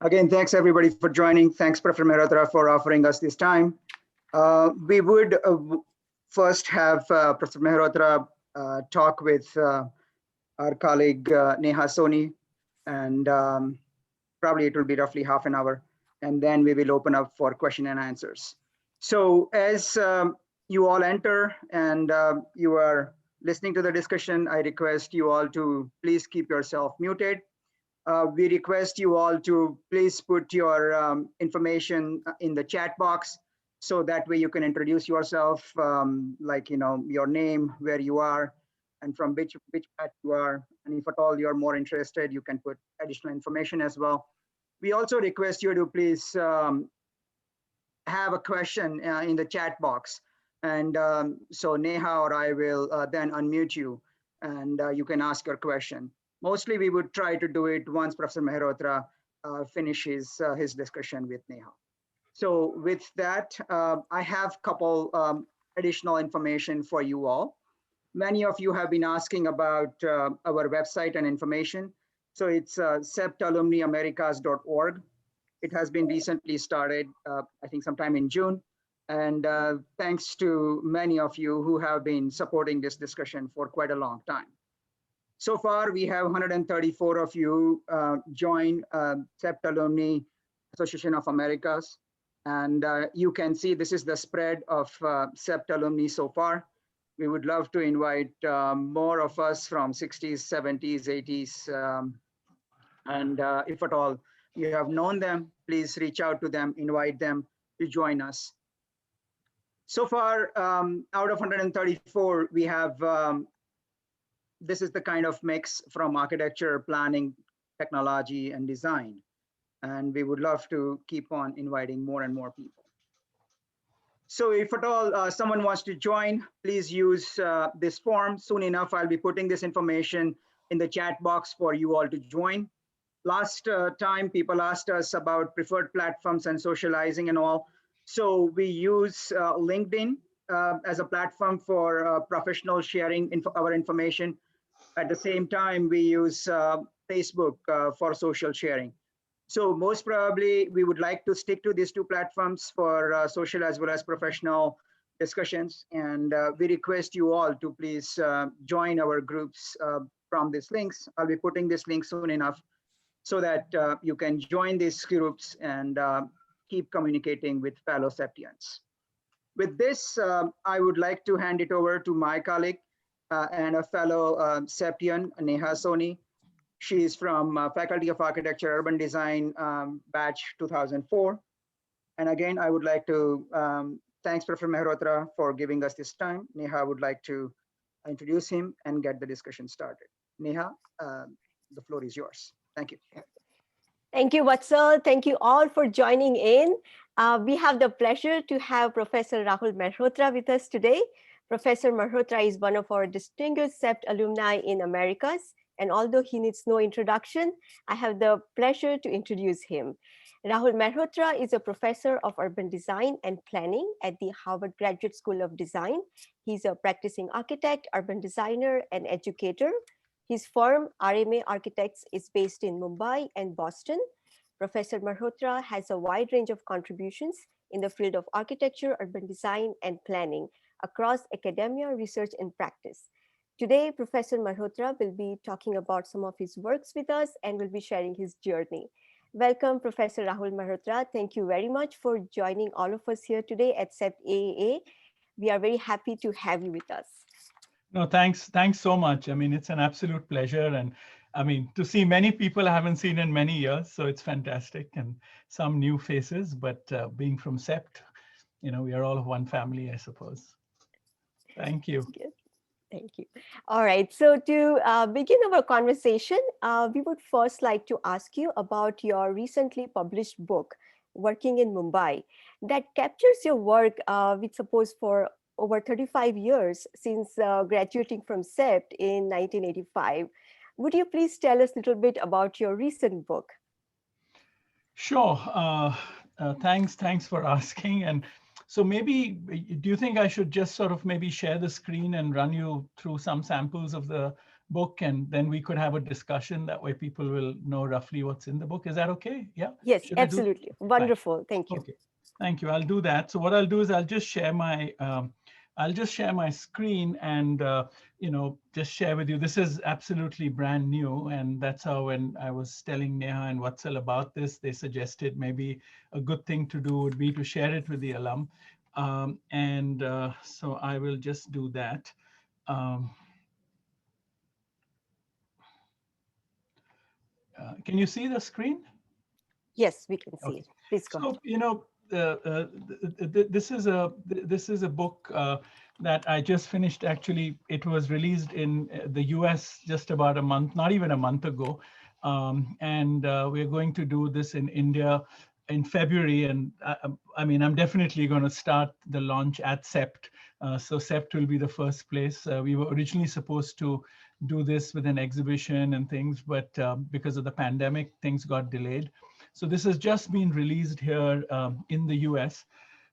Again, thanks everybody for joining. Thanks, Professor Mehrotra, for offering us this time. We would first have Professor Mehrotra talk with our colleague Neha Soni, and probably it will be roughly half an hour, and then we will open up for question and answers. So as you all enter and you are listening to the discussion, I request you all to please keep yourself muted. We request you all to please put your information in the chat box, so that way you can introduce yourself, like your name, where you are, and from which batch you are. And if at all you're more interested, you can put additional information as well. We also request you to please have a question in the chat box. And so Neha or I will then unmute you, and you can ask your question. Mostly we would try to do it once Professor Mehrotra finishes his discussion with Neha. So with that, I have a couple additional information for you all. Many of you have been asking about our website and information. So it's CEPTAlumniamericas.org. It has been recently started, I think sometime in June. And thanks to many of you who have been supporting this discussion for quite a long time. So far, we have 134 of you join CEPT Alumni Association of Americas. And you can see this is the spread of CEPT alumni so far. We would love to invite more of us from 60s, 70s, 80s. And if at all you have known them, please reach out to them, invite them to join us. So far, out of 134, we have, this is the kind of mix from architecture, planning, technology, and design. And we would love to keep on inviting more and more people. So if at all someone wants to join, please use this form. Soon enough, I'll be putting this information in the chat box for you all to join. Last time, people asked us about preferred platforms and socializing and all. So we use LinkedIn as a platform for professional sharing our information. At the same time, we use Facebook for social sharing. So most probably, we would like to stick to these two platforms for social as well as professional discussions. And we request you all to please join our groups from these links. I'll be putting this link soon enough so that you can join these groups and keep communicating with fellow Septians. With this, I would like to hand it over to my colleague and a fellow Septian, Neha Soni. She is from Faculty of Architecture, Urban Design, batch 2004. And again, I would like to thanks Professor Mehrotra for giving us this time. Neha would like to introduce him and get the discussion started. Neha, the floor is yours. Thank you. Thank you, Vatsal. Thank you all for joining in. We have the pleasure to have Professor Rahul Mehrotra with us today. Professor Mehrotra is one of our distinguished CEPT alumni in Americas. And although he needs no introduction, I have the pleasure to introduce him. Rahul Mehrotra is a professor of urban design and planning at the Harvard Graduate School of Design. He's a practicing architect, urban designer, and educator. His firm, RMA Architects, is based in Mumbai and Boston. Professor Mehrotra has a wide range of contributions in the field of architecture, urban design, and planning across academia, research, and practice. Today, Professor Mehrotra will be talking about some of his works with us and will be sharing his journey. Welcome, Professor Rahul Mehrotra. Thank you very much for joining all of us here today at CEPT AAA. We are very happy to have you with us. No, thanks so much. I mean, it's an absolute pleasure. And I mean, to see many people I haven't seen in many years, so it's fantastic. And some new faces, but being from CEPT, we are all of one family, I suppose. Thank you. Good. Thank you. All right. So to begin our conversation, we would first like to ask you about your recently published book, Working in Mumbai, that captures your work, which suppose for over 35 years since graduating from CEPT in 1985. Would you please tell us a little bit about your recent book? Sure. Thanks for asking. And so maybe, do you think I should just sort of maybe share the screen and run you through some samples of the book, and then we could have a discussion. That way people will know roughly what's in the book. Is that okay? Yeah, Yes, should I do? absolutely. Fine. Wonderful. Thank you. Okay, thank you. I'll do that. So what I'll do is I'll just share my screen and just share with you. This is absolutely brand new, and that's how when I was telling Neha and Vatsal about this, they suggested maybe a good thing to do would be to share it with the alum. So I will just do that. Um, can you see the screen? Yes, we can see Okay. it. Please go ahead. So, this is a book that I just finished. Actually, it was released in the US just about a month, not even a month ago. And we're going to do this in India in February. And I mean, I'm definitely going to start the launch at CEPT. So CEPT will be the first place. We were originally supposed to do this with an exhibition and things, but because of the pandemic, things got delayed. So this has just been released here in the US.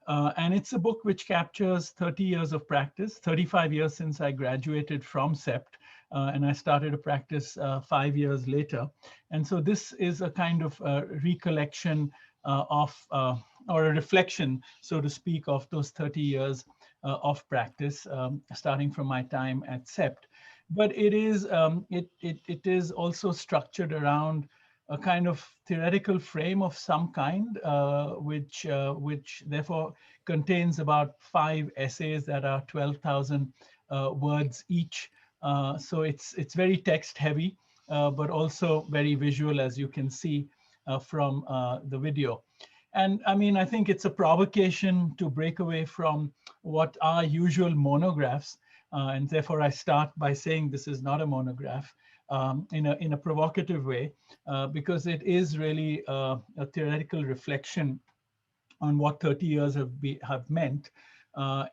And it's a book which captures 30 years of practice, 35 years since I graduated from CEPT. And I started to practice 5 years later. And so this is a kind of recollection or a reflection, so to speak, of those 30 years of practice, starting from my time at CEPT. But it is also structured around a kind of theoretical frame of some kind, which therefore contains about 5 essays that are 12,000 words each. So it's very text heavy, but also very visual, as you can see from the video. And I mean, I think it's a provocation to break away from what are usual monographs. And therefore, I start by saying this is not a monograph in a provocative way, because it is really a theoretical reflection on what 30 years have meant,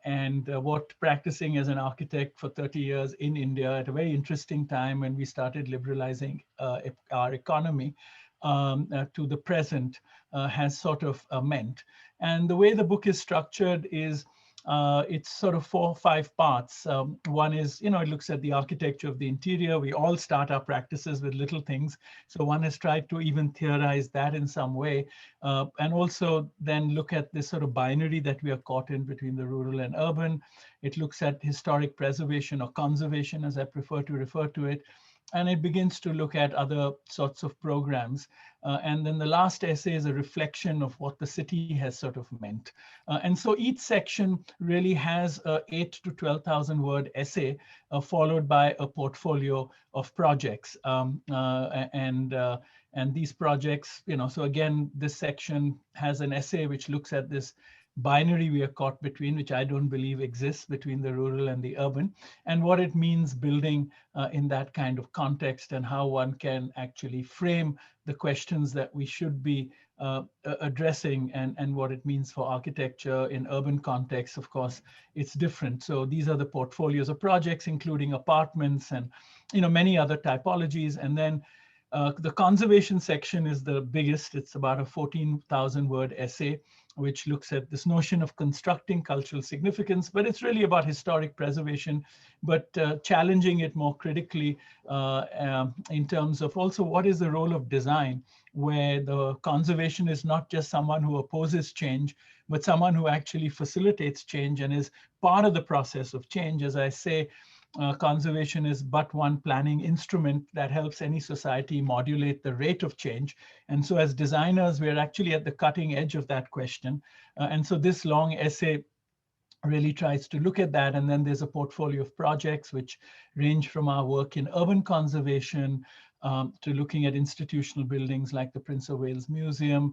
and what practicing as an architect for 30 years in India at a very interesting time when we started liberalizing our economy to the present has sort of meant. And the way the book is structured is it's sort of 4 or 5 parts. One is, it looks at the architecture of the interior. We all start our practices with little things. So one has tried to even theorize that in some way. And also then look at this sort of binary that we are caught in between the rural and urban. It looks at historic preservation or conservation, as I prefer to refer to it. And it begins to look at other sorts of programs. And then the last essay is a reflection of what the city has sort of meant. And so each section really has a 8 to 12,000 word essay, followed by a portfolio of projects. And these projects, so again, this section has an essay which looks at this binary we are caught between, which I don't believe exists, between the rural and the urban, and what it means building in that kind of context, and how one can actually frame the questions that we should be addressing, and what it means for architecture in urban contexts. Of course, it's different. So these are the portfolios of projects, including apartments and many other typologies. And then the conservation section is the biggest. It's about a 14,000 word essay, which looks at this notion of constructing cultural significance, but it's really about historic preservation, but challenging it more critically in terms of also what is the role of design, where the conservation is not just someone who opposes change, but someone who actually facilitates change and is part of the process of change. As I say, conservation is but one planning instrument that helps any society modulate the rate of change. And so as designers, we're actually at the cutting edge of that question. And so this long essay really tries to look at that. And then there's a portfolio of projects which range from our work in urban conservation to looking at institutional buildings like the Prince of Wales Museum,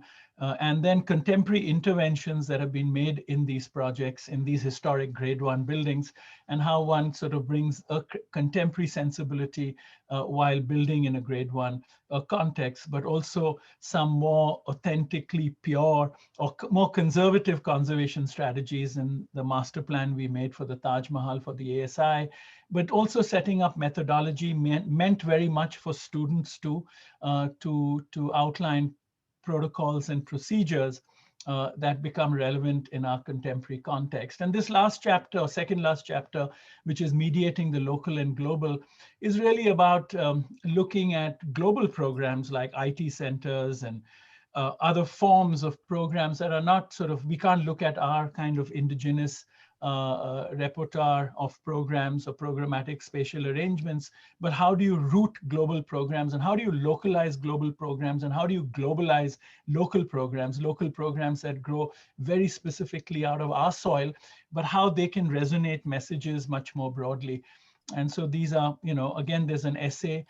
and then contemporary interventions that have been made in these projects, in these historic grade 1 buildings, and how one sort of brings a contemporary sensibility while building in a grade 1 context, but also some more authentically pure or more conservative conservation strategies in the master plan we made for the Taj Mahal for the ASI, but also setting up methodology meant very much for students too, to outline protocols and procedures that become relevant in our contemporary context. And this last chapter, or second last chapter, which is mediating the local and global, is really about looking at global programs like IT centers and other forms of programs that are not sort of, we can't look at our kind of indigenous repertoire of programs or programmatic spatial arrangements, but how do you root global programs, and how do you localize global programs, and how do you globalize local programs that grow very specifically out of our soil, but how they can resonate messages much more broadly. And so these are, again, there's an essay.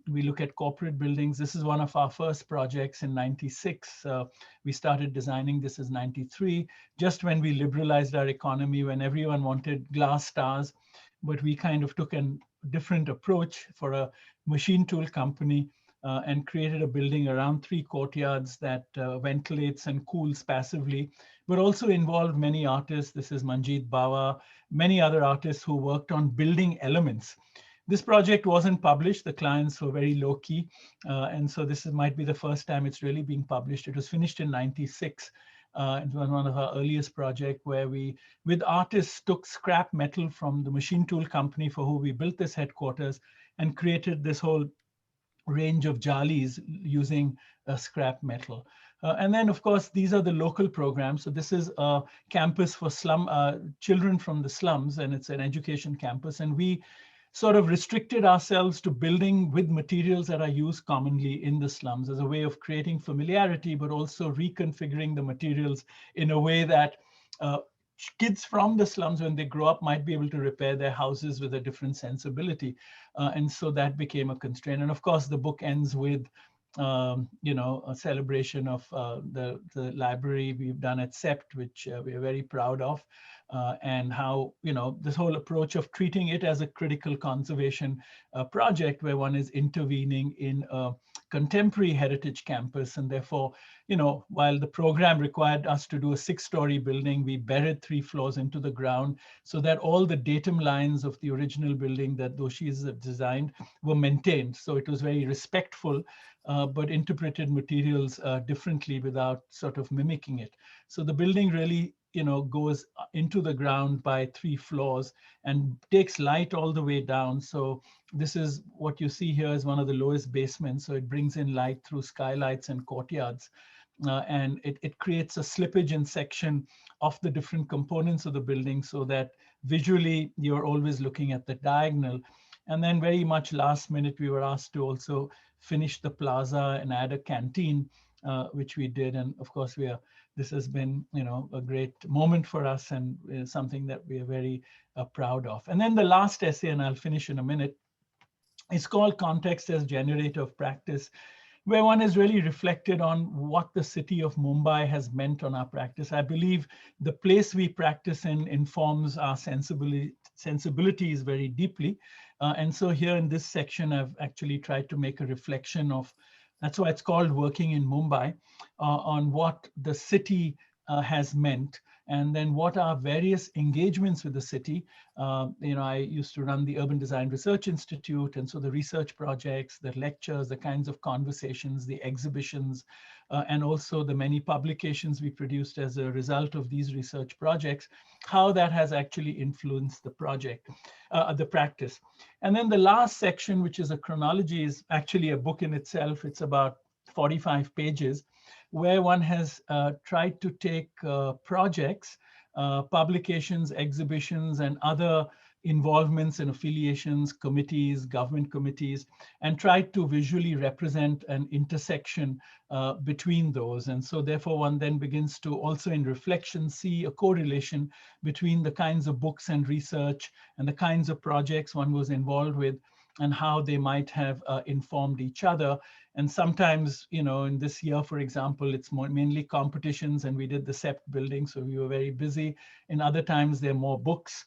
We look at corporate buildings. This is one of our first projects in 96. We started designing this as 93, just when we liberalized our economy, when everyone wanted glass stars, but we kind of took a different approach for a machine tool company and created a building around 3 courtyards that ventilates and cools passively, but also involved many artists. This is Manjeet Bawa, many other artists who worked on building elements. This project wasn't published. The clients were very low key. And so might be the first time it's really being published. It was finished in 96. It was one of our earliest projects where we, with artists, took scrap metal from the machine tool company for who we built this headquarters and created this whole range of jalis using scrap metal. And then, of course, these are the local programs. So this is a campus for children from the slums, and it's an education campus. And we sort of restricted ourselves to building with materials that are used commonly in the slums as a way of creating familiarity, but also reconfiguring the materials in a way that kids from the slums, when they grow up, might be able to repair their houses with a different sensibility. And so that became a constraint. And of course, the book ends with a celebration of the library we've done at CEPT, which we're very proud of, and how, this whole approach of treating it as a critical conservation project where one is intervening in a contemporary heritage campus. And therefore, while the program required us to do a 6-story building, we buried 3 floors into the ground so that all the datum lines of the original building that Doshis have designed were maintained. So it was very respectful, but interpreted materials differently without sort of mimicking it. So the building really, goes into the ground by 3 floors and takes light all the way down. So this is what you see here is one of the lowest basements. So it brings in light through skylights and courtyards. And it creates a slippage in section of the different components of the building so that visually you're always looking at the diagonal. And then very much last minute, we were asked to also finish the plaza and add a canteen, which we did. And of course, this has been, a great moment for us and something that we are very proud of. And then the last essay, and I'll finish in a minute, is called Context as Generator of Practice, where one has really reflected on what the city of Mumbai has meant on our practice. I believe the place we practice in informs our sensibilities very deeply. And so here in this section, I've actually tried to make a reflection of, that's why it's called Working in Mumbai, on what the city has meant, and then what are various engagements with the city. I used to run the Urban Design Research Institute, and so the research projects, the lectures, the kinds of conversations, the exhibitions, and also the many publications we produced as a result of these research projects, how that has actually influenced the project, the practice. And then the last section, which is a chronology, is actually a book in itself. It's about 45 pages, where one has tried to take projects, publications, exhibitions, and other involvements and affiliations, committees, government committees, and tried to visually represent an intersection between those. And so therefore one then begins to also in reflection see a correlation between the kinds of books and research and the kinds of projects one was involved with and how they might have informed each other. And sometimes, in this year, for example, it's mainly competitions, and we did the CEPT building, so we were very busy. In other times, there are more books.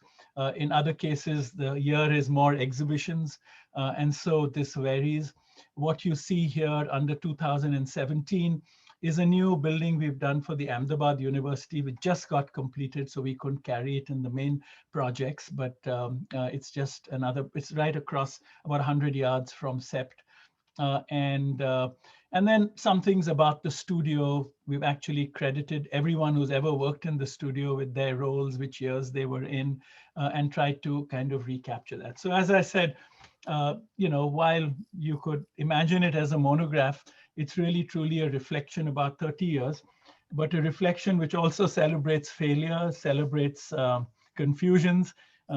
In other cases, the year is more exhibitions. And so this varies. What you see here under 2017 is a new building we've done for the Ahmedabad University, which just got completed, so we couldn't carry it in the main projects, but it's just another, it's right across about 100 yards from CEPT. And And then some things about the studio. We've actually credited everyone who's ever worked in the studio with their roles, which years they were in, and tried to kind of recapture that. So as I said, while you could imagine it as a monograph, it's really truly a reflection about 30 years, but a reflection which also celebrates failure, celebrates confusions,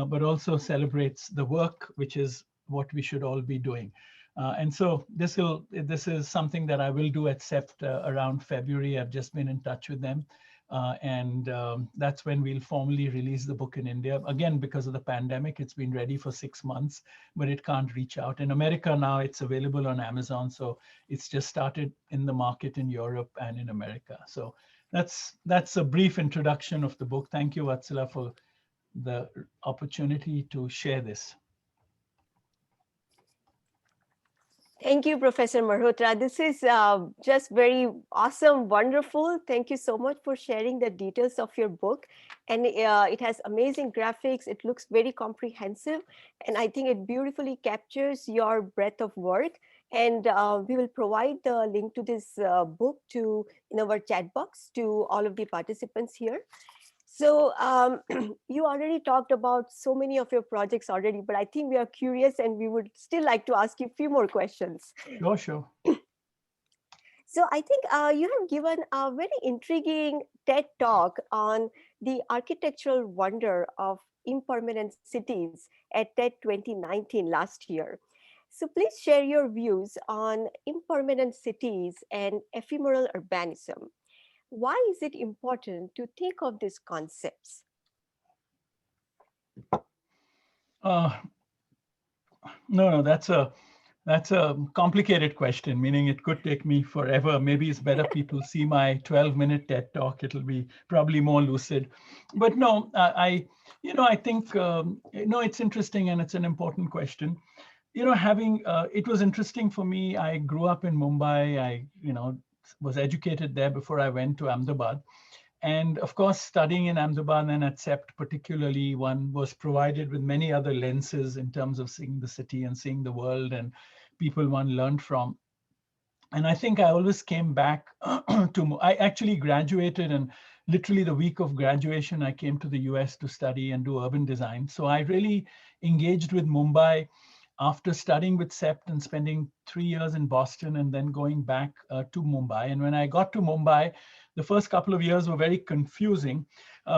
but also celebrates the work, which is what we should all be doing. And so this is something that I will do at CEPT around February. I've just been in touch with them. And that's when we'll formally release the book in India. Again, because of the pandemic, it's been ready for 6 months, but it can't reach out. In America now, it's available on Amazon. So it's just started in the market in Europe and in America. So that's a brief introduction of the book. Thank you, Vatsala, for the opportunity to share this. Thank you, Professor Mehrotra. This is just very awesome, wonderful. Thank you so much for sharing the details of your book. And it has amazing graphics. It looks very comprehensive. And I think it beautifully captures your breadth of work. And we will provide the link to this book in our chat box to all of the participants here. So you already talked about so many of your projects already, but I think we are curious and we would still like to ask you a few more questions. Sure. So I think you have given a very intriguing TED talk on the architectural wonder of impermanent cities at TED 2019 last year. So please share your views on impermanent cities and ephemeral urbanism. Why is it important to think of these concepts? No, that's a complicated question, meaning it could take me forever. Maybe it's better people see my 12-minute TED talk. It'll be probably more lucid. But no, I think, it's interesting and it's an important question. It was interesting for me. I grew up in Mumbai. I, was educated there before I went to Ahmedabad. And of course, studying in Ahmedabad and at CEPT particularly, one was provided with many other lenses in terms of seeing the city and seeing the world and people one learned from. And I think I always came back I actually graduated, and literally the week of graduation, I came to the US to study and do urban design. So I really engaged with Mumbai after studying with CEPT and spending 3 years in Boston and then going back to Mumbai. And when I got to Mumbai, the first couple of years were very confusing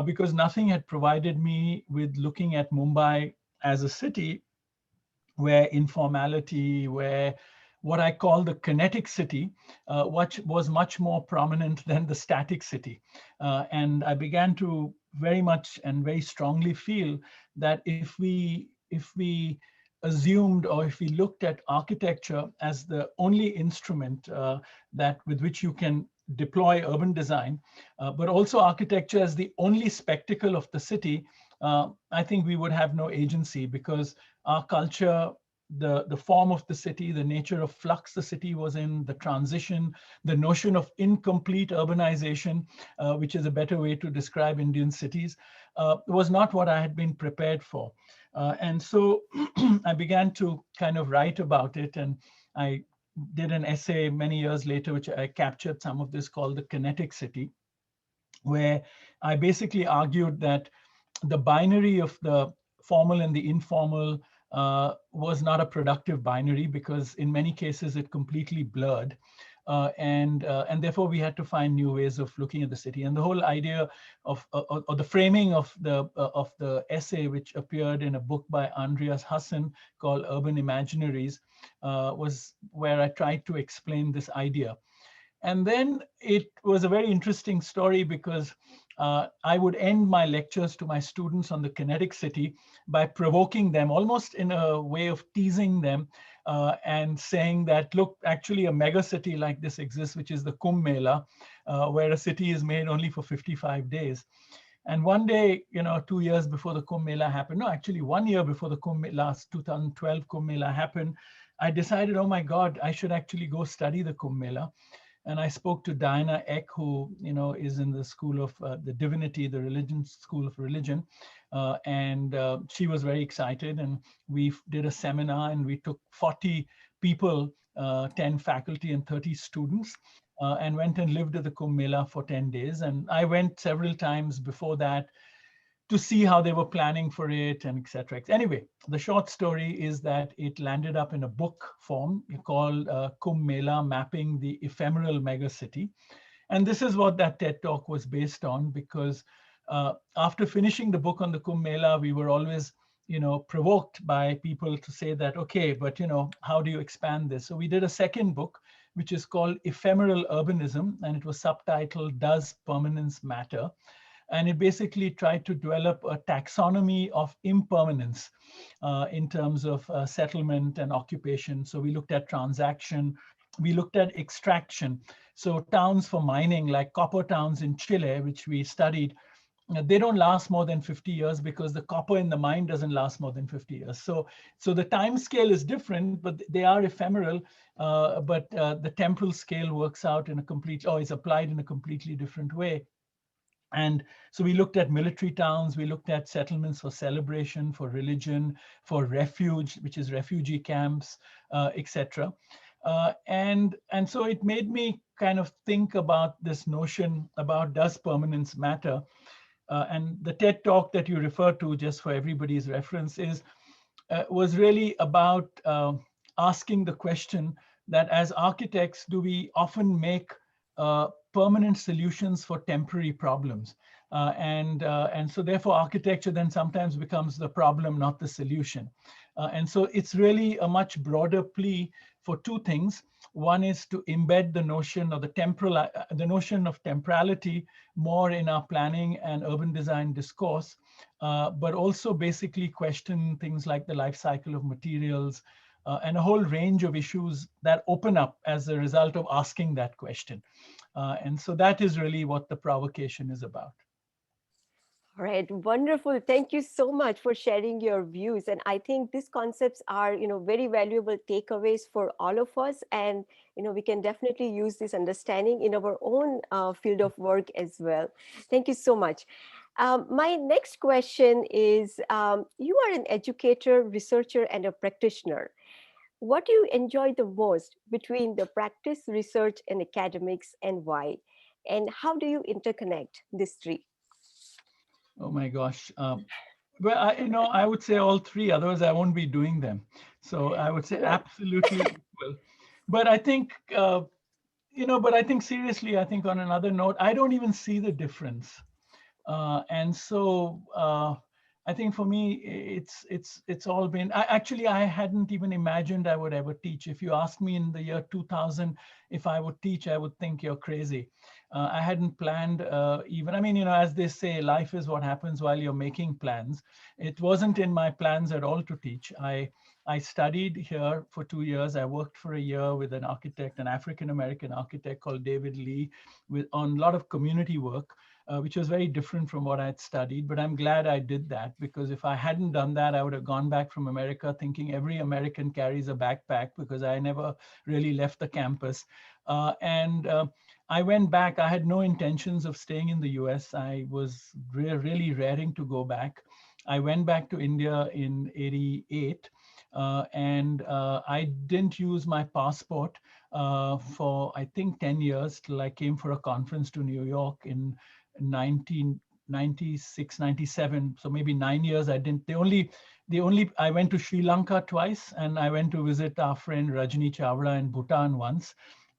because nothing had provided me with looking at Mumbai as a city where informality, where what I call the kinetic city, which was much more prominent than the static city. And I began to very much and very strongly feel that if we assumed, or if we looked at architecture as the only instrument that with which you can deploy urban design, but also architecture as the only spectacle of the city, I think we would have no agency, because our culture, the form of the city, the nature of flux the city was in, the transition, the notion of incomplete urbanization, which is a better way to describe Indian cities, was not what I had been prepared for. And so I began to kind of write about it, and I did an essay many years later, which I captured some of this, called The Kinetic City, where I basically argued that the binary of the formal and the informal was not a productive binary, because in many cases it completely blurred. And therefore we had to find new ways of looking at the city. And the whole idea of or the framing of the essay, which appeared in a book by Andreas Hassan called Urban Imaginaries, was where I tried to explain this idea. And then it was a very interesting story, because I would end my lectures to my students on the kinetic city by provoking them, almost in a way of teasing them, and saying that, look, actually a mega city like this exists, which is the Kumbh Mela, where a city is made only for 55 days. And one day, 2 years before the Kumbh Mela happened, no, actually 1 year before the Kumbh Mela, 2012 Kumbh Mela happened, I decided, oh my God, I should actually go study the Kumbh Mela. And I spoke to Diana Eck, who is in the school of the divinity, the religion school of religion, and she was very excited. And we did a seminar, and we took 40 people 10 faculty and 30 students, and went and lived at the Kumbh Mela for 10 days. And I went several times before that to see how they were planning for it and etc. Anyway, the short story is that it landed up in a book form called Kumbh Mela, Mapping the Ephemeral Megacity. And this is what that TED Talk was based on, because after finishing the book on the Kumbh Mela, we were always, provoked by people to say that, okay, but, how do you expand this? So we did a second book, which is called Ephemeral Urbanism, and it was subtitled, Does Permanence Matter? And it basically tried to develop a taxonomy of impermanence in terms of settlement and occupation. So we looked at transaction, we looked at extraction. So towns for mining, like copper towns in Chile, which we studied, they don't last more than 50 years because the copper in the mine doesn't last more than 50 years. So the time scale is different, but they are ephemeral, but the temporal scale works out in a complete, or is applied in a completely different way. And so we looked at military towns, we looked at settlements for celebration, for religion, for refuge, which is refugee camps, etc. And so it made me kind of think about this notion about, does permanence matter? And the TED Talk that you refer to, just for everybody's reference, was really about asking the question that as architects, do we often make permanent solutions for temporary problems? And so therefore architecture then sometimes becomes the problem, not the solution. And so it's really a much broader plea for two things. One is to embed the notion of the notion of temporality more in our planning and urban design discourse, but also basically question things like the life cycle of materials, and a whole range of issues that open up as a result of asking that question. And so that is really what the provocation is about. All right, wonderful. Thank you so much for sharing your views. And I think these concepts are, very valuable takeaways for all of us. And, we can definitely use this understanding in our own field of work as well. Thank you so much. My next question is, you are an educator, researcher, and a practitioner. What do you enjoy the most between the practice, research, and academics, and why? And how do you interconnect these three? Oh my gosh. Well, I would say all three, otherwise I won't be doing them. So I would say absolutely equal. But I think, but I think seriously, I think on another note, I don't even see the difference. And so I think for me, it's all been, I hadn't even imagined I would ever teach. If you asked me in the year 2000, if I would teach, I would think you're crazy. I hadn't planned even, as they say, life is what happens while you're making plans. It wasn't in my plans at all to teach. I studied here for 2 years. I worked for a year with an architect, an African-American architect called David Lee, on a lot of community work, which was very different from what I had studied. But I'm glad I did that, because if I hadn't done that, I would have gone back from America thinking every American carries a backpack, because I never really left the campus. I went back. I had no intentions of staying in the US. I was really raring to go back. I went back to India in '88. And I didn't use my passport for, I think, 10 years till I came for a conference to New York in 1996, 97. So maybe 9 years I didn't. I went to Sri Lanka twice, and I went to visit our friend Rajni Chawla in Bhutan once.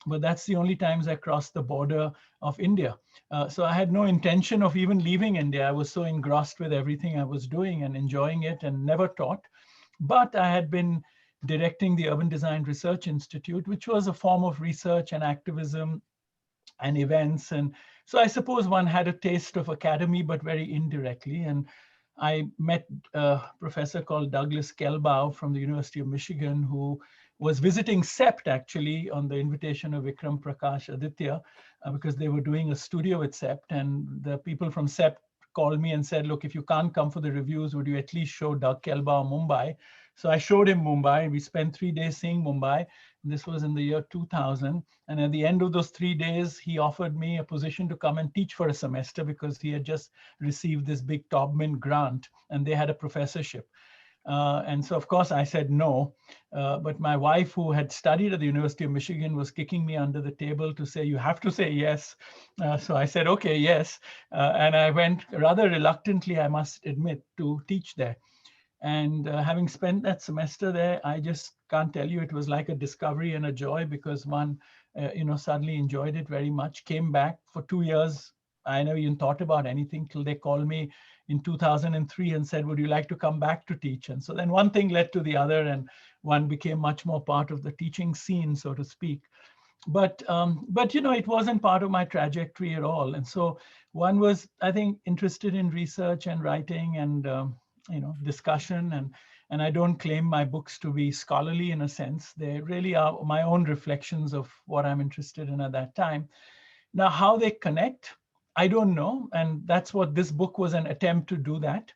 But that's the only times I crossed the border of India. So I had no intention of even leaving India. I was so engrossed with everything I was doing and enjoying it, and never taught. But I had been directing the Urban Design Research Institute, which was a form of research and activism and events. And so I suppose one had a taste of academy, but very indirectly. And I met a professor called Douglas Kelbaugh from the University of Michigan, who was visiting CEPT actually on the invitation of Vikram Prakash Aditya, because they were doing a studio at CEPT. And the people from CEPT called me and said, look, if you can't come for the reviews, would you at least show Doug Kelbaugh Mumbai? So I showed him Mumbai. We spent 3 days seeing Mumbai. This was in the year 2000. And at the end of those 3 days, he offered me a position to come and teach for a semester, because he had just received this big Taubman grant and they had a professorship. And so, of course, I said no. But my wife, who had studied at the University of Michigan, was kicking me under the table to say, you have to say yes. So I said, okay, yes. And I went rather reluctantly, I must admit, to teach there. And having spent that semester there, I just can't tell you, it was like a discovery and a joy, because one, suddenly enjoyed it very much. Came back for 2 years. I never even thought about anything till they called me in 2003 and said, would you like to come back to teach? And so then one thing led to the other, and one became much more part of the teaching scene, so to speak. But it wasn't part of my trajectory at all. And so one was, I think, interested in research and writing and discussion, and I don't claim my books to be scholarly in a sense. They really are my own reflections of what I'm interested in at that time. Now, how they connect, I don't know, and that's what this book was, an attempt to do that.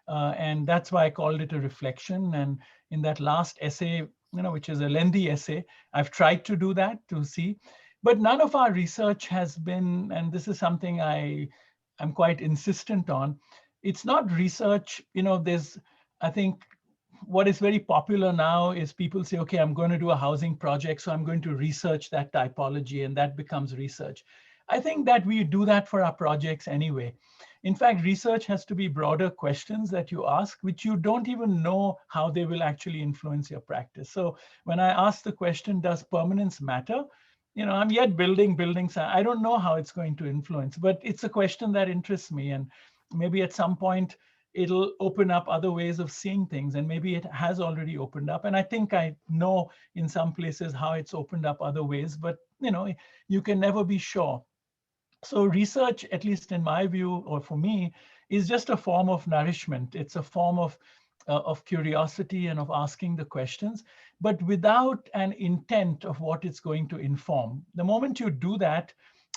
And that's why I called it a reflection. And in that last essay, which is a lengthy essay, I've tried to do that, to see. But none of our research has been, and this is something I'm quite insistent on, it's not research. There's, I think, what is very popular now is people say, okay, I'm going to do a housing project, so I'm going to research that typology, and that becomes research. I think that we do that for our projects anyway. In fact, research has to be broader questions that you ask, which you don't even know how they will actually influence your practice. So when I ask the question, does permanence matter? I'm yet building buildings. I don't know how it's going to influence, but it's a question that interests me. And maybe at some point, it'll open up other ways of seeing things. And maybe it has already opened up. And I think I know in some places how it's opened up other ways, but you can never be sure. So research, at least in my view, or for me, is just a form of nourishment. It's a form of curiosity and of asking the questions, but without an intent of what it's going to inform. The moment you do that,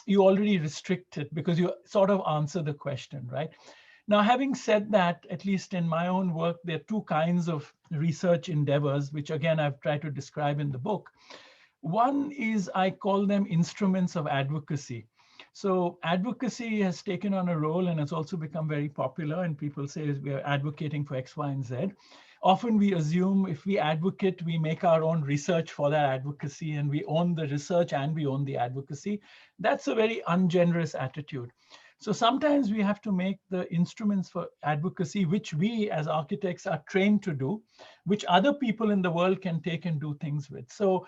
you already restrict it, because you sort of answer the question, right? Now, having said that, at least in my own work, there are two kinds of research endeavors, which again, I've tried to describe in the book. One is, I call them instruments of advocacy. So advocacy has taken on a role, and it's also become very popular, and people say we are advocating for X, Y, and Z. Often we assume if we advocate, we make our own research for that advocacy, and we own the research and we own the advocacy. That's a very ungenerous attitude. So sometimes we have to make the instruments for advocacy, which we as architects are trained to do, which other people in the world can take and do things with. So,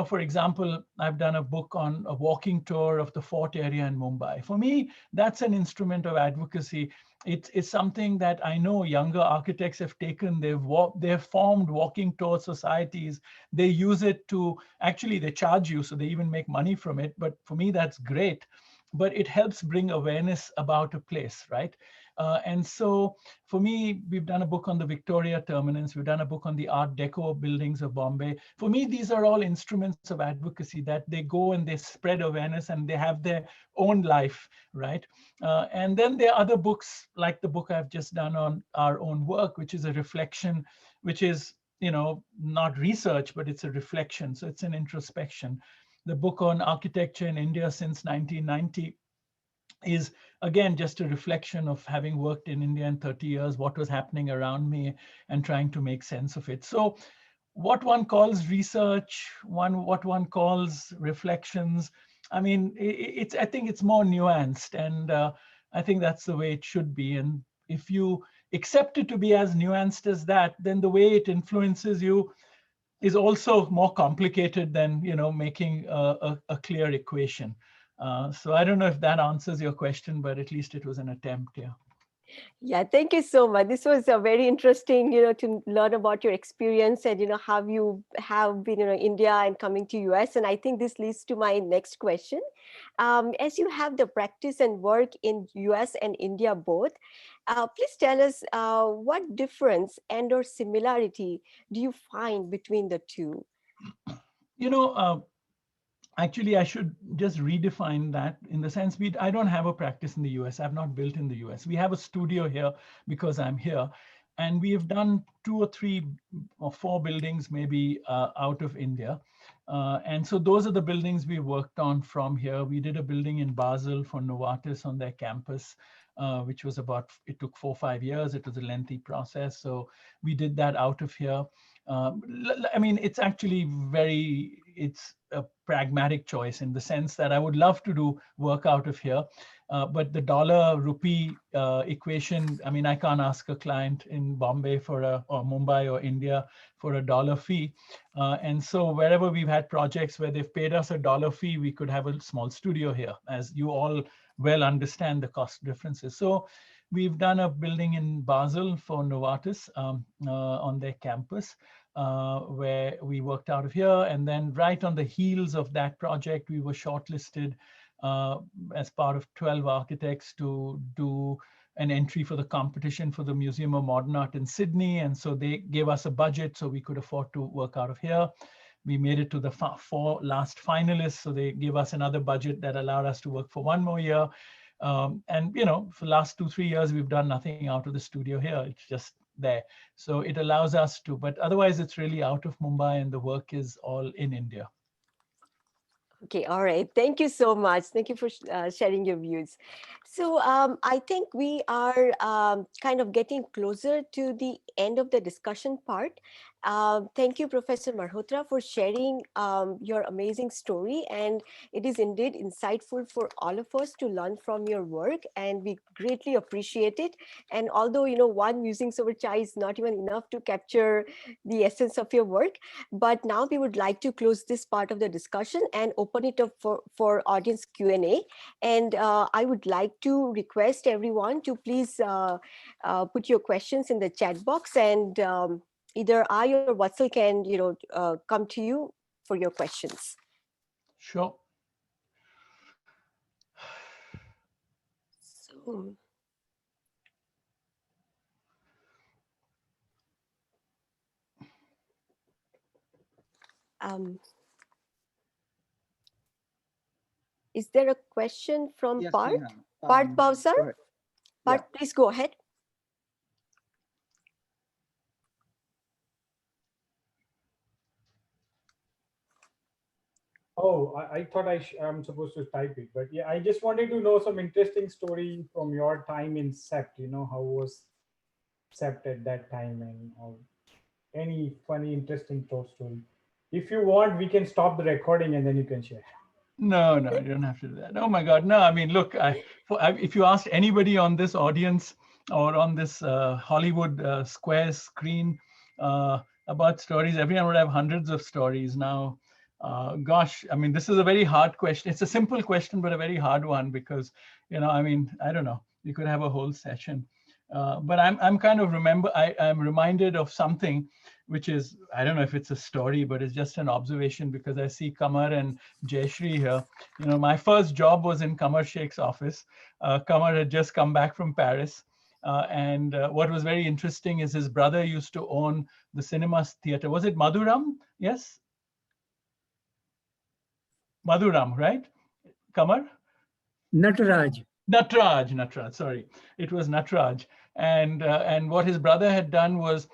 for example, I've done a book on a walking tour of the fort area in Mumbai. For me, that's an instrument of advocacy. It's something that I know younger architects have taken. They've formed walking tour societies. They use it to, actually they charge you, so they even make money from it. But for me, that's great. But it helps bring awareness about a place, right? And so for me, we've done a book on the Victoria Terminus. We've done a book on the Art Deco buildings of Bombay. For me, these are all instruments of advocacy that they go and they spread awareness, and they have their own life, right? And then there are other books, like the book I've just done on our own work, which is a reflection, which is, not research, but it's a reflection. So it's an introspection. The book on architecture in India since 1990 is, again, just a reflection of having worked in India in 30 years, what was happening around me, and trying to make sense of it. So what one calls research, what one calls reflections, I mean, I think it's more nuanced, and I think that's the way it should be. And if you accept it to be as nuanced as that, then the way it influences you is also more complicated than making a clear equation. So I don't know if that answers your question, but at least it was an attempt. Yeah. Yeah, thank you so much. This was a very interesting, to learn about your experience and, how you have been, India and coming to US. And I think this leads to my next question. As you have the practice and work in US and India both, please tell us what difference and or similarity do you find between the two? Actually, I should just redefine that, in the sense I don't have a practice in the US. I've not built in the US. We have a studio here because I'm here. And we have done 2 or 3 or 4 buildings maybe out of India. And so those are the buildings we worked on from here. We did a building in Basel for Novartis on their campus. which was it took 4 or 5 years. It was a lengthy process. So we did that out of here. I mean, it's actually it's a pragmatic choice in the sense that I would love to do work out of here. But the dollar rupee equation, I mean, I can't ask a client in Bombay or Mumbai or India for a dollar fee. And so wherever we've had projects where they've paid us a dollar fee, we could have a small studio here, as you all well understand the cost differences. So we've done a building in Basel for Novartis on their campus, where we worked out of here. And then right on the heels of that project, we were shortlisted as part of 12 architects to do an entry for the competition for the Museum of Modern Art in Sydney. And so they gave us a budget so we could afford to work out of here. We made it to the 4 last finalists. So they gave us another budget that allowed us to work for 1 more year. And, you know, for the last 2-3 years, we've done nothing out of the studio here. It's just there. So it allows us to, but otherwise it's really out of Mumbai and the work is all in India. Okay, all right. Thank you so much. Thank you for sharing your views. So I think we are kind of getting closer to the end of the discussion part. Thank you, Professor Mehrotra, for sharing your amazing story. And it is indeed insightful for all of us to learn from your work, and we greatly appreciate it. And although, you know, one Musings over chai is not even enough to capture the essence of your work, but now we would like to close this part of the discussion and open it up for audience Q&A. And I would like to request everyone to please put your questions in the chat box, and either I or Vatsal can, you know, come to you for your questions. Sure. So, is there a question from Yes, Parth? Neha. Parth Bhavsar? Go ahead. Parth, Yeah. please go ahead. Oh, I thought I'm supposed to type it, but yeah, I just wanted to know some interesting story from your time in CEPT. You know, how was CEPT at that time, and or any funny, interesting story. If you want, we can stop the recording and then you can share. No, no, you don't have to do that. Oh my God, no. I mean, look, if you asked anybody on this audience or on this Hollywood square screen about stories, everyone would have hundreds of stories. Now, gosh, I mean, this is a very hard question. It's a simple question, but a very hard one because, you know, I mean, I don't know. We could have a whole session. But I'm kind of I'm reminded of something, which is, I don't know if it's a story, but it's just an observation because I see Kamar and Jayashri here. You know, my first job was in Kamar Sheikh's office. Kamar had just come back from Paris. And what was very interesting is his brother used to own the cinema theater. Was it Madhuram? Yes? Madhuram, right? Kamar? Natraj, sorry. It was Natraj. And what his brother had done was,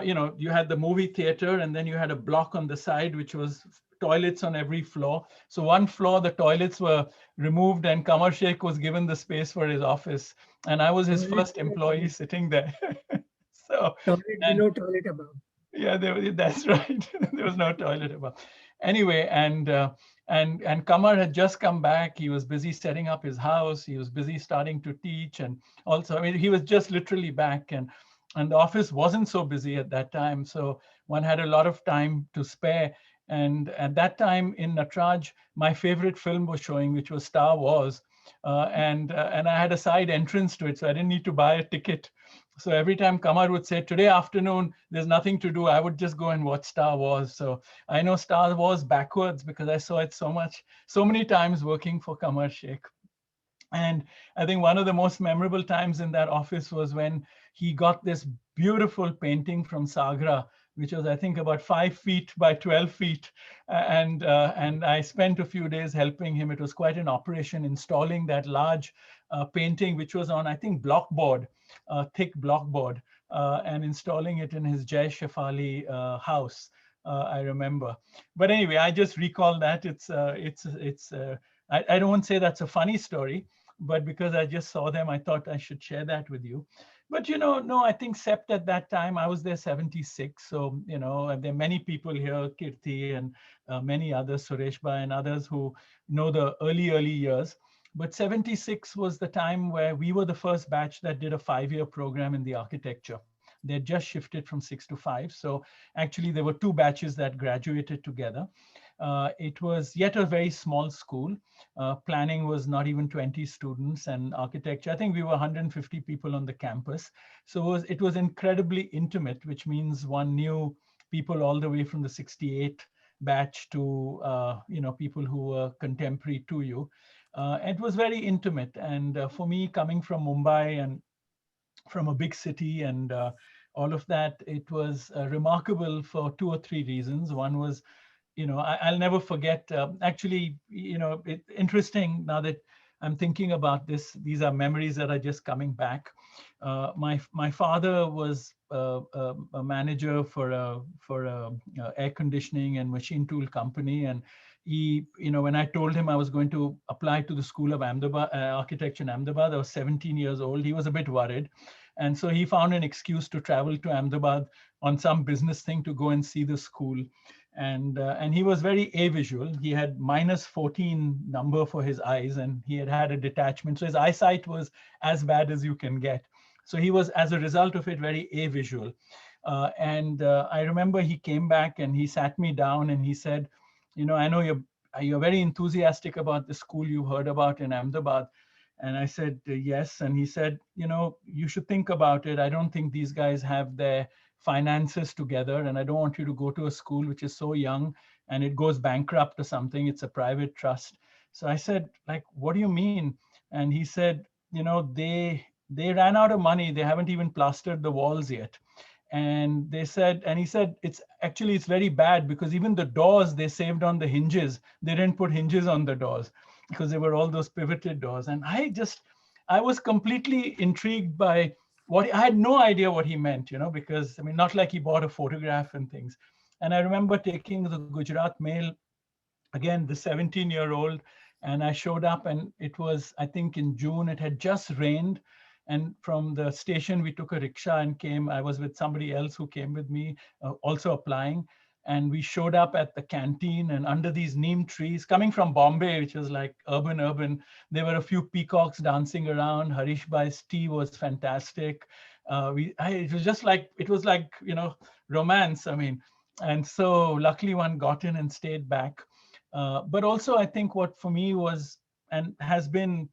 you know, you had the movie theater and then you had a block on the side, which was toilets on every floor. So one floor, the toilets were removed and Kamar Sheikh was given the space for his office. And I was his first employee sitting there. So, no toilet above. Yeah, that's right. There was no toilet above. Anyway, and Kamar had just come back. He was busy setting up his house. He was busy starting to teach, and also, I mean, he was just literally back, and the office wasn't so busy at that time, so one had a lot of time to spare. And at that time in Natraj, my favorite film was showing, which was Star Wars, and I had a side entrance to it, so I didn't need to buy a ticket. So every time Kamar would say, today afternoon, there's nothing to do, I would just go and watch Star Wars. So I know Star Wars backwards because I saw it so many times working for Kamar Sheikh. And I think one of the most memorable times in that office was when he got this beautiful painting from Sagra, which was, I think, about 5 feet by 12 feet. And I spent a few days helping him. It was quite an operation installing that large painting, which was on, I think, blockboard, thick blockboard, and installing it in his Jai Shefali house, I remember. But anyway, I just recall that. I don't want to say that's a funny story, but because I just saw them, I thought I should share that with you. But no, I think CEPT at that time, I was there 76. So, there are many people here, Kirti and many others, Sureshba and others who know the early years. But 76 was the time where we were the first batch that did a 5-year program in the architecture. They had just shifted from 6 to 5. So actually, there were 2 batches that graduated together. It was yet a very small school. Planning was not even 20 students, and architecture, I think we were 150 people on the campus. So it was incredibly intimate, which means one knew people all the way from the 68 batch to people who were contemporary to you. It was very intimate. And for me, coming from Mumbai and from a big city and all of that, it was remarkable for 2 or 3 reasons. One was, I'll never forget, actually, interesting now that I'm thinking about this, these are memories that are just coming back. My father was a manager for a air conditioning and machine tool company. And he, when I told him I was going to apply to the School of Ahmedabad, Architecture in Ahmedabad, I was 17 years old. He was a bit worried. And so he found an excuse to travel to Ahmedabad on some business thing to go and see the school. And he was very avisual. He had -14 number for his eyes, and he had a detachment. So his eyesight was as bad as you can get. So he was, as a result of it, very avisual. I remember he came back and he sat me down and he said, I know you're very enthusiastic about the school you heard about in Ahmedabad. And I said, yes. And he said, you should think about it. I don't think these guys have their finances together. And I don't want you to go to a school which is so young and it goes bankrupt or something. It's a private trust. So I said, like, what do you mean? And he said, they ran out of money. They haven't even plastered the walls yet. And he said, it's very bad because even the doors they saved on the hinges. They didn't put hinges on the doors because they were all those pivoted doors. And I was completely intrigued by I had no idea what he meant, because not like he bought a photograph and things. And I remember taking the Gujarat Mail, again, the 17-year-old, and I showed up, and it was, I think in June, it had just rained. And from the station, we took a rickshaw and came. I was with somebody else who came with me, also applying. And we showed up at the canteen, and under these neem trees, coming from Bombay, which was like urban, there were a few peacocks dancing around. Harish Bhai's tea was fantastic. It was like, romance. And so luckily one got in and stayed back. But also I think what for me was, and has been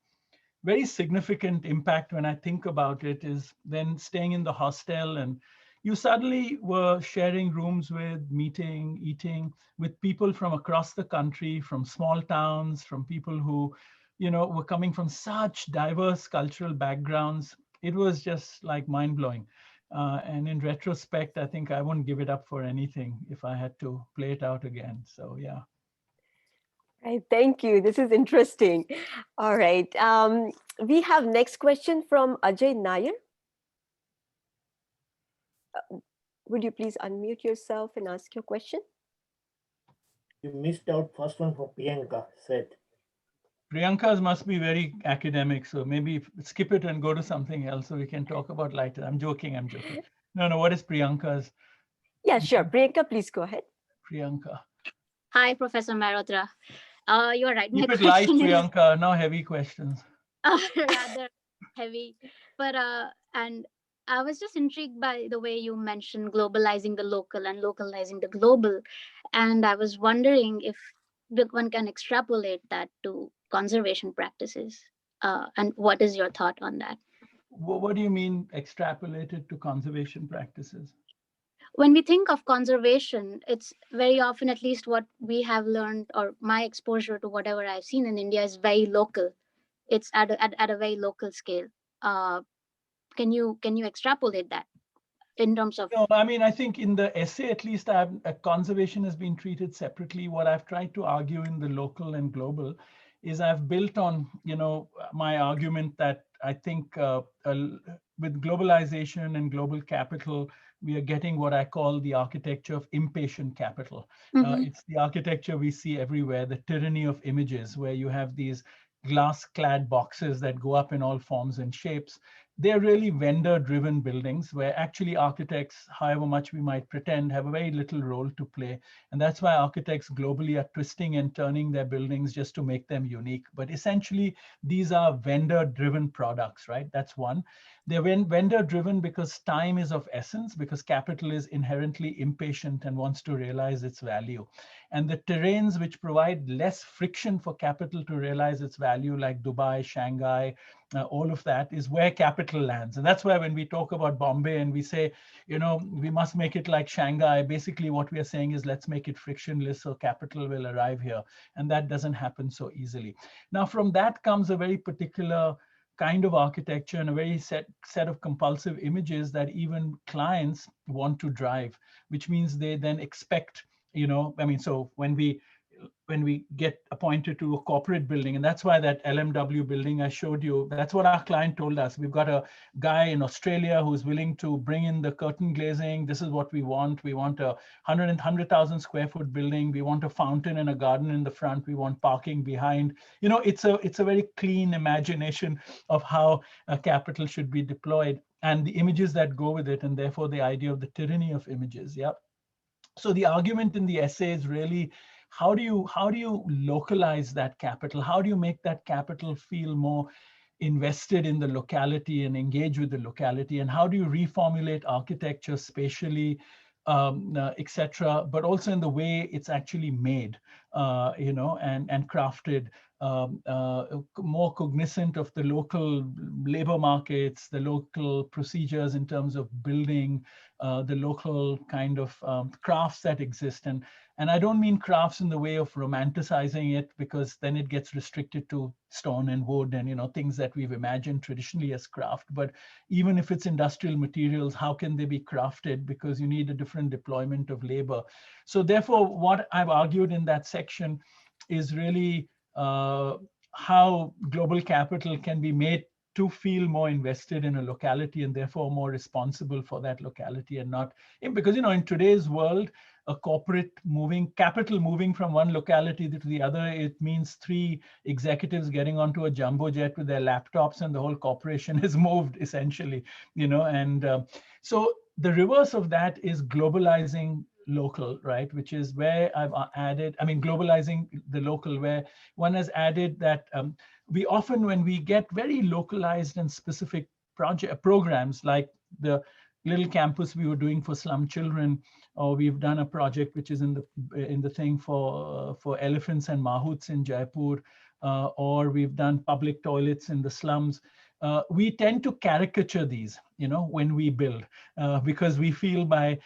very significant impact when I think about it, is then staying in the hostel, and you suddenly were sharing rooms with, meeting, eating with people from across the country, from small towns, from people who, were coming from such diverse cultural backgrounds. It was just like mind blowing. And in retrospect, I think I wouldn't give it up for anything if I had to play it out again. So, yeah. Right, thank you. This is interesting. All right. We have next question from Ajay Nair. Would you please unmute yourself and ask your question? You missed out first one for Priyanka said. Priyanka's must be very academic, so maybe skip it and go to something else so we can talk about lighter. I'm joking. No, what is Priyanka's? Yeah, sure. Priyanka, please go ahead. Priyanka. Hi, Professor Mehrotra. You're right. Keep it light, Priyanka, no heavy questions. Rather heavy. But and I was just intrigued by the way you mentioned globalizing the local and localizing the global. And I was wondering if one can extrapolate that to conservation practices. And what is your thought on that? What do you mean extrapolated to conservation practices? When we think of conservation, it's very often, at least what we have learned, or my exposure to whatever I've seen in India, is very local. It's at a very local scale. Can you extrapolate that in terms of? No, I think in the essay, at least, conservation has been treated separately. What I've tried to argue in the local and global is I've built on, my argument that I think with globalization and global capital, we are getting what I call the architecture of impatient capital. It's the architecture we see everywhere, the tyranny of images, where you have these glass-clad boxes that go up in all forms and shapes. They're really vendor-driven buildings where actually architects, however much we might pretend, have a very little role to play. And that's why architects globally are twisting and turning their buildings just to make them unique. But essentially, these are vendor-driven products, right? That's one. They're vendor-driven because time is of essence, because capital is inherently impatient and wants to realize its value. And the terrains which provide less friction for capital to realize its value, like Dubai, Shanghai, all of that is where capital lands. And that's why when we talk about Bombay and we say, we must make it like Shanghai, basically what we are saying is let's make it frictionless so capital will arrive here. And that doesn't happen so easily. Now, from that comes a very particular kind of architecture and a very set of compulsive images that even clients want to drive, which means they then expect, so when we get appointed to a corporate building, and that's why that LMW building I showed you, that's what our client told us. We've got a guy in Australia who's willing to bring in the curtain glazing. This is what we want. We want a 100,000 square foot building. We want a fountain and a garden in the front. We want parking behind. It's a very clean imagination of how capital should be deployed and the images that go with it, and therefore the idea of the tyranny of images. Yeah. So the argument in the essay is really, how do you localize that capital? How do you make that capital feel more invested in the locality and engage with the locality? And how do you reformulate architecture spatially, etc., but also in the way it's actually made, and crafted, more cognizant of the local labor markets, the local procedures in terms of building, the local kind of crafts that exist. And I don't mean crafts in the way of romanticizing it, because then it gets restricted to stone and wood and things that we've imagined traditionally as craft. But even if it's industrial materials, how can they be crafted? Because you need a different deployment of labor. So therefore, what I've argued in that section is really how global capital can be made to feel more invested in a locality and therefore more responsible for that locality, and not because in today's world, a corporate capital moving from one locality to the other, it means 3 executives getting onto a jumbo jet with their laptops and the whole corporation is moved essentially, and so the reverse of that is globalizing local, right? Which is where I've added, globalizing the local, where one has added that we often, when we get very localized and specific programs, like the little campus we were doing for slum children, or we've done a project which is in the thing for elephants and mahouts in Jaipur, or we've done public toilets in the slums. We tend to caricature these, when we build, because we feel by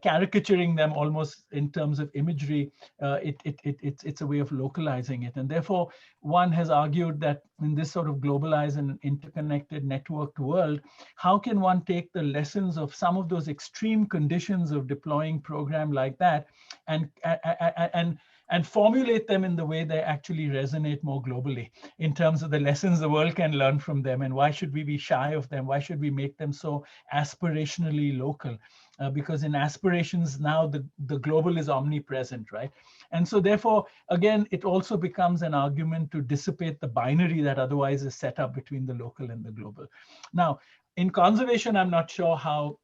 caricaturing them almost in terms of imagery, it's a way of localizing it. And therefore, one has argued that in this sort of globalized and interconnected, networked world, how can one take the lessons of some of those extreme conditions of deploying program like that and formulate them in the way they actually resonate more globally in terms of the lessons the world can learn from them, and why should we be shy of them? Why should we make them so aspirationally local? Because in aspirations now, the global is omnipresent, right? And so therefore, again, it also becomes an argument to dissipate the binary that otherwise is set up between the local and the global. Now, in conservation, I'm not sure how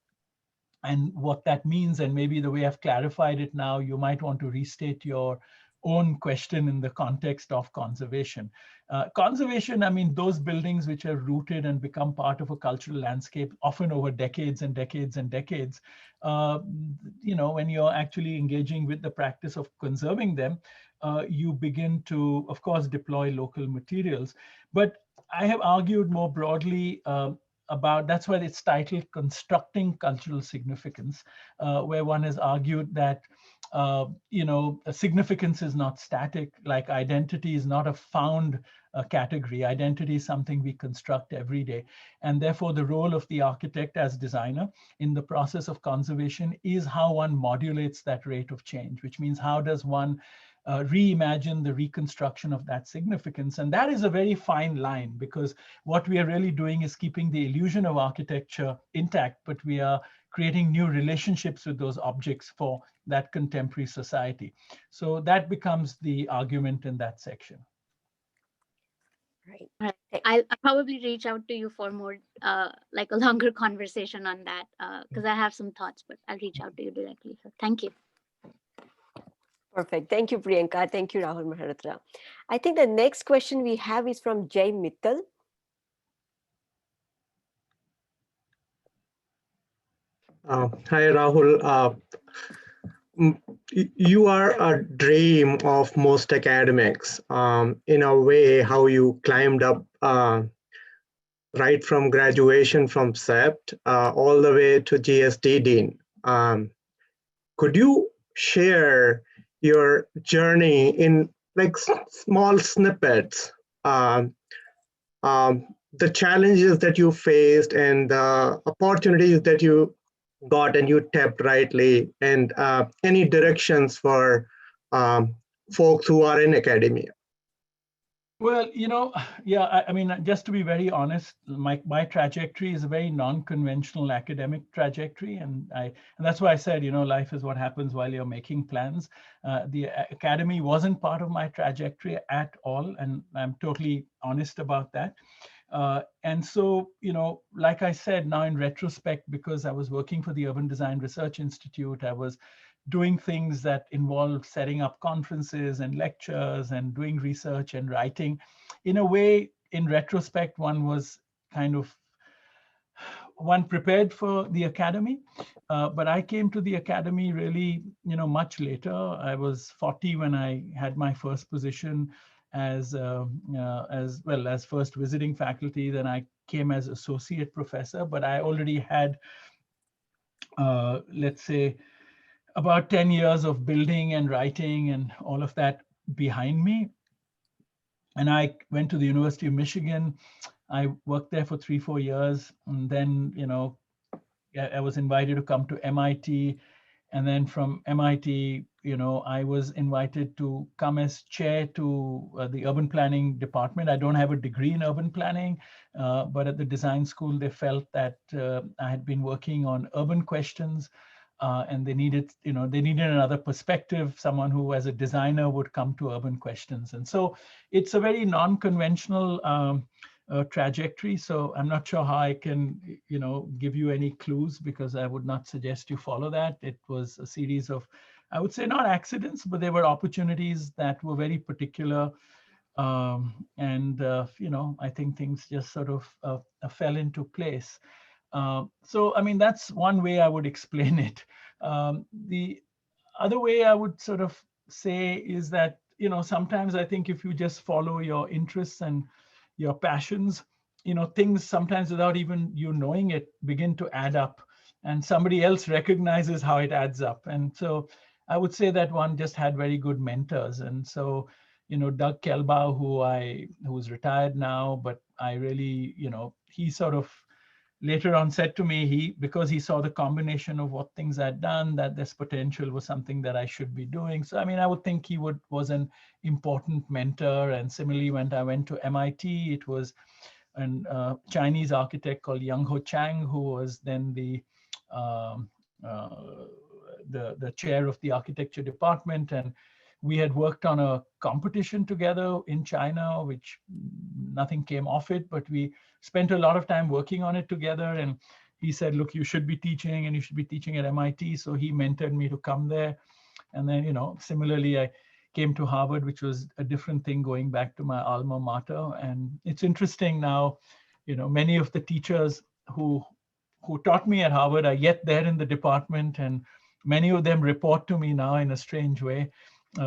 and what that means, and maybe the way I've clarified it now, you might want to restate your own question in the context of conservation. Conservation, those buildings which are rooted and become part of a cultural landscape, often over decades and decades and decades, when you're actually engaging with the practice of conserving them, you begin to, of course, deploy local materials. But I have argued more broadly about, that's why it's titled Constructing Cultural Significance, where one has argued that significance is not static, like identity is not a found category. Identity is something we construct every day. And therefore, the role of the architect as designer in the process of conservation is how one modulates that rate of change, which means how does one reimagine the reconstruction of that significance. And that is a very fine line, because what we are really doing is keeping the illusion of architecture intact, but we are creating new relationships with those objects for that contemporary society. So that becomes the argument in that section. Right. Right. I'll probably reach out to you for more, like a longer conversation on that, because I have some thoughts, but I'll reach out to you directly. So thank you. Perfect. Thank you, Priyanka. Thank you, Rahul Mehrotra. I think the next question we have is from Jay Mittal. Hi, Rahul. You are a dream of most academics. In a way, how you climbed up right from graduation from CEPT all the way to GSD Dean. Could you share your journey in like small snippets? The challenges that you faced and the opportunities that you got and you tapped rightly, and any directions for folks who are in academia? Well, yeah, I mean, just to be very honest, my trajectory is a very non-conventional academic trajectory. And that's why I said, life is what happens while you're making plans. The academy wasn't part of my trajectory at all. And I'm totally honest about that. And so, like I said, now in retrospect, because I was working for the Urban Design Research Institute, I was doing things that involve setting up conferences and lectures and doing research and writing. In a way, in retrospect, one prepared for the academy, but I came to the academy really, much later. I was 40 when I had my first position as first visiting faculty. Then I came as associate professor, but I already had, let's say, about 10 years of building and writing and all of that behind me. And I went to the University of Michigan. I worked there for 3-4 years. And then, I was invited to come to MIT. And then from MIT, I was invited to come as chair to the urban planning department. I don't have a degree in urban planning, but at the design school, they felt that I had been working on urban questions. And they needed another perspective, someone who as a designer would come to urban questions. And so it's a very non-conventional trajectory. So I'm not sure how I can, give you any clues, because I would not suggest you follow that. It was a series of, I would say, not accidents, but there were opportunities that were very particular. I think things just sort of fell into place. So, I mean, that's one way I would explain it. The other way I would sort of say is that, sometimes I think if you just follow your interests and your passions, things sometimes without even you knowing it begin to add up, and somebody else recognizes how it adds up. And so I would say that one just had very good mentors. And so, Doug Kelbaugh, who's retired now, but I really, he sort of later on said to me, because he saw the combination of what things I'd done, that this potential was something that I should be doing. So, I mean, I would think he was an important mentor. And similarly, when I went to MIT, it was a Chinese architect called Young Ho Chang, who was then the chair of the architecture department. And we had worked on a competition together in China, which nothing came of it, but we spent a lot of time working on it together. And he said, look, you should be teaching, and you should be teaching at MIT. So he mentored me to come there. And then, similarly, I came to Harvard, which was a different thing, going back to my alma mater. And it's interesting now, many of the teachers who taught me at Harvard are yet there in the department. And many of them report to me now in a strange way,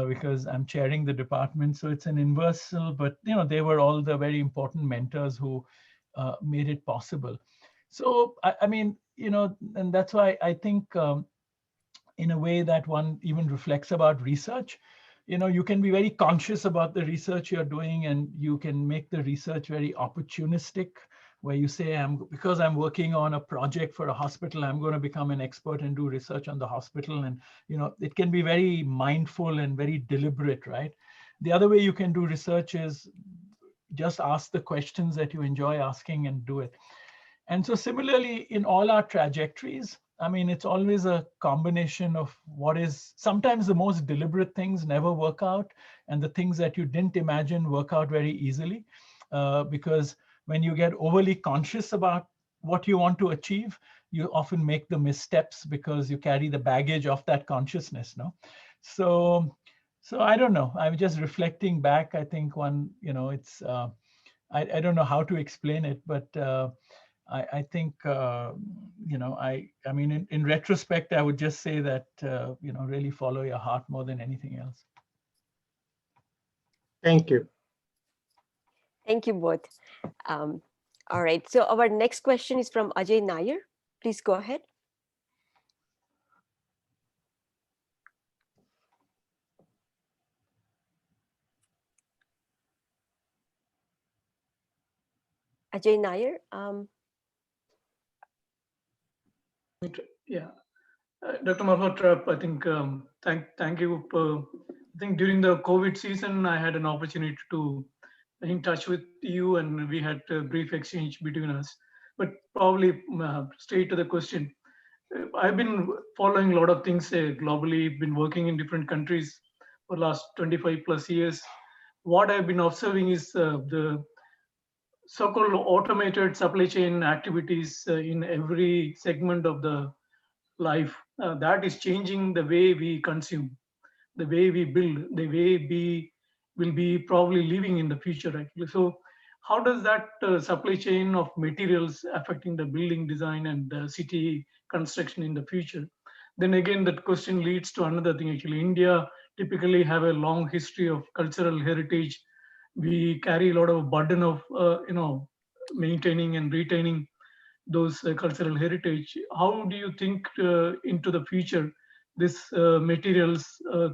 because I'm chairing the department. So it's an inversal, but they were all the very important mentors who made it possible. So I mean, and that's why I think in a way that one even reflects about research, you can be very conscious about the research you're doing, and you can make the research very opportunistic, where you say, because I'm working on a project for a hospital, I'm going to become an expert and do research on the hospital. And, it can be very mindful and very deliberate, right? The other way you can do research is just ask the questions that you enjoy asking and do it. And so similarly, in all our trajectories, I mean, it's always a combination of what is sometimes the most deliberate things never work out, and the things that you didn't imagine work out very easily. because when you get overly conscious about what you want to achieve, you often make the missteps because you carry the baggage of that consciousness, no? So I don't know. I'm just reflecting back. I think it's I don't know how to explain it, but I think I mean in retrospect, I would just say that really follow your heart more than anything else. Thank you. Thank you both. All right. So our next question is from Ajay Nair. Please go ahead. Ajay Nair. Yeah, Dr. Mehrotra, I think thank you. I think during the COVID season, I had an opportunity to in touch with you, and we had a brief exchange between us. But probably straight to the question, I've been following a lot of things globally. Been working in different countries for the last 25 plus years. What I've been observing is the so-called automated supply chain activities in every segment of the life that is changing the way we consume, the way we build, the way we will be probably living in the future actually. So how does that supply chain of materials affecting the building design and city construction in the future? Then again, that question leads to another thing actually. India typically have a long history of cultural heritage. We carry a lot of burden of maintaining and retaining those cultural heritage. How do you think into the future this materials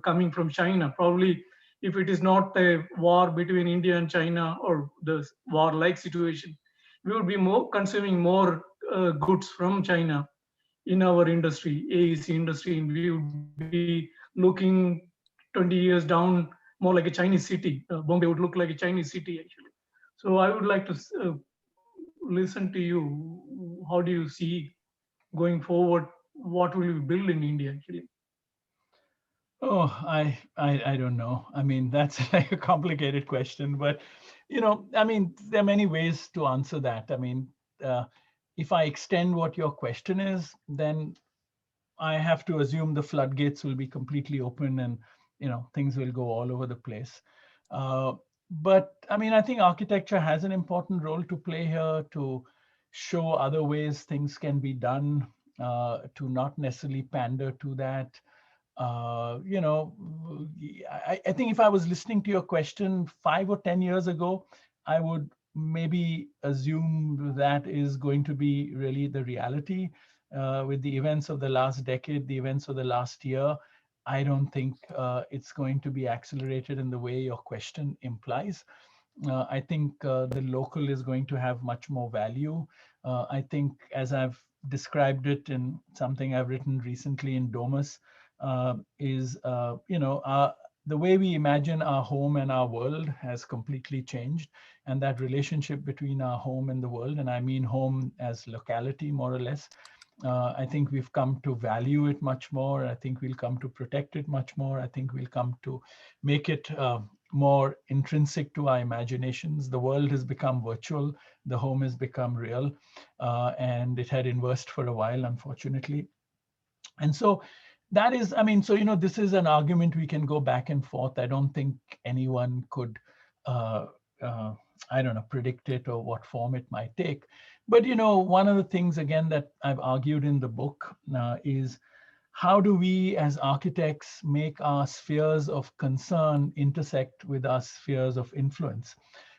coming from China? Probably if it is not a war between India and China or the war-like situation, we would be more consuming more goods from China in our industry, AEC industry, and we would be looking 20 years down more like a Chinese city. Bombay would look like a Chinese city actually. So I would like to listen to you. How do you see going forward? What will we build in India actually? Oh, I don't know. I mean, that's like a complicated question, but I mean, there are many ways to answer that. I mean, if I extend what your question is, then I have to assume the floodgates will be completely open and things will go all over the place. But I mean, I think architecture has an important role to play here to show other ways things can be done, to not necessarily pander to that. I think if I was listening to your question 5 or 10 years ago, I would maybe assume that is going to be really the reality. With the events of the last decade, the events of the last year, I don't think it's going to be accelerated in the way your question implies. I think the local is going to have much more value. I think, as I've described it in something I've written recently in Domus, the way we imagine our home and our world has completely changed. And that relationship between our home and the world, and I mean home as locality, more or less, I think we've come to value it much more. I think we'll come to protect it much more. I think we'll come to make it more intrinsic to our imaginations. The world has become virtual. The home has become real. And it had inversed for a while, unfortunately. And so that is, I mean, so, this is an argument we can go back and forth. I don't think anyone could, I don't know, predict it or what form it might take. But, one of the things, again, that I've argued in the book is how do we as architects make our spheres of concern intersect with our spheres of influence?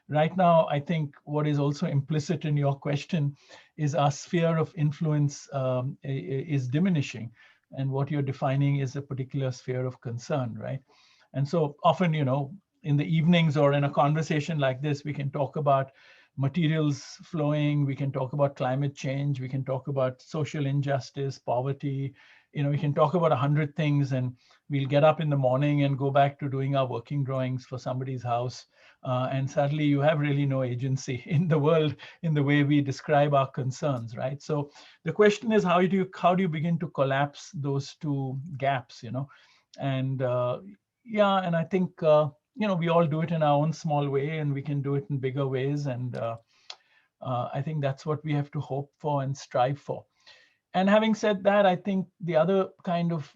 Right now, I think what is also implicit in your question is our sphere of influence is diminishing. And what you're defining is a particular sphere of concern, right? And so often, in the evenings or in a conversation like this, we can talk about materials flowing, we can talk about climate change, we can talk about social injustice, poverty, we can talk about 100 things, and we'll get up in the morning and go back to doing our working drawings for somebody's house. And suddenly you have really no agency in the world in the way we describe our concerns, right? So the question is, how do you begin to collapse those two gaps, And and I think, we all do it in our own small way, and we can do it in bigger ways. And I think that's what we have to hope for and strive for. And having said that, I think the other kind of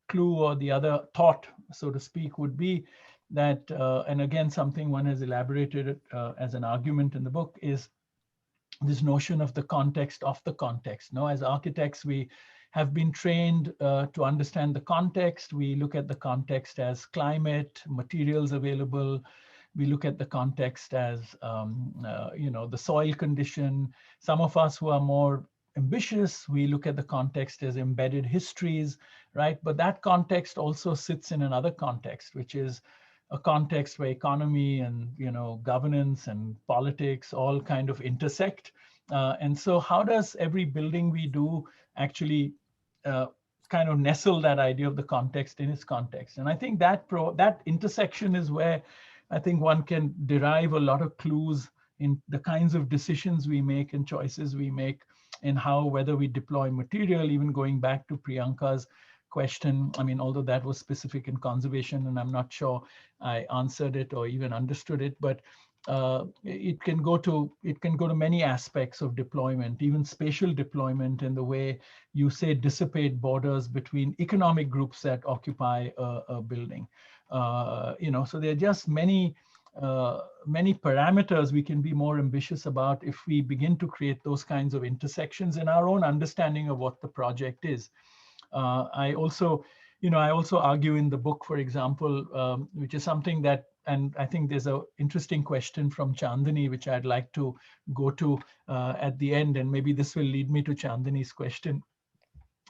clue, or the other thought, so to speak, would be that, and again, something one has elaborated as an argument in the book, is this notion of the context of the context. Now, as architects, we have been trained to understand the context. We look at the context as climate, materials available. We look at the context as, the soil condition. Some of us who are more ambitious, we look at the context as embedded histories, right? But that context also sits in another context, which is a context where economy and governance and politics all kind of intersect. And so how does every building we do actually kind of nestle that idea of the context in its context? And I think that that intersection is where I think one can derive a lot of clues in the kinds of decisions we make and choices we make, in how, whether we deploy material, even going back to Priyanka's question. I mean, although that was specific in conservation, and I'm not sure I answered it or even understood it, but it can go to many aspects of deployment, even spatial deployment, in the way you say dissipate borders between economic groups that occupy a building. So there are just many parameters we can be more ambitious about if we begin to create those kinds of intersections in our own understanding of what the project is. I also argue in the book, for example, which is something that, and I think there's an interesting question from Chandani, which I'd like to go to at the end, and maybe this will lead me to Chandani's question,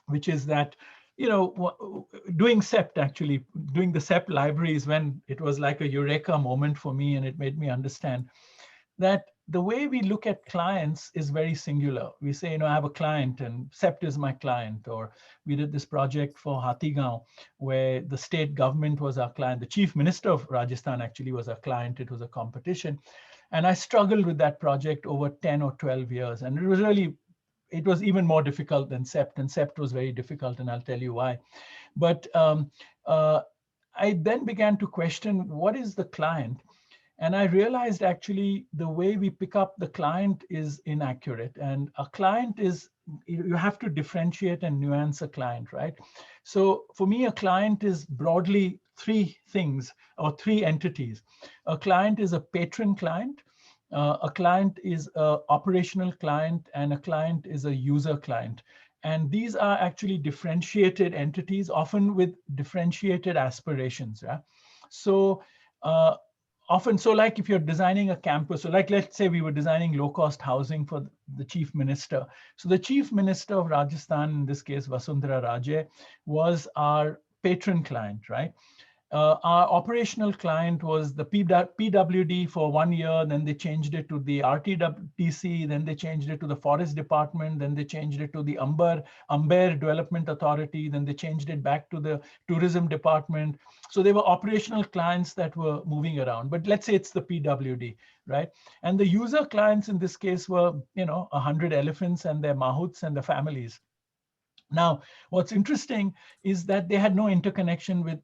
which is that, doing CEPT, actually doing the CEPT libraries, when it was like a eureka moment for me, and it made me understand that the way we look at clients is very singular. We say, I have a client and CEPT is my client. Or we did this project for Hatigao, where the state government was our client. The chief minister of Rajasthan actually was our client. It was a competition. And I struggled with that project over 10 or 12 years. And it was even more difficult than CEPT, and CEPT was very difficult, and I'll tell you why. But I then began to question, what is the client? And I realized actually the way we pick up the client is inaccurate. And a client is, you have to differentiate and nuance a client, right? So for me, a client is broadly three things or three entities. A client is a patron client, a client is an operational client, and a client is a user client. And these are actually differentiated entities, often with differentiated aspirations. Yeah? So often, so like if you're designing a campus, so like let's say we were designing low-cost housing for the chief minister. So the chief minister of Rajasthan, in this case Vasundhara Raje, was our patron client, right? Our operational client was the PWD for 1 year, then they changed it to the RTDC, then they changed it to the Forest Department, then they changed it to the Amber Development Authority, then they changed it back to the Tourism Department. So they were operational clients that were moving around, but let's say it's the PWD, right? And the user clients in this case were, 100 elephants and their mahouts and their families. Now, what's interesting is that they had no interconnection with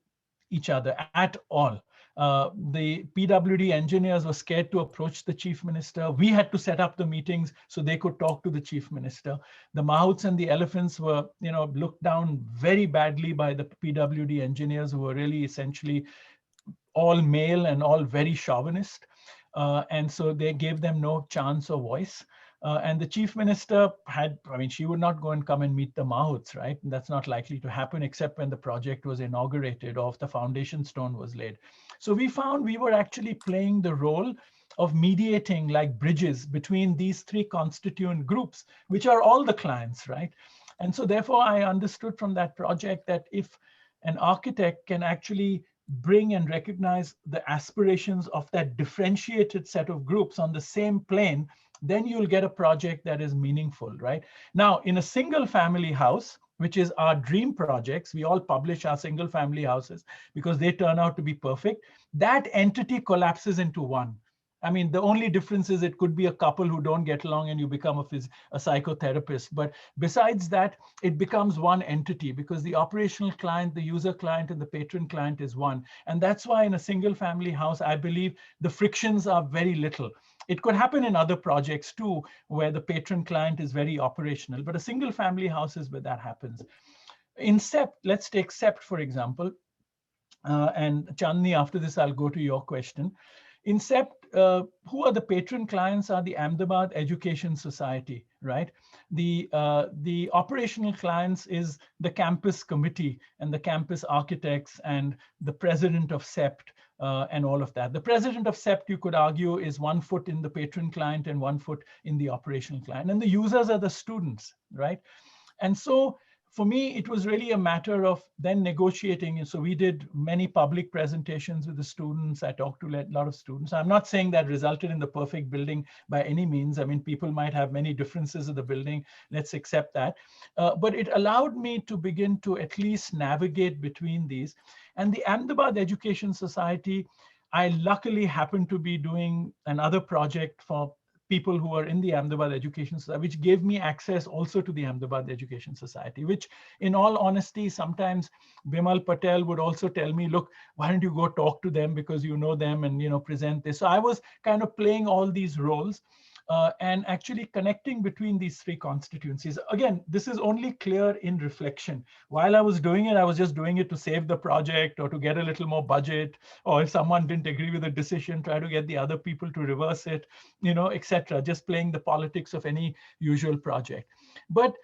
each other at all. The PWD engineers were scared to approach the chief minister. We had to set up the meetings so they could talk to the chief minister. The mahouts and the elephants were, looked down very badly by the PWD engineers, who were really essentially all male and all very chauvinist. And so they gave them no chance or voice. And the chief minister she would not go and come and meet the mahouts, right? And that's not likely to happen except when the project was inaugurated or if the foundation stone was laid. So we found we were actually playing the role of mediating, like bridges between these three constituent groups, which are all the clients, right? And so therefore I understood from that project that if an architect can actually bring and recognize the aspirations of that differentiated set of groups on the same plane, then you'll get a project that is meaningful, right? Now, in a single family house, which is our dream projects, we all publish our single family houses because they turn out to be perfect. That entity collapses into one. I mean, the only difference is it could be a couple who don't get along and you become a psychotherapist. But besides that, it becomes one entity because the operational client, the user client, and the patron client is one. And that's why in a single family house, I believe the frictions are very little. It could happen in other projects too, where the patron client is very operational, but a single family house is where that happens. In CEPT, let's take CEPT, for example. And Chandni, after this, I'll go to your question. In CEPT, who are the patron clients are the Ahmedabad Education Society, right? The operational clients is the campus committee and the campus architects and the president of CEPT and all of that. The president of CEPT, you could argue, is 1 foot in the patron client and 1 foot in the operational client. And the users are the students, right? And so for me, it was really a matter of then negotiating. And so we did many public presentations with the students. I talked to a lot of students. I'm not saying that resulted in the perfect building by any means. I mean, people might have many differences of the building. Let's accept that. But it allowed me to begin to at least navigate between these. And the Ahmedabad Education Society, I luckily happened to be doing another project for people who are in the Ahmedabad Education Society, which gave me access also to the Ahmedabad Education Society, which in all honesty, sometimes Bimal Patel would also tell me, look, why don't you go talk to them because you know them and, you know, present this. So I was kind of playing all these roles and actually connecting between these three constituencies. Again, this is only clear in reflection. While I was doing it, I was just doing it to save the project or to get a little more budget, or if someone didn't agree with the decision, try to get the other people to reverse it, you know, etc. Just playing the politics of any usual project. But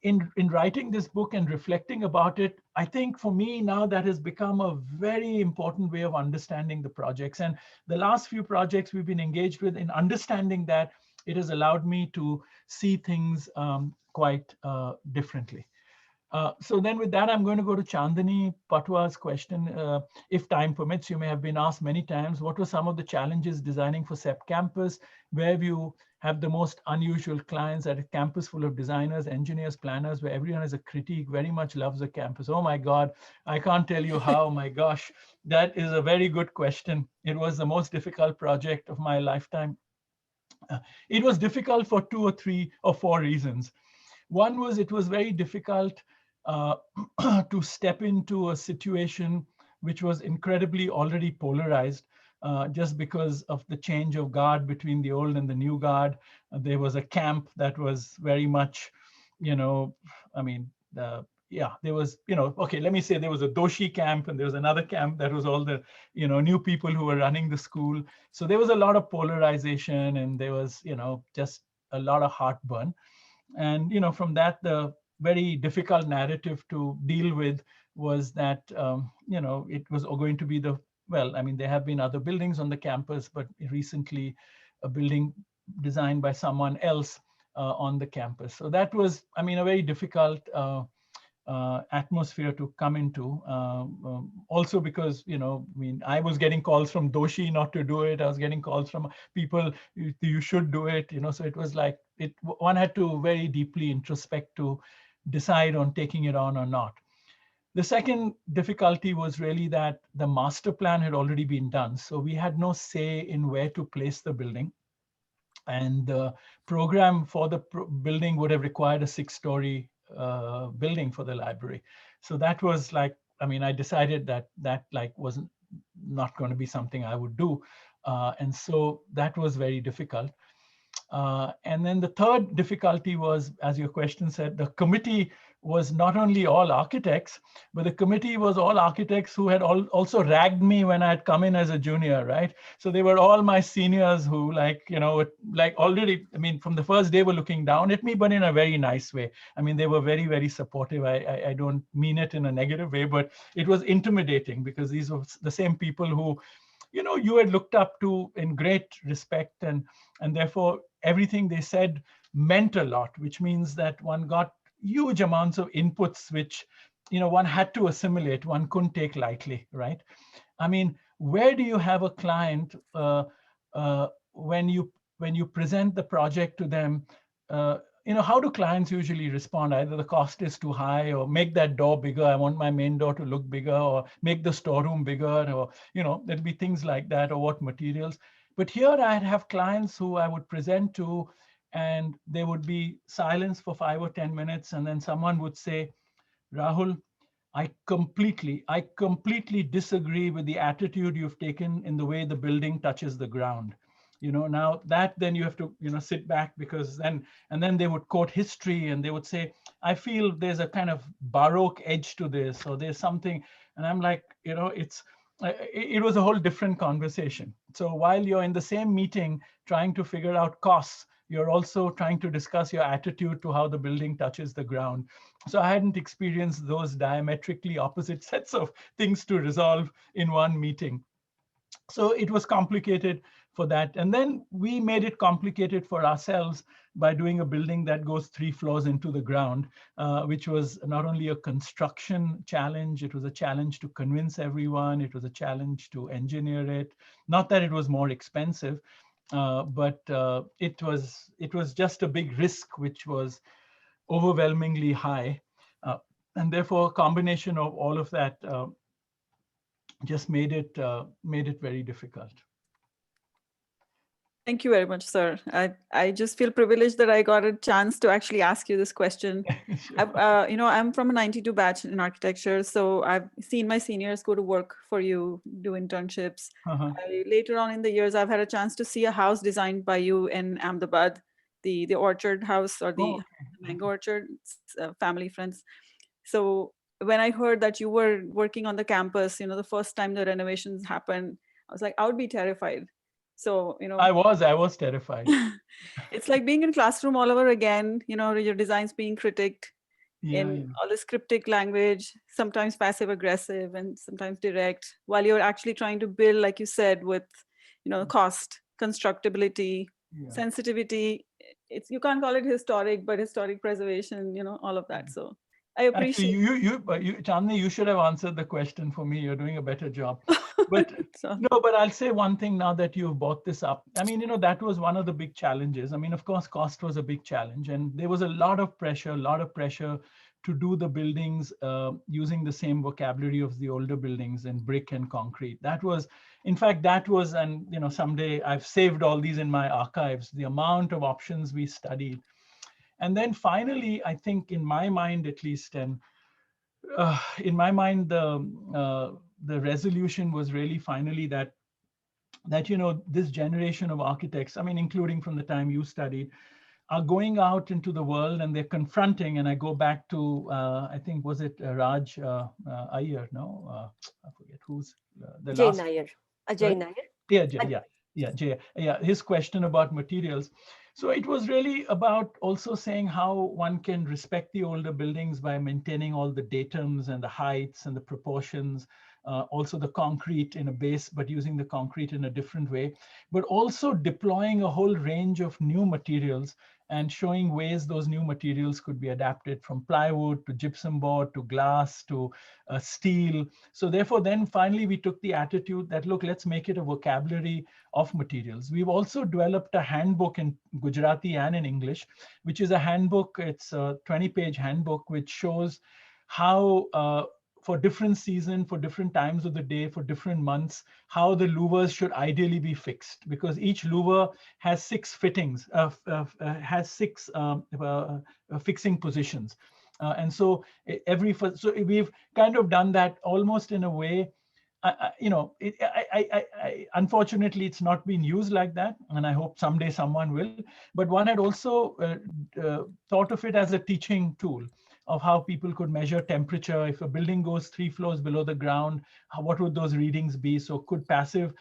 in writing this book and reflecting about it, I think for me now that has become a very important way of understanding the projects. And the last few projects we've been engaged with in understanding that, it has allowed me to see things quite differently. So then with that, I'm going to go to Chandani Patwa's question. If time permits, you may have been asked many times, what were some of the challenges designing for CEPT campus? Where you have the most unusual clients at a campus full of designers, engineers, planners, where everyone is a critique, very much loves the campus. Oh my God, I can't tell you how, my gosh, that is a very good question. It was the most difficult project of my lifetime. It was difficult for 2 or 3 or 4 reasons. One was it was very difficult to step into a situation which was incredibly already polarized just because of the change of guard between the old and the new guard. There was a camp that was very much, you know, I mean, yeah, there was, you know, okay, let me say there was a Doshi camp and there was another camp that was all the, you know, new people who were running the school. So there was a lot of polarization and there was, you know, just a lot of heartburn. And, you know, from that, the very difficult narrative to deal with was that, you know, it was going to be the, well, I mean, there have been other buildings on the campus, but recently a building designed by someone else on the campus. So that was, I mean, a very difficult atmosphere to come into. Also because, you know, I mean, I was getting calls from Doshi not to do it. I was getting calls from people, you should do it, you know, so it was like, one had to very deeply introspect to decide on taking it on or not. The second difficulty was really that the master plan had already been done. So we had no say in where to place the building. And the program for the building would have required a 6-story building for the library. So that was like, I mean, I decided that like wasn't not going to be something I would do. And so that was very difficult. And then the third difficulty was, as your question said, the committee was not only all architects, but the committee was all architects who had also ragged me when I had come in as a junior, right? So they were all my seniors who, like, you know, like already, I mean, from the first day were looking down at me, but in a very nice way. I mean, they were very, very supportive. I don't mean it in a negative way, but it was intimidating because these were the same people who, you know, you had looked up to in great respect, and therefore everything they said meant a lot, which means that one got huge amounts of inputs, which, you know, one had to assimilate, one couldn't take lightly, right? I mean, where do you have a client when you present the project to them? You know, how do clients usually respond? Either the cost is too high, or make that door bigger. I want my main door to look bigger, or make the storeroom bigger, or, you know, there'll be things like that, or what materials. But here I'd have clients who I would present to, and there would be silence for 5 or 10 minutes. And then someone would say, Rahul, I completely disagree with the attitude you've taken in the way the building touches the ground. Now that then you have to, sit back, because then, and then they would quote history and they would say, I feel there's a kind of Baroque edge to this, or there's something. And I'm like, it was a whole different conversation. So while you're in the same meeting trying to figure out costs, you're also trying to discuss your attitude to how the building touches the ground. So I hadn't experienced those diametrically opposite sets of things to resolve in one meeting. So it was complicated for that. And then we made it complicated for ourselves by doing a building that goes 3 floors into the ground, which was not only a construction challenge, it was a challenge to convince everyone, it was a challenge to engineer it. Not that it was more expensive, but it was just a big risk, which was overwhelmingly high. And therefore, a combination of all of that just made it very difficult. Thank you very much, sir. I just feel privileged that I got a chance to actually ask you this question. Sure. I'm from a 92 batch in architecture, so I've seen my seniors go to work for you, do internships. Later on in the years, I've had a chance to see a house designed by you in Ahmedabad, the orchard house, or the mango orchard, family friends. So when I heard that you were working on the campus, the first time the renovations happened, I was like, I would be terrified. So, I was terrified. It's like being in classroom all over again, your designs being critiqued in all this cryptic language, sometimes passive aggressive and sometimes direct, while you're actually trying to build, like you said, with, cost, constructibility, sensitivity. You can't call it historic, but historic preservation, all of that. So I appreciate. Actually, Chandni, you should have answered the question for me. You're doing a better job. But but I'll say one thing now that you've brought this up. I mean, that was one of the big challenges. I mean, of course, cost was a big challenge, and there was a lot of pressure to do the buildings using the same vocabulary of the older buildings in brick and concrete. In fact, and someday I've saved all these in my archives, the amount of options we studied. And then finally, I think in my mind, at least, and in my mind, the resolution was really finally that this generation of architects, I mean, including from the time you studied, are going out into the world and they're confronting. And I go back to I think, was it Raj Iyer? No, I forget who's the Jay last. Nair. Ajay Nair. Yeah. His question about materials. So it was really about also saying how one can respect the older buildings by maintaining all the datums and the heights and the proportions, also the concrete in a base, but using the concrete in a different way, but also deploying a whole range of new materials and showing ways those new materials could be adapted, from plywood to gypsum board to glass to steel. So therefore, then finally, we took the attitude that, look, let's make it a vocabulary of materials. We've also developed a handbook in Gujarati and in English, which is a handbook. It's a 20-page handbook, which shows how for different season, for different times of the day, for different months, how the louvers should ideally be fixed, because each louver has 6 fittings, has 6 fixing positions. And so we've kind of done that almost in a way. Unfortunately, it's not been used like that, and I hope someday someone will. But one had also thought of it as a teaching tool of how people could measure temperature. If a building goes 3 floors below the ground, what would those readings be? So could passive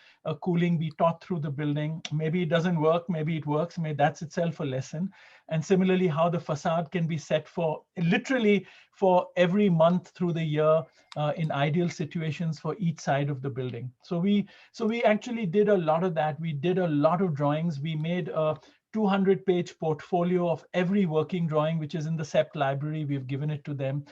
cooling be taught through the building? Maybe it doesn't work, maybe it works, maybe that's itself a lesson. And similarly, how the facade can be set for literally for every month through the year in ideal situations for each side of the building. So we actually did a lot of that. We did a lot of drawings. We made a 200-page portfolio of every working drawing, which is in the CEPT library. We've given it to them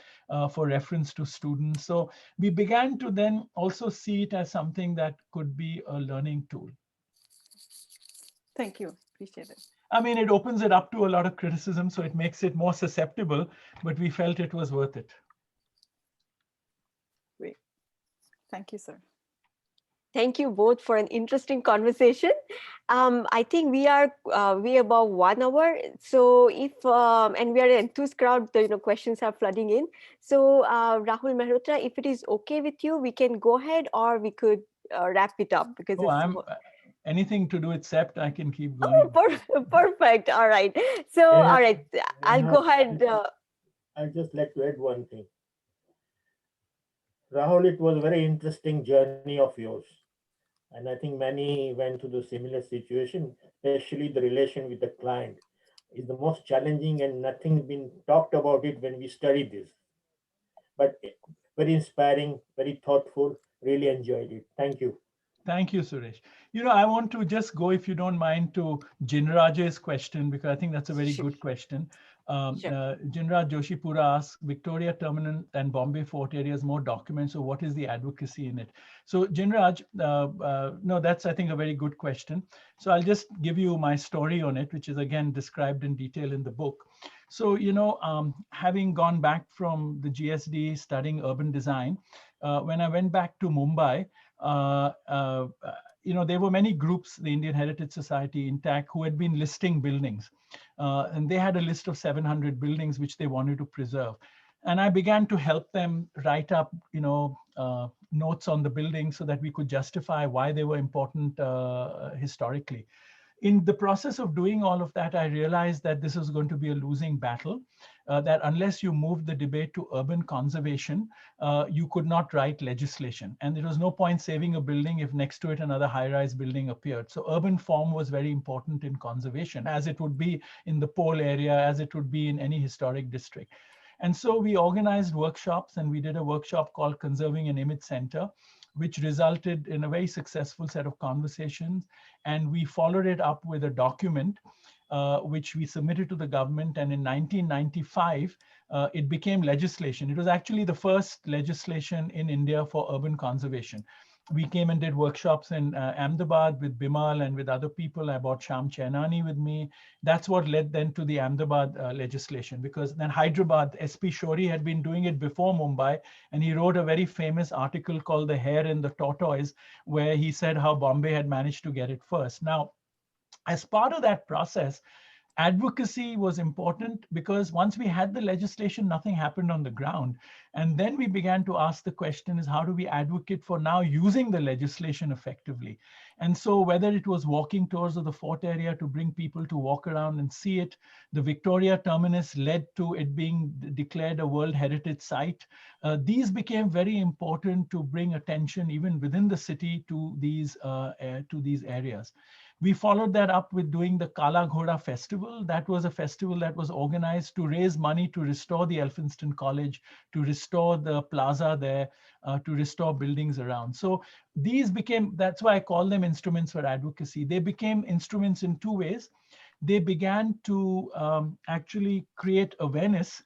for reference to students. So we began to then also see it as something that could be a learning tool. Thank you. Appreciate it. I mean, it opens it up to a lot of criticism, so it makes it more susceptible, but we felt it was worth it. Great. Thank you, sir. Thank you both for an interesting conversation. I think we are way above 1 hour. So if and we are an enthused crowd, the questions are flooding in. So Rahul Mehrotra, if it is okay with you, we can go ahead, or we could wrap it up because Oh, it's anything to do with CEPT, I can keep going. perfect. All right. So all right, I'll go ahead. I'd just like to add one thing. Rahul, it was a very interesting journey of yours. And I think many went through the similar situation, especially the relation with the client is the most challenging, and nothing been talked about it when we study this. But very inspiring, very thoughtful, really enjoyed it. Thank you. Thank you, Suresh. I want to just go, if you don't mind, to Jinraj's question, because I think that's a very good question. Jinraj Joshipura asks, Victoria Terminal and Bombay Fort areas more documents, so what is the advocacy in it? So Jinraj, no, that's, I think, a very good question. So I'll just give you my story on it, which is again described in detail in the book. So, having gone back from the GSD studying urban design, when I went back to Mumbai, there were many groups, the Indian Heritage Society, INTAC, who had been listing buildings. And they had a list of 700 buildings which they wanted to preserve. And I began to help them write up, notes on the buildings so that we could justify why they were important historically. In the process of doing all of that, I realized that this was going to be a losing battle, that unless you moved the debate to urban conservation, you could not write legislation. And there was no point saving a building if next to it another high-rise building appeared. So urban form was very important in conservation, as it would be in the pole area, as it would be in any historic district. And so we organized workshops, and we did a workshop called Conserving an Image Center, which resulted in a very successful set of conversations. And we followed it up with a document, which we submitted to the government. And in 1995, it became legislation. It was actually the first legislation in India for urban conservation. We came and did workshops in Ahmedabad with Bimal and with other people. I brought Sham Chainani with me. That's what led then to the Ahmedabad legislation, because then Hyderabad, SP Shori had been doing it before Mumbai, and he wrote a very famous article called The Hare and the Tortoise, where he said how Bombay had managed to get it first. Now, as part of that process, advocacy was important, because once we had the legislation, nothing happened on the ground. And then we began to ask the question is, how do we advocate for now using the legislation effectively? And so whether it was walking tours of the fort area to bring people to walk around and see it, the Victoria terminus led to it being declared a World Heritage Site. These became very important to bring attention even within the city to these areas. We followed that up with doing the Kala Ghoda Festival. That was a festival that was organized to raise money to restore the Elphinstone College, to restore the plaza there, to restore buildings around. So these became, that's why I call them instruments for advocacy. They became instruments in two ways. They began to actually create awareness,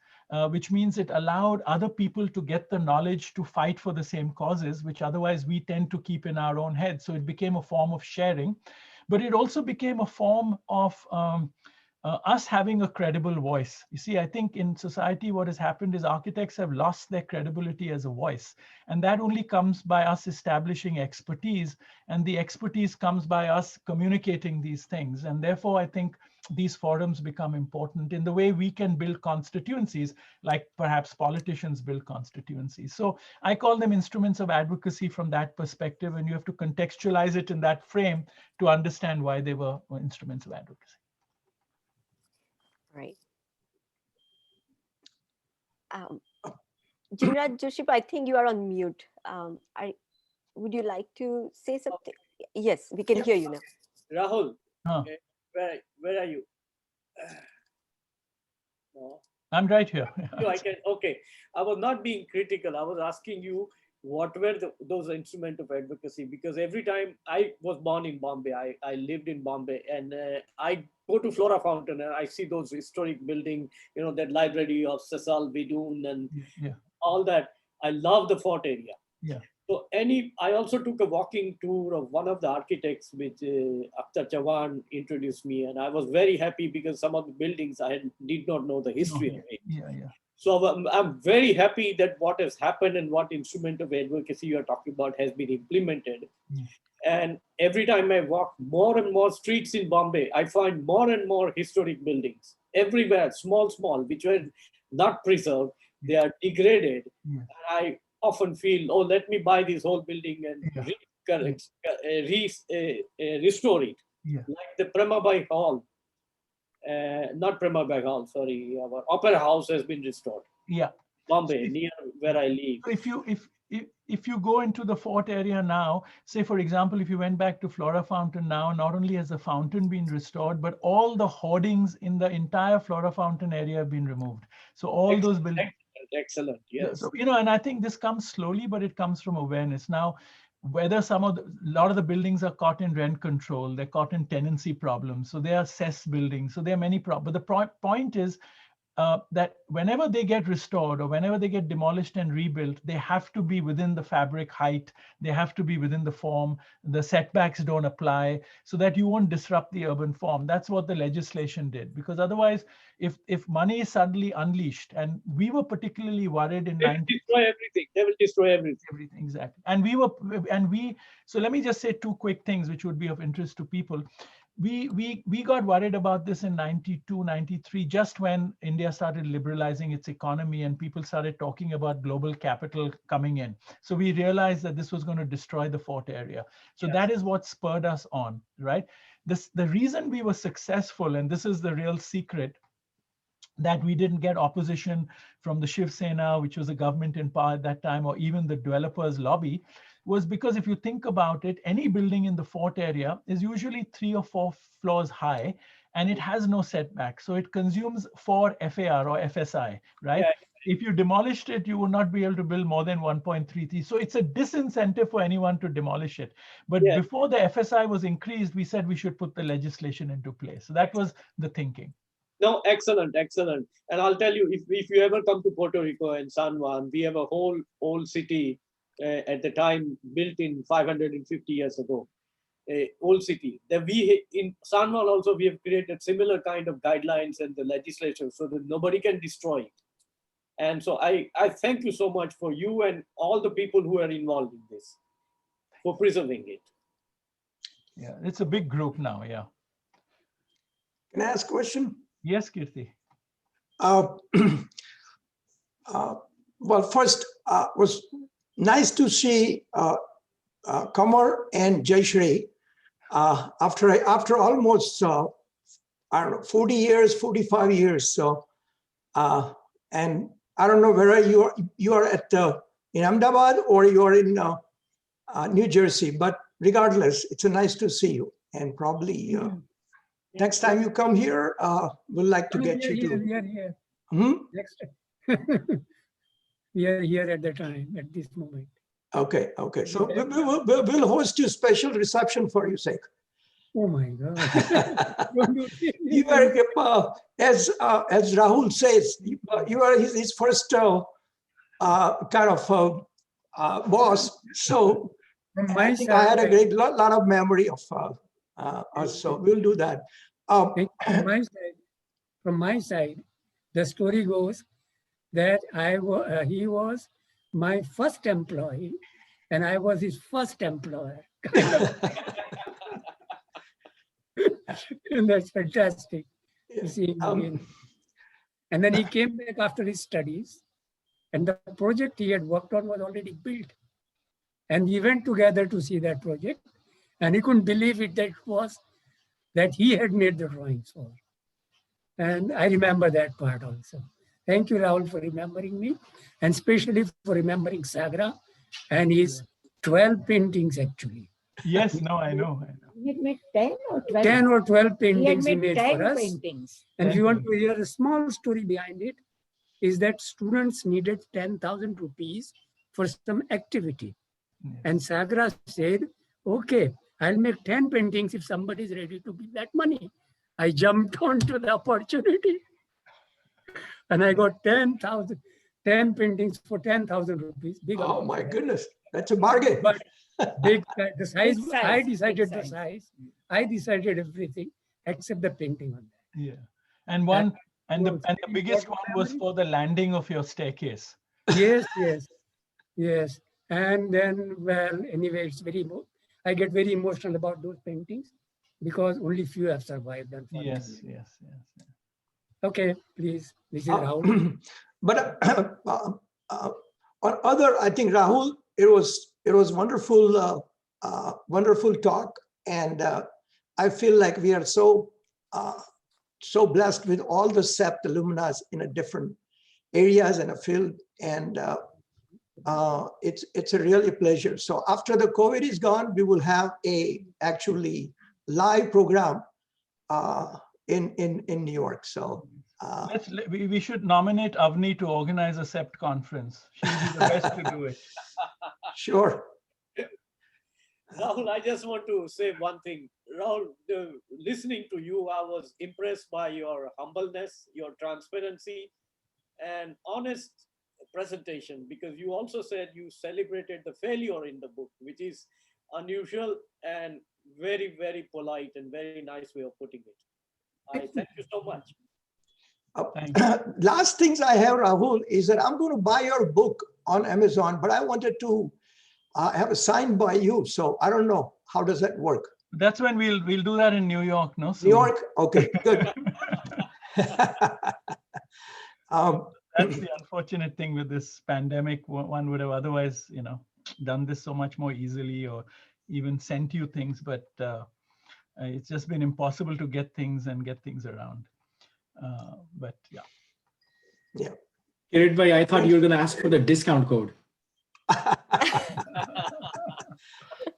which means it allowed other people to get the knowledge to fight for the same causes, which otherwise we tend to keep in our own head. So it became a form of sharing. But it also became a form of us having a credible voice. You see, I think in society, what has happened is architects have lost their credibility as a voice. And that only comes by us establishing expertise. And the expertise comes by us communicating these things. And therefore, I think these forums become important in the way we can build constituencies, like perhaps politicians build constituencies. So I call them instruments of advocacy from that perspective, and you have to contextualize it in that frame to understand why they were instruments of advocacy. Right. Jinraj Joshi, I think you are on mute. Would you like to say something? Yes, we can hear you now. Rahul, where are you? No. I'm right here. No, I can. Okay, I was not being critical. I was asking you what were those instruments of advocacy, because every time I was born in Bombay, I lived in Bombay, and I go to Flora Fountain and I see those historic buildings, that library of Cecil Bidoun and all that. I love the fort area. Yeah. So I also took a walking tour of one of the architects, which Akhtar Chavan introduced me, and I was very happy because some of the buildings did not know the history of it. Yeah. So I'm very happy that what has happened and what instrument of advocacy you are talking about has been implemented. And every time I walk more and more streets in Bombay, I find more and more historic buildings everywhere, small, which were not preserved. They are degraded. And I often feel, oh, let me buy this whole building and restore it. Like the Premabai Hall. Not Premabai Hall, sorry. Our Opera House has been restored. Yeah. Bombay, near where I live. If you go into the fort area now, say for example, if you went back to Flora Fountain now, not only has the fountain been restored, but all the hoardings in the entire Flora Fountain area have been removed. So all those buildings. Excellent. Yes. So, and I think this comes slowly, but it comes from awareness. Now, whether a lot of the buildings are caught in rent control, they're caught in tenancy problems. So they are cess buildings. So there are many problems. But the point is, that whenever they get restored or whenever they get demolished and rebuilt, they have to be within the fabric height. They have to be within the form. The setbacks don't apply so that you won't disrupt the urban form. That's what the legislation did. Because otherwise, if money is suddenly unleashed, and we were particularly worried in they will destroy everything. They will destroy everything. Everything, exactly. So let me just say two quick things which would be of interest to people. We got worried about this in 92, 93, just when India started liberalizing its economy and people started talking about global capital coming in. So we realized that this was going to destroy the fort area. So that is what spurred us on, right? The reason we were successful, and this is the real secret, that we didn't get opposition from the Shiv Sena, which was a government in power at that time, or even the developers lobby, was because if you think about it, any building in the fort area is usually 3 or 4 floors high, and it has no setback. So it consumes 4 FAR or FSI, right? Yeah. If you demolished it, you would not be able to build more than 1.33. So it's a disincentive for anyone to demolish it. But before the FSI was increased, we said we should put the legislation into place. So that was the thinking. No, excellent. And I'll tell you, if you ever come to Puerto Rico and San Juan, we have a whole old city at the time built in 550 years ago, old city. In San Juan also, we have created similar kind of guidelines and the legislation so that nobody can destroy it. And so I thank you so much for you and all the people who are involved in this, for preserving it. Yeah, it's a big group now, yeah. Can I ask a question? Yes, Kirti. Well, first, was nice to see Kamar and Jayashree after almost, I don't know, 40 years, 45 years. So, and I don't know whether you are at in Ahmedabad or you are in New Jersey, but regardless, it's nice to see you, and probably next time you come here, we'd like to get you to. We are here. Next time. We are here at the time, at this moment. Okay. So we'll host you a special reception for your sake. Oh my God. You are, as Rahul says, you are his first kind of boss. So I think I had a great lot of memory of us. So we'll do that. From my side, the story goes that he was my first employee and I was his first employer. And that's fantastic to see him again. And then he came back after his studies, and the project he had worked on was already built. And we went together to see that project, and he couldn't believe it that he had made the drawings for. And I remember that part also. Thank you, Rahul, for remembering me, and especially for remembering Sagra and his 12 paintings, actually. Yes, no, I know. He had made 10 or 12? 10 or 12 paintings he made 10 for us. paintings. And if you want to hear a small story behind it, is that students needed 10,000 rupees for some activity. And Sagra said, okay, I'll make 10 paintings if somebody is ready to give that money. I jumped onto the opportunity and I got 10,000. 10 paintings for 10,000 rupees. Big Oh amount. my goodness, that's a bargain. But big, the size, Big size, I big decided the size. size. I decided everything except the painting on that. Yeah. And the biggest one was for the landing of your staircase. Yes, yes, yes. And then, well, anyway, it's I get very emotional about those paintings because only few have survived. Yes. Okay, please. This is Rahul. But on other, I think Rahul, it was wonderful, wonderful talk, and I feel like we are so blessed with all the CEPT alumni in a different areas and a field, and it's a really pleasure. So after the COVID is gone, we will have a actually live program in New York. So we should nominate Avni to organize a CEPT conference. She'll be the best to do it. Sure. Rahul, I just want to say one thing. Rahul, listening to you, I was impressed by your humbleness, your transparency, and honest presentation, because you also said you celebrated the failure in the book, which is unusual and very, very polite and very nice way of putting it. I thank you so much. Last things I have, Rahul, is that I'm going to buy your book on Amazon, but I wanted to have a signed by you. So I don't know, how does that work? That's when we'll do that in New York, no? New York? Okay, good. That's the unfortunate thing with this pandemic. One would have otherwise, done this so much more easily, or even sent you things, but it's just been impossible to get things around. But yeah. Yeah. Kirit bhai, I thought you were going to ask for the discount code.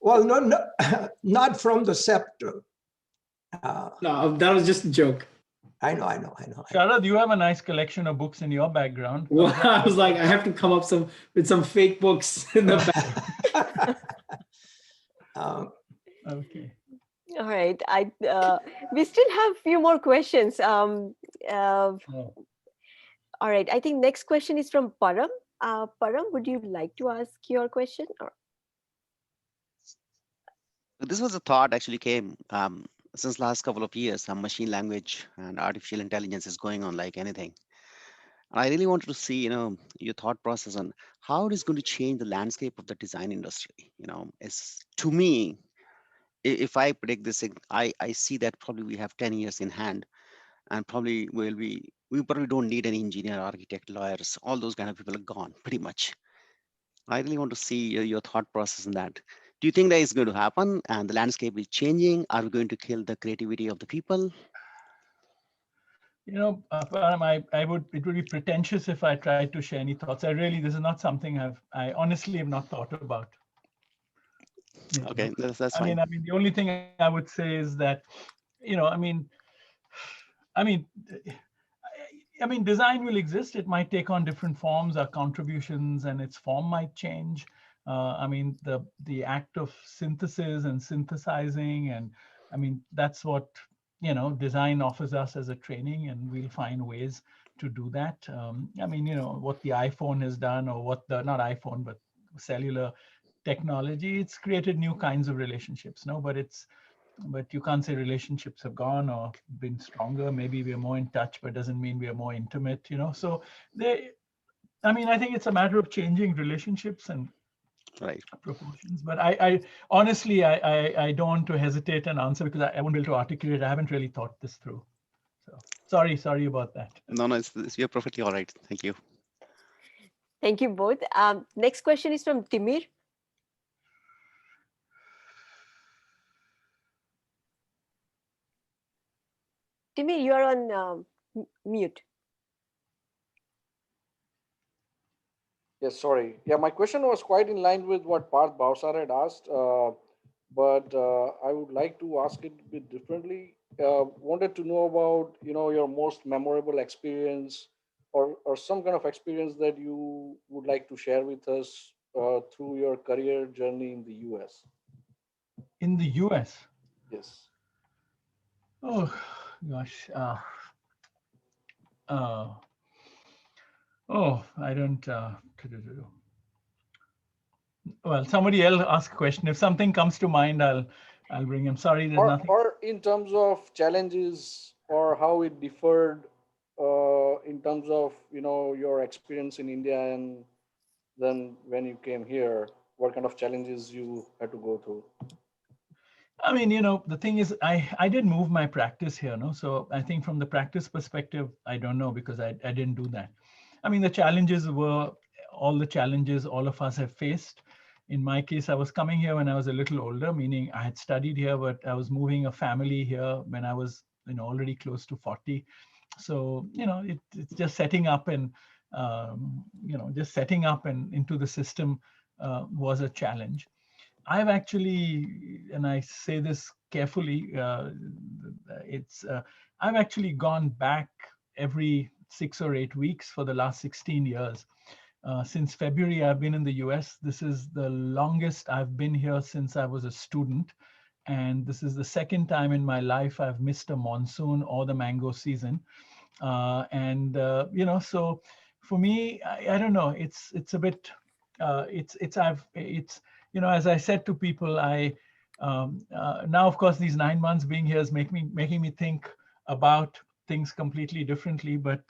Well, no, not from the CEPT. No, that was just a joke. I know. Sharad, you have a nice collection of books in your background. Well, I was like, I have to come up with some fake books in the back. Okay. All right. We still have a few more questions. All right. I think next question is from Param. Param, would you like to ask your question? This was a thought actually came since last couple of years. Some machine language and artificial intelligence is going on like anything. And I really wanted to see, your thought process on how it is going to change the landscape of the design industry. It's, to me, if I predict this, I see that probably we have 10 years in hand, and probably we probably don't need any engineer, architect, lawyers, all those kind of people are gone pretty much. I really want to see your thought process on that. Do you think that is going to happen and the landscape is changing? Are we going to kill the creativity of the people? Param, it would be pretentious if I tried to share any thoughts. This is not something I honestly have not thought about. Okay, that's fine. I mean, the only thing I would say is that, design will exist. It might take on different forms or contributions, and its form might change. The act of synthesis and synthesizing, and that's what design offers us as a training, and we'll find ways to do that. What the iPhone has done, or what not iPhone, but cellular technology, it's created new kinds of relationships. But you can't say relationships have gone or been stronger. Maybe we're more in touch, but doesn't mean we are more intimate. So I think it's a matter of changing relationships and proportions. But I honestly, I don't want to hesitate and answer because I won't be able to articulate. I haven't really thought this through. So sorry about that. No, you're perfectly all right. Thank you. Thank you both. Next question is from Timir. Timir, you are on mute. Yes, sorry. Yeah, my question was quite in line with what Parth Bhavsar had asked, but I would like to ask it a bit differently. Wanted to know about, your most memorable experience or some kind of experience that you would like to share with us through your career journey in the US. In the US? Yes. Oh, gosh. Oh, I don't. Well, somebody else ask a question. If something comes to mind, I'll bring him. Sorry, there's nothing. Or in terms of challenges or how it differed in terms of your experience in India and then when you came here, what kind of challenges you had to go through? I mean, the thing is, I did move my practice here, no? So I think from the practice perspective, I don't know because I didn't do that. I mean, the challenges were all the challenges all of us have faced. In my case, I was coming here when I was a little older, meaning I had studied here, but I was moving a family here when I was, already close to 40. So, it's just setting up and, just setting up and into the system was a challenge. I've actually, and I say this carefully, I've actually gone back every 6 or 8 weeks for the last 16 years. Since February, I've been in the US. This is the longest I've been here since I was a student. And this is the second time in my life I've missed a monsoon or the mango season. So for me, I don't know, it's a bit, as I said to people, now, of course, these 9 months being here is making me think about things completely differently. But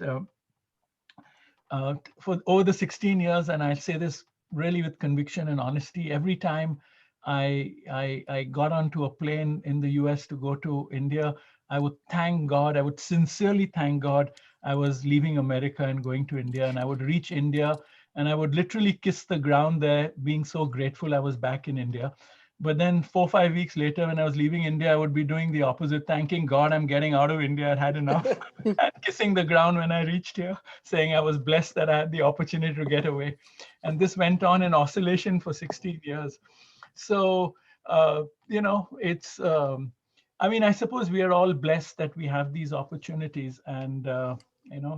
for over the 16 years, and I say this really with conviction and honesty, every time I got onto a plane in the US to go to India, I would thank God, I would sincerely thank God I was leaving America and going to India, and I would reach India and I would literally kiss the ground there, being so grateful I was back in India. But then 4 or 5 weeks later, when I was leaving India, I would be doing the opposite, thanking God I'm getting out of India, I'd had enough, and kissing the ground when I reached here, saying I was blessed that I had the opportunity to get away. And this went on in oscillation for 16 years. So, it's, I mean, I suppose we are all blessed that we have these opportunities, and,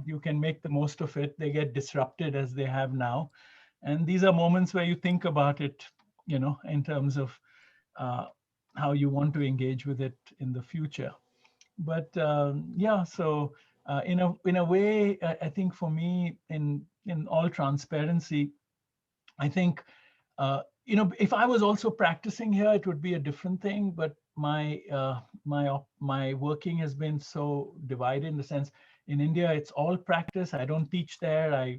you can make the most of it. They get disrupted as they have now. And these are moments where you think about it, in terms of how you want to engage with it in the future. But yeah, so in a way, I think for me, in all transparency, I think if I was also practicing here, it would be a different thing. But my working has been so divided in the sense, in India, it's all practice. I don't teach there. I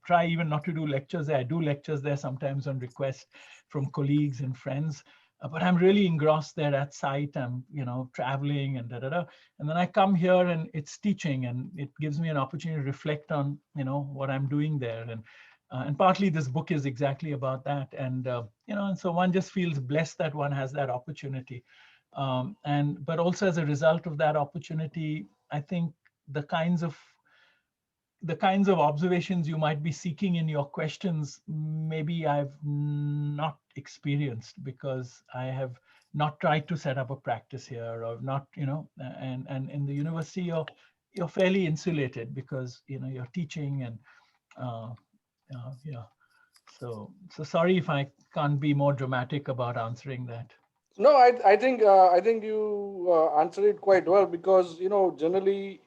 try even not to do lectures there. I do lectures there sometimes on request from colleagues and friends. But I'm really engrossed there at site. I'm, traveling and da da da. And then I come here and it's teaching, and it gives me an opportunity to reflect on, what I'm doing there. And partly this book is exactly about that. And, and so one just feels blessed that one has that opportunity. But also as a result of that opportunity, I think the kinds of observations you might be seeking in your questions, maybe I've not experienced because I have not tried to set up a practice here, or not, and in the university, you're fairly insulated because, you're teaching and, yeah. So sorry if I can't be more dramatic about answering that. No, I think you answered it quite well, because generally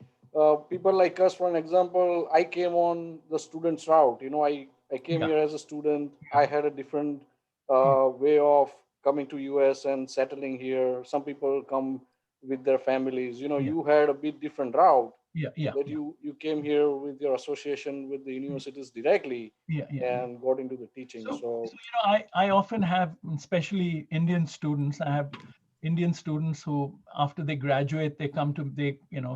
people like us, for an example, I came on the student's route. I came here as a student. I had a different way of coming to US and settling here. Some people come with their families. You had a bit different route. That you came here with your association with the universities directly and got into the teaching. So I often have, especially Indian students, I have Indian students who, after they graduate, they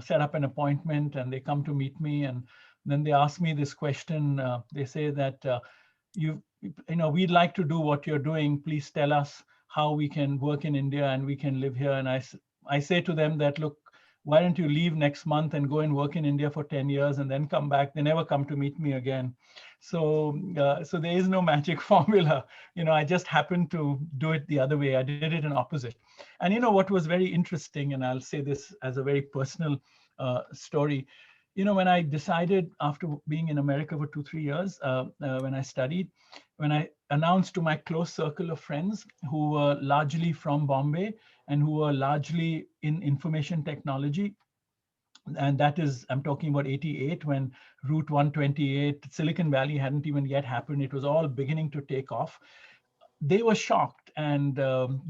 set up an appointment and they come to meet me, and then they ask me this question. They say that we'd like to do what you're doing. Please tell us how we can work in India and we can live here. And I say to them that, look, why don't you leave next month and go and work in India for 10 years and then come back? They never come to meet me again. So there is no magic formula. I just happened to do it the other way. I did it in opposite. And what was very interesting, and I'll say this as a very personal story, when I decided, after being in America for 2-3 years, when I studied, when I announced to my close circle of friends who were largely from Bombay and who were largely in information technology, And that is, I'm talking about 88, when Route 128, Silicon Valley hadn't even yet happened. It was all beginning to take off. They were shocked, and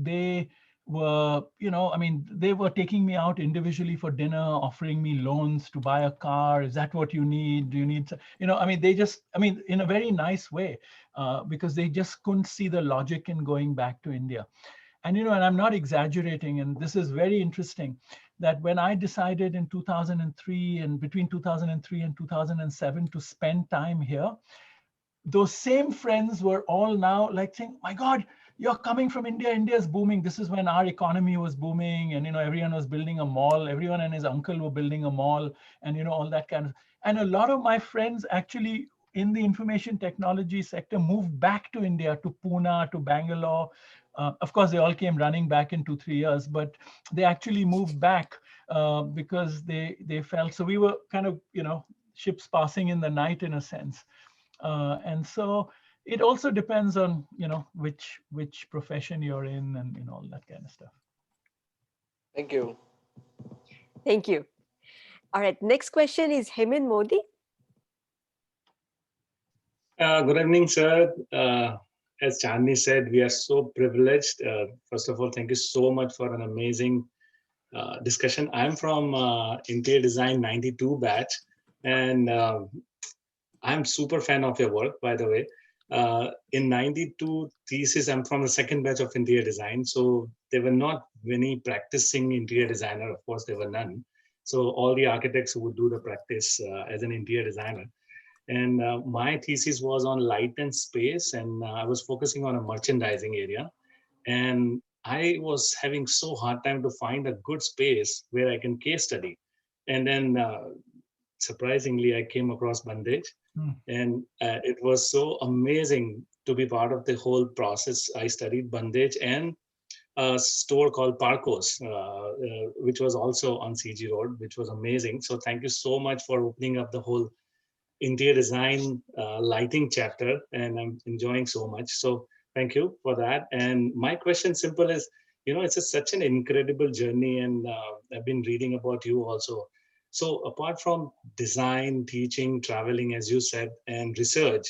they were, I mean, they were taking me out individually for dinner, offering me loans to buy a car. Is that what you need? Do you need, I mean, they just, I mean, in a very nice way, because they just couldn't see the logic in going back to India. And, and I'm not exaggerating, and this is very interesting, that when I decided in 2003 and between 2003 and 2007 to spend time here, those same friends were all now like saying, my God, you're coming from India. India's booming. This is when our economy was booming, and everyone was building a mall. Everyone and his uncle were building a mall, and all that kind of. And a lot of my friends actually in the information technology sector moved back to India, to Pune, to Bangalore. Of course, they all came running back in 2-3 years, but they actually moved back because they felt. So we were kind of ships passing in the night in a sense. And so it also depends on which profession you're in, and all that kind of stuff. Thank you. Thank you. All right, next question is Hemin Modi. Good evening, sir. As Chandni said, we are so privileged. First of all, thank you so much for an amazing discussion. I'm from Interior Design 92 batch, and I'm super fan of your work, by the way. In 92 thesis, I'm from the second batch of interior design. So there were not many practicing interior designer. Of course, there were none. So all the architects who would do the practice as an interior designer. And my thesis was on light and space, and I was focusing on a merchandising area. And I was having so hard time to find a good space where I can case study. And then surprisingly, I came across Bandage. And it was so amazing to be part of the whole process. I studied Bandage and a store called Parcos, which was also on CG Road, which was amazing. So thank you so much for opening up the whole interior design lighting chapter, and I'm enjoying so much. So thank you for that. And my question simple is, it's such an incredible journey, and I've been reading about you also. So apart from design, teaching, traveling, as you said, and research,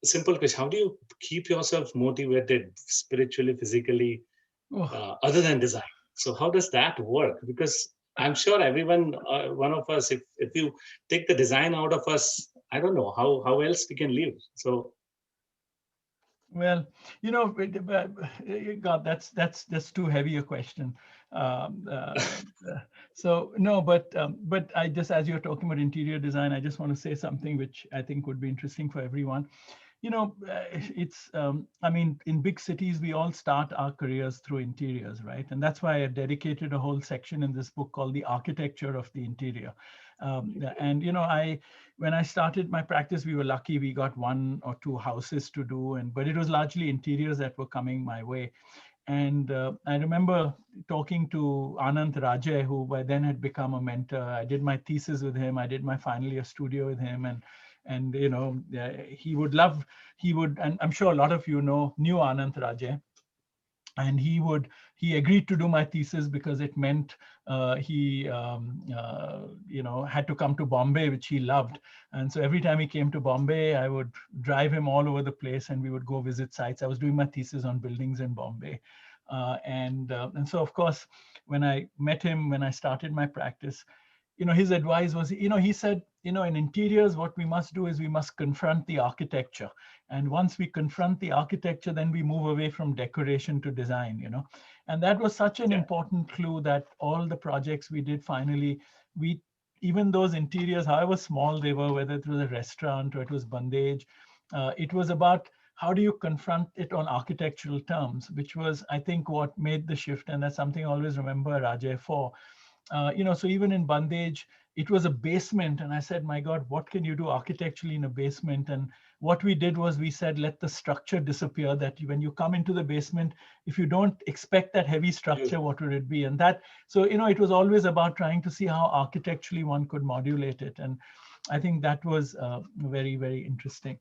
simple question, how do you keep yourself motivated spiritually, physically, other than design? So how does that work? Because I'm sure everyone, one of us, if you take the design out of us, I don't know how else we can live. So. Well, God, that's too heavy a question. So no, but I just, as you're talking about interior design, I just want to say something which I think would be interesting for everyone. It's, I mean, in big cities, we all start our careers through interiors, right? And that's why I dedicated a whole section in this book called The Architecture of the Interior. And, when I started my practice, we were lucky we got 1 or 2 houses to do, but it was largely interiors that were coming my way. And I remember talking to Anant Rajay, who by then had become a mentor. I did my thesis with him. I did my final year studio with him, and he would, and I'm sure a lot of you knew Anant Rajay. And he agreed to do my thesis because it meant he had to come to Bombay, which he loved. And so every time he came to Bombay, I would drive him all over the place and we would go visit sites. I was doing my thesis on buildings in Bombay. And so, of course, when I met him, when I started my practice, his advice was, he said, in interiors, what we must do is we must confront the architecture. And once we confront the architecture, then we move away from decoration to design, And that was such an important clue that all the projects we did finally, even those interiors, however small they were, whether it was a restaurant or it was Bandage, it was about how do you confront it on architectural terms, which was, I think, what made the shift. And that's something I always remember Rajay for. So even in Bandage, it was a basement. And I said, my God, what can you do architecturally in a basement? And what we did was we said, let the structure disappear, that when you come into the basement, if you don't expect that heavy structure, what would it be? And that, so, it was always about trying to see how architecturally one could modulate it. And I think that was very, very interesting.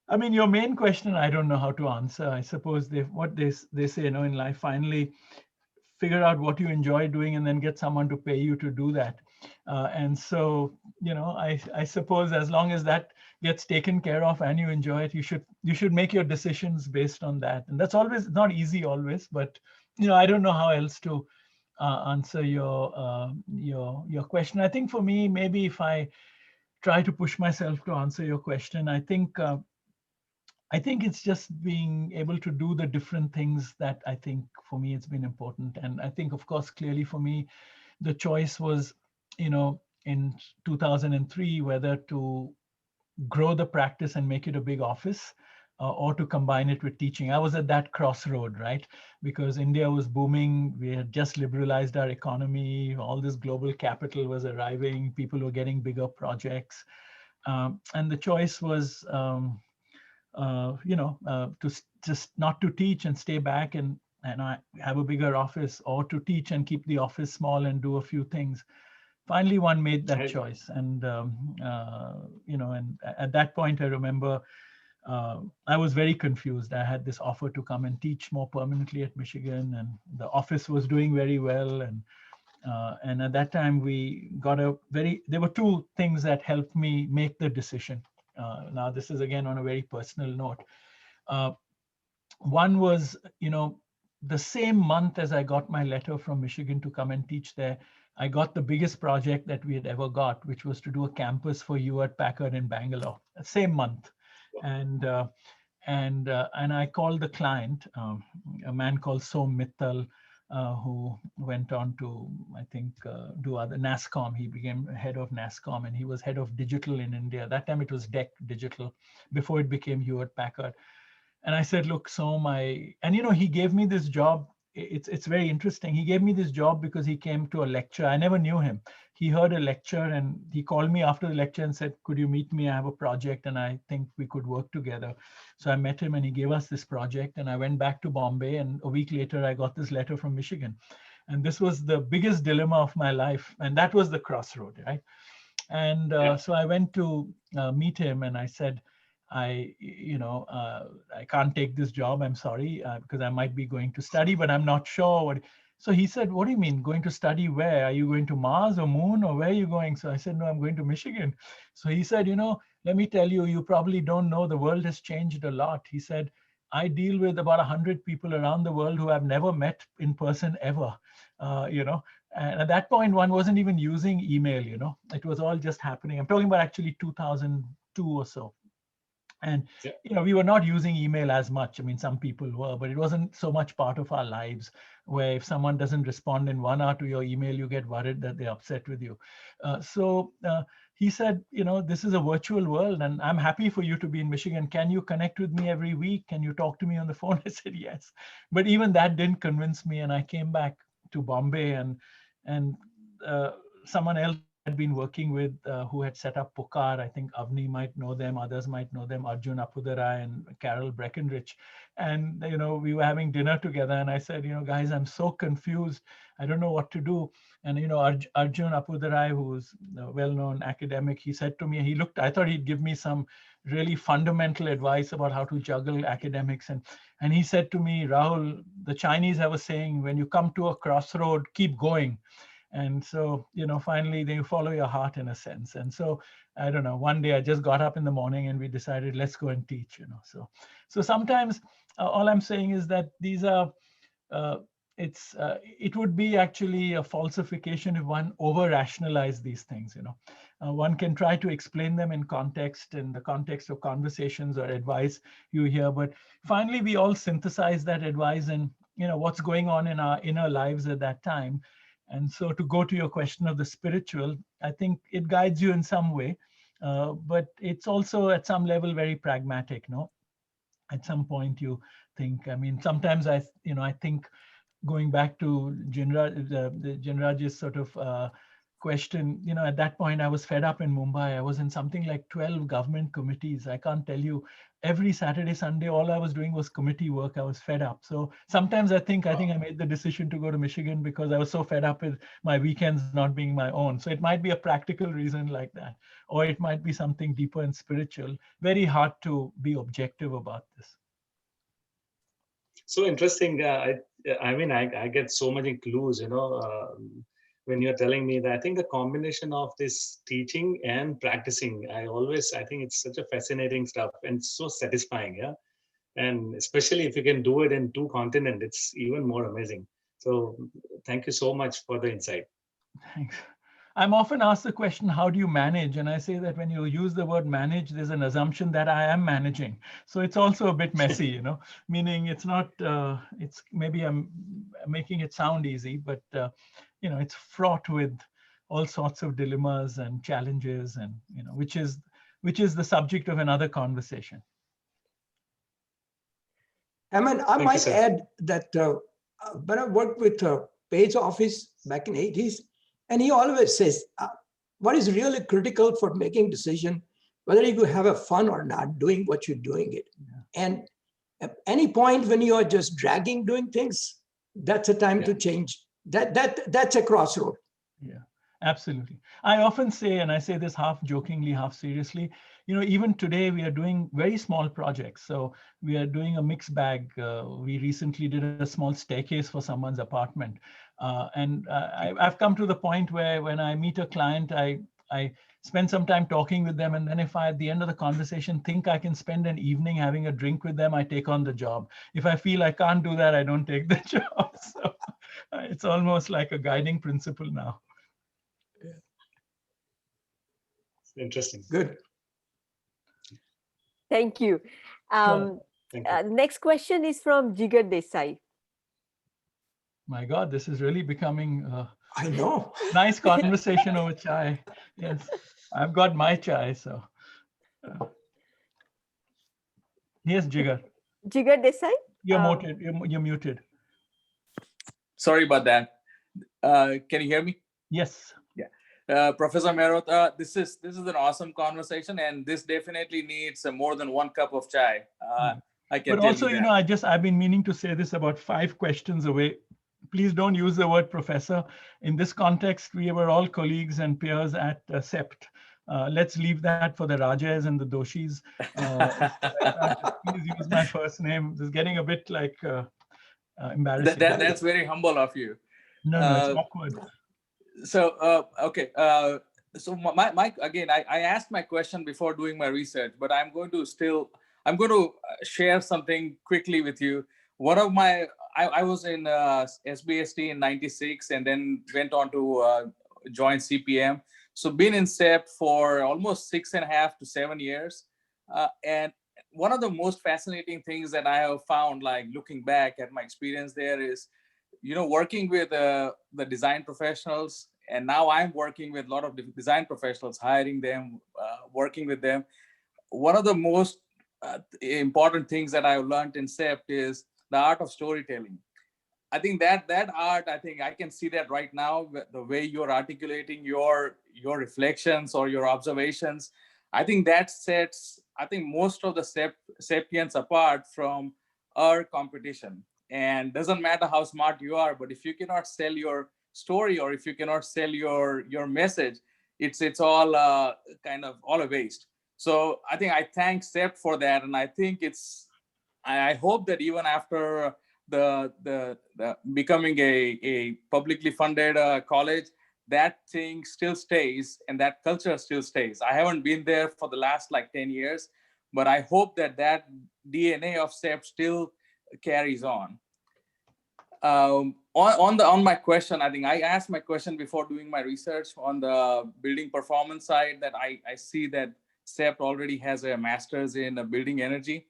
I mean, your main question, I don't know how to answer. I suppose what they say, in life, finally, figure out what you enjoy doing and then get someone to pay you to do that. And so, I suppose as long as that gets taken care of and you enjoy it, you should make your decisions based on that. And that's always not easy always, but I don't know how else to answer your question. I think for me, maybe if I try to push myself to answer your question, I think it's just being able to do the different things that I think for me it's been important. And I think, of course, clearly for me, the choice was, in 2003, whether to grow the practice and make it a big office, or to combine it with teaching. I was at that crossroad, right? Because India was booming. We had just liberalized our economy. All this global capital was arriving. People were getting bigger projects. And the choice was, just not to teach and stay back and I have a bigger office, or to teach and keep the office small and do a few things. Finally, one made that choice. And, and at that point, I remember I was very confused. I had this offer to come and teach more permanently at Michigan, and the office was doing very well. And at that time, we got there were two things that helped me make the decision. Now, this is again on a very personal note. One was, the same month as I got my letter from Michigan to come and teach there, I got the biggest project that we had ever got, which was to do a campus for Hewlett-Packard in Bangalore, same month. And I called the client, a man called Som Mittal, who went on to, I think, do other NASCOM. He became head of NASCOM, and he was head of digital in India. That time it was DEC Digital, before it became Hewlett-Packard. And I said, look, Som, he gave me this job. It's very interesting. He gave me this job because he came to a lecture. I never knew him. He heard a lecture and he called me after the lecture and said, could you meet me? I have a project and I think we could work together. So I met him and he gave us this project, and I went back to Bombay, and a week later I got this letter from Michigan. And this was the biggest dilemma of my life. And that was the crossroad, right? And so I went to meet him and I said, I can't take this job. I'm sorry, because I might be going to study, but I'm not sure. So he said, what do you mean going to study where? Are you going to Mars or Moon, or where are you going? So I said, no, I'm going to Michigan. So he said, let me tell you, you probably don't know, the world has changed a lot. He said, I deal with about 100 people around the world who I've never met in person ever, And at that point, one wasn't even using email, it was all just happening. I'm talking about actually 2002 or so. And, we were not using email as much. I mean, some people were, but it wasn't so much part of our lives, where if someone doesn't respond in 1 hour to your email, you get worried that they're upset with you. So he said, this is a virtual world and I'm happy for you to be in Michigan. Can you connect with me every week? Can you talk to me on the phone? I said, yes. But even that didn't convince me. And I came back to Bombay, and someone else had been working with, who had set up Pukar. I think Avni might know them, others might know them, Arjun Apudarai and Carol Breckenridge. And, we were having dinner together and I said, guys, I'm so confused. I don't know what to do. And, Arjun Apudarai, who's a well-known academic, he said to me, I thought he'd give me some really fundamental advice about how to juggle academics. And he said to me, Rahul, the Chinese have a saying, when you come to a crossroad, keep going. And so, finally, you follow your heart in a sense. And so, I don't know, one day I just got up in the morning and we decided, let's go and teach, So sometimes all I'm saying is that these are, it would be actually a falsification if one over-rationalize these things, One can try to explain them in the context of conversations or advice you hear, but finally we all synthesize that advice and, what's going on in our inner lives at that time. And so to go to your question of the spiritual, I think it guides you in some way, but it's also at some level very pragmatic, no? At some point you think, sometimes I think going back to Jinraj's sort of question, at that point I was fed up in Mumbai. I was in something like 12 government committees. I can't tell you, every Saturday, Sunday, all I was doing was committee work. I was fed up. So sometimes I think I made the decision to go to Michigan because I was so fed up with my weekends not being my own. So it might be a practical reason like that, or it might be something deeper and spiritual. Very hard to be objective about this. So interesting. Yeah, I mean, I get so many clues, when you're telling me that. I think the combination of this teaching and practicing, I think it's such a fascinating stuff and so satisfying. Yeah. And especially if you can do it in 2 continents, it's even more amazing. So thank you so much for the insight. Thanks. I'm often asked the question, how do you manage? And I say that when you use the word manage, there's an assumption that I am managing. So it's also a bit messy, meaning it's not, it's maybe I'm making it sound easy, but, it's fraught with all sorts of dilemmas and challenges and, which is the subject of another conversation. I mean, I might add that when I worked with Page office back in 80s, and he always says, what is really critical for making decision, whether you have a fun or not doing what you're doing it. Yeah. And at any point when you are just dragging doing things, that's a time to change. That's a crossroad. Yeah, absolutely. I often say, and I say this half jokingly, half seriously, even today we are doing very small projects. So we are doing a mixed bag. We recently did a small staircase for someone's apartment. I've come to the point where when I meet a client, I spend some time talking with them. And then if I, at the end of the conversation, think I can spend an evening having a drink with them, I take on the job. If I feel I can't do that, I don't take the job. So it's almost like a guiding principle now. Interesting. Good. Thank you. Thank you. Next question is from Jigar Desai. My God, this is really becoming I know. Nice conversation over chai. Yes, I've got my chai, so. Yes, Jigar. Jigar Desai? You're muted. You're muted. Sorry about that. Can you hear me? Yes. Yeah. Professor Mehrotra, this is an awesome conversation, and this definitely needs more than one cup of chai. I can but tell also, you that. I've been meaning to say this about 5 questions away. Please don't use the word professor. In this context, we were all colleagues and peers at CEPT. Let's leave that for the Rajas and the Doshis. Please use my first name. This is getting a bit like embarrassing. That's very humble of you. No, it's awkward. So, okay. So my again, I asked my question before doing my research, but I'm going to share something quickly with you. One of my, I was in SBST in '96 and then went on to join CPM. So been in CEPT for almost 6.5 to 7 years. And one of the most fascinating things that I have found, like looking back at my experience there, is, working with the design professionals. And now I'm working with a lot of design professionals, hiring them, working with them. One of the most important things that I've learned in CEPT is the art of storytelling. I think that art, I think I can see that right now, the way you're articulating your reflections or your observations. I think that sets, most of the Septians apart from our competition. And doesn't matter how smart you are, but if you cannot sell your story or if you cannot sell your message, it's all kind of all a waste. So I think I thank CEPT for that, and I think I hope that even after the becoming a publicly funded college, that thing still stays and that culture still stays. I haven't been there for the last like 10 years, but I hope that DNA of CEPT still carries on. On my question, I think I asked my question before doing my research on the building performance side, that I see that CEPT already has a master's in building energy.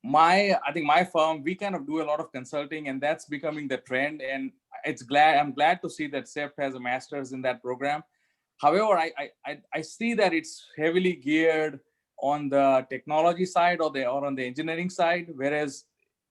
I think my firm, we kind of do a lot of consulting, and that's becoming the trend. And I'm glad to see that CEPT has a master's in that program. However, I see that it's heavily geared on the technology side or on the engineering side, whereas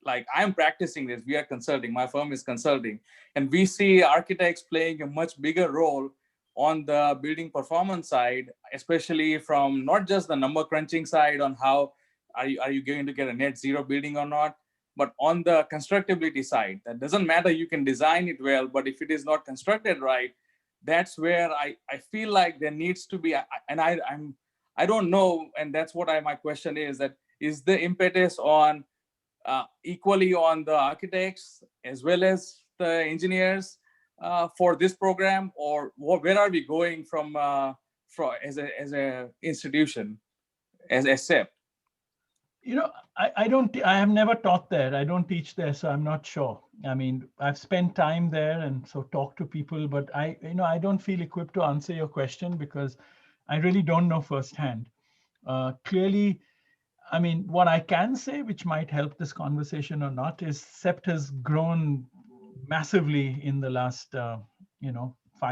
like I'm practicing this, we are consulting, my firm is consulting, and we see architects playing a much bigger role on the building performance side, especially from not just the number crunching side on how are you going to get a net zero building or not, but on the constructability side. That doesn't matter, you can design it well, but if it is not constructed right, that's where I feel like there needs to be, and I don't know, and that's what my question is, that is the impetus on equally on the architects as well as the engineers for this program, or where are we going from as a institution, as CEPT? You know, I have never taught there. I don't teach there, so I'm not sure. I mean, I've spent time there and so talked to people, but I don't feel equipped to answer your question because I really don't know firsthand. Clearly, I mean, what I can say, which might help this conversation or not, is CEPT has grown massively in the last, 5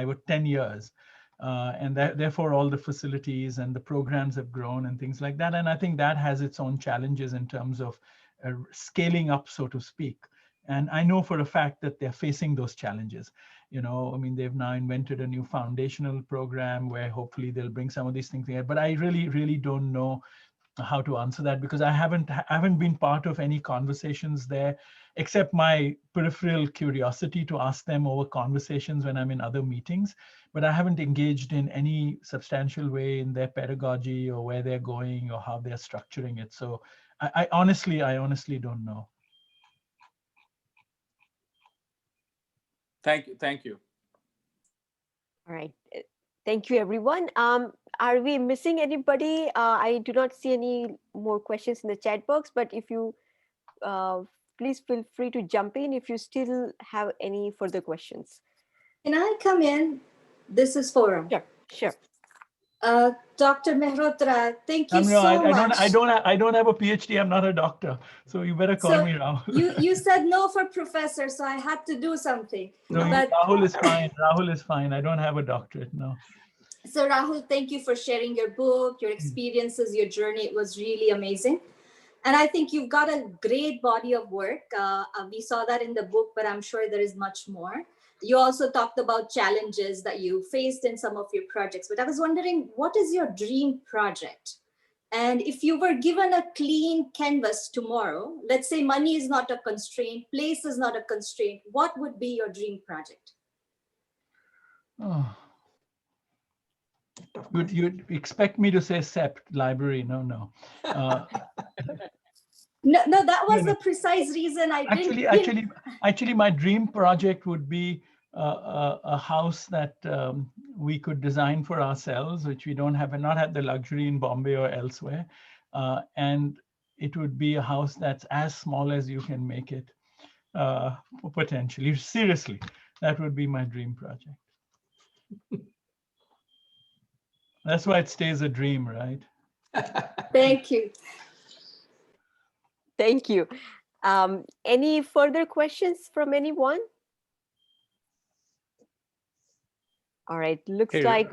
or 10 years. And therefore, all the facilities and the programs have grown and things like that. And I think that has its own challenges in terms of scaling up, so to speak. And I know for a fact that they're facing those challenges. I mean, they've now invented a new foundational program where hopefully they'll bring some of these things together. But I really, really don't know how to answer that because I haven't been part of any conversations there, except my peripheral curiosity to ask them over conversations when I'm in other meetings. But I haven't engaged in any substantial way in their pedagogy or where they're going or how they're structuring it. So I honestly don't know. Thank you. All right. Thank you, everyone. Are we missing anybody? I do not see any more questions in the chat box, but if you please feel free to jump in if you still have any further questions. Can I come in? This is Forum. Sure. Dr. Mehrotra, thank you so much. I don't have a PhD. I'm not a doctor, so you better call me Rahul. you said no for professor, so I had to do something. No, Rahul is fine. Rahul is fine. I don't have a doctorate. No. So Rahul, thank you for sharing your book, your experiences, your journey. It was really amazing. And I think you've got a great body of work. We saw that in the book, but I'm sure there is much more. You also talked about challenges that you faced in some of your projects, but I was wondering, what is your dream project? And if you were given a clean canvas tomorrow, let's say money is not a constraint, place is not a constraint, what would be your dream project? Oh. You'd expect me to say CEPT library? No. No, that was the precise reason I didn't. Actually, my dream project would be a house that we could design for ourselves, which we not have the luxury in Bombay or elsewhere. And it would be a house that's as small as you can make it, potentially. Seriously, that would be my dream project. That's why it stays a dream, right? Thank you. Thank you. Any further questions from anyone? All right, looks like.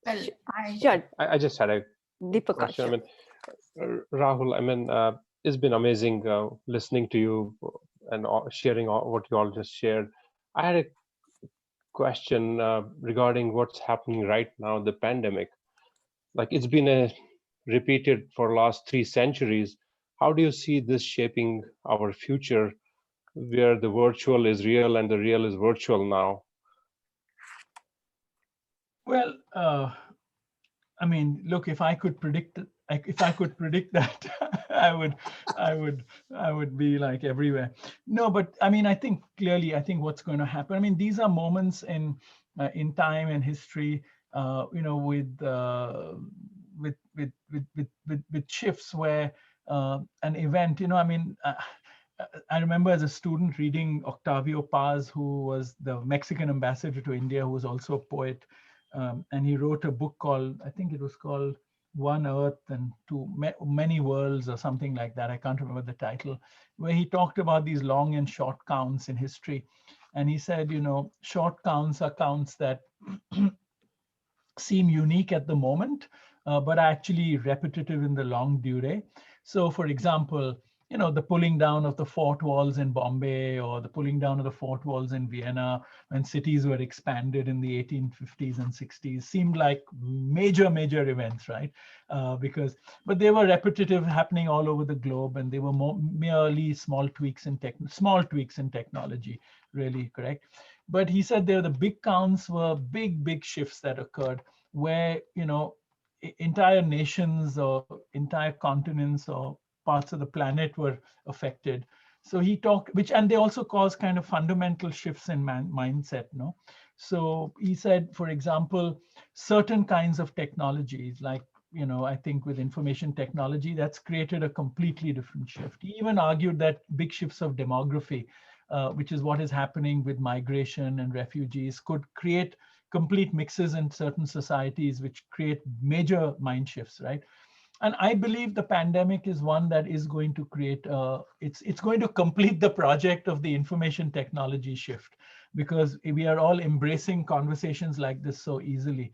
I just had a question. I mean, Rahul, I mean, it's been amazing listening to you and sharing what you all just shared. I had a question regarding what's happening right now, the pandemic. Like it's been repeated for the last 3 centuries. How do you see this shaping our future, where the virtual is real and the real is virtual now? Well, I mean, look, if I could predict that, I would be like everywhere. No, but I mean, I think what's going to happen. I mean, these are moments in time and history, with shifts where an event, I mean, I remember as a student reading Octavio Paz, who was the Mexican ambassador to India, who was also a poet. And he wrote a book called, I think it was called One Earth and Many Worlds or something like that. I can't remember the title, where he talked about these long and short counts in history. And he said, short counts are counts that seem unique at the moment, but are actually repetitive in the long durée. So for example, the pulling down of the fort walls in Bombay or the pulling down of the fort walls in Vienna when cities were expanded in the 1850s and 60s seemed like major events, right? But they were repetitive, happening all over the globe, and they were merely small tweaks in technology, really, correct? But he said the big counts were big shifts that occurred where, entire nations or entire continents or parts of the planet were affected. So he talked, and they also cause kind of fundamental shifts in mindset, no? So he said, for example, certain kinds of technologies, like, I think with information technology, that's created a completely different shift. He even argued that big shifts of demography, which is what is happening with migration and refugees, could create complete mixes in certain societies, which create major mind shifts, right? And I believe the pandemic is one that is going to create, it's going to complete the project of the information technology shift, because we are all embracing conversations like this so easily.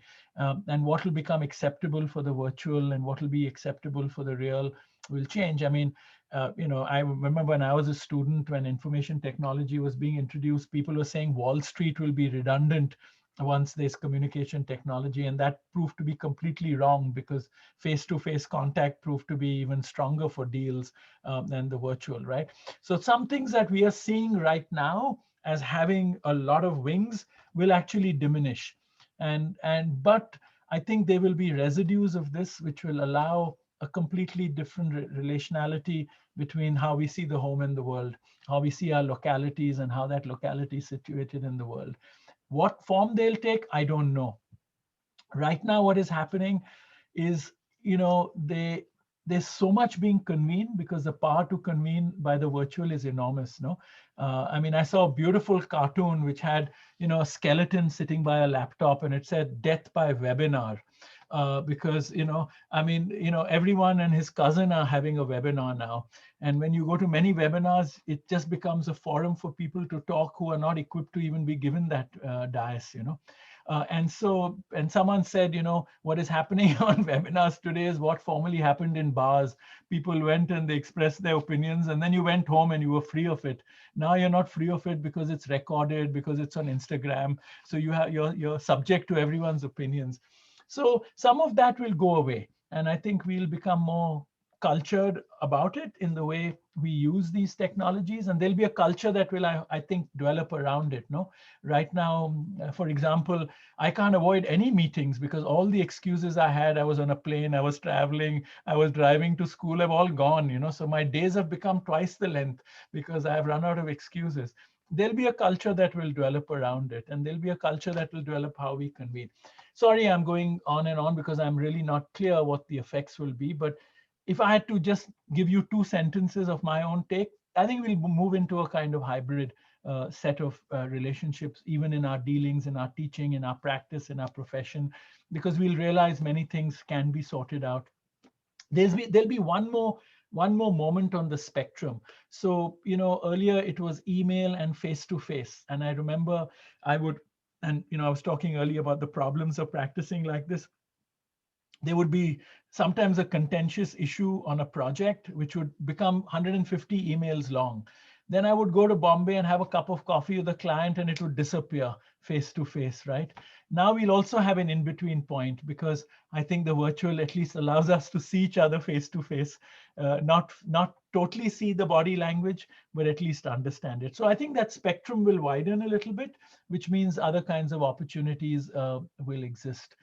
And what will become acceptable for the virtual and what will be acceptable for the real will change. I mean, I remember when I was a student, when information technology was being introduced, people were saying Wall Street will be redundant once there's communication technology, and that proved to be completely wrong, because face-to-face contact proved to be even stronger for deals than the virtual, right? So some things that we are seeing right now as having a lot of wings will actually diminish. But I think there will be residues of this which will allow a completely different relationality between how we see the home and the world, how we see our localities and how that locality is situated in the world. What form they'll take, I don't know. Right now, what is happening is, there's so much being convened, because the power to convene by the virtual is enormous. No, I mean, I saw a beautiful cartoon which had, a skeleton sitting by a laptop, and it said "Death by Webinar." Because everyone and his cousin are having a webinar now, and when you go to many webinars, it just becomes a forum for people to talk who are not equipped to even be given that dais. And someone said, what is happening on webinars today is what formerly happened in bars. People went and they expressed their opinions, and then you went home and you were free of it. Now you're not free of it because it's recorded, because it's on Instagram. So you're subject to everyone's opinions. So some of that will go away. And I think we'll become more cultured about it in the way we use these technologies. And there'll be a culture that will, I think, develop around it. No, right now, for example, I can't avoid any meetings because all the excuses I had, I was on a plane, I was traveling, I was driving to school, have all gone, so my days have become twice the length because I have run out of excuses. There'll be a culture that will develop around it, and there'll be a culture that will develop how we convene. Sorry, I'm going on and on because I'm really not clear what the effects will be. But if I had to just give you 2 sentences of my own take, I think we'll move into a kind of hybrid set of relationships, even in our dealings, in our teaching, in our practice, in our profession, because we'll realize many things can be sorted out. There'll be one more moment on the spectrum. So, earlier it was email and face-to-face. And I remember I was talking earlier about the problems of practicing like this. There would be sometimes a contentious issue on a project, which would become 150 emails long. Then I would go to Bombay and have a cup of coffee with the client, and it would disappear face to face, right? Now we'll also have an in-between point, because I think the virtual at least allows us to see each other face to face, not totally see the body language, but at least understand it. So I think that spectrum will widen a little bit, which means other kinds of opportunities will exist.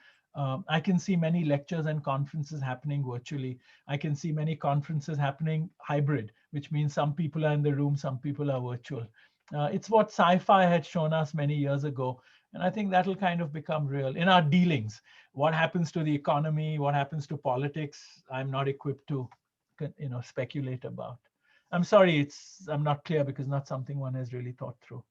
I can see many lectures and conferences happening virtually. I can see many conferences happening hybrid, which means some people are in the room, some people are virtual. It's what sci-fi had shown us many years ago. And I think that'll kind of become real in our dealings. What happens to the economy, what happens to politics, I'm not equipped to speculate about. I'm sorry, I'm not clear because not something one has really thought through.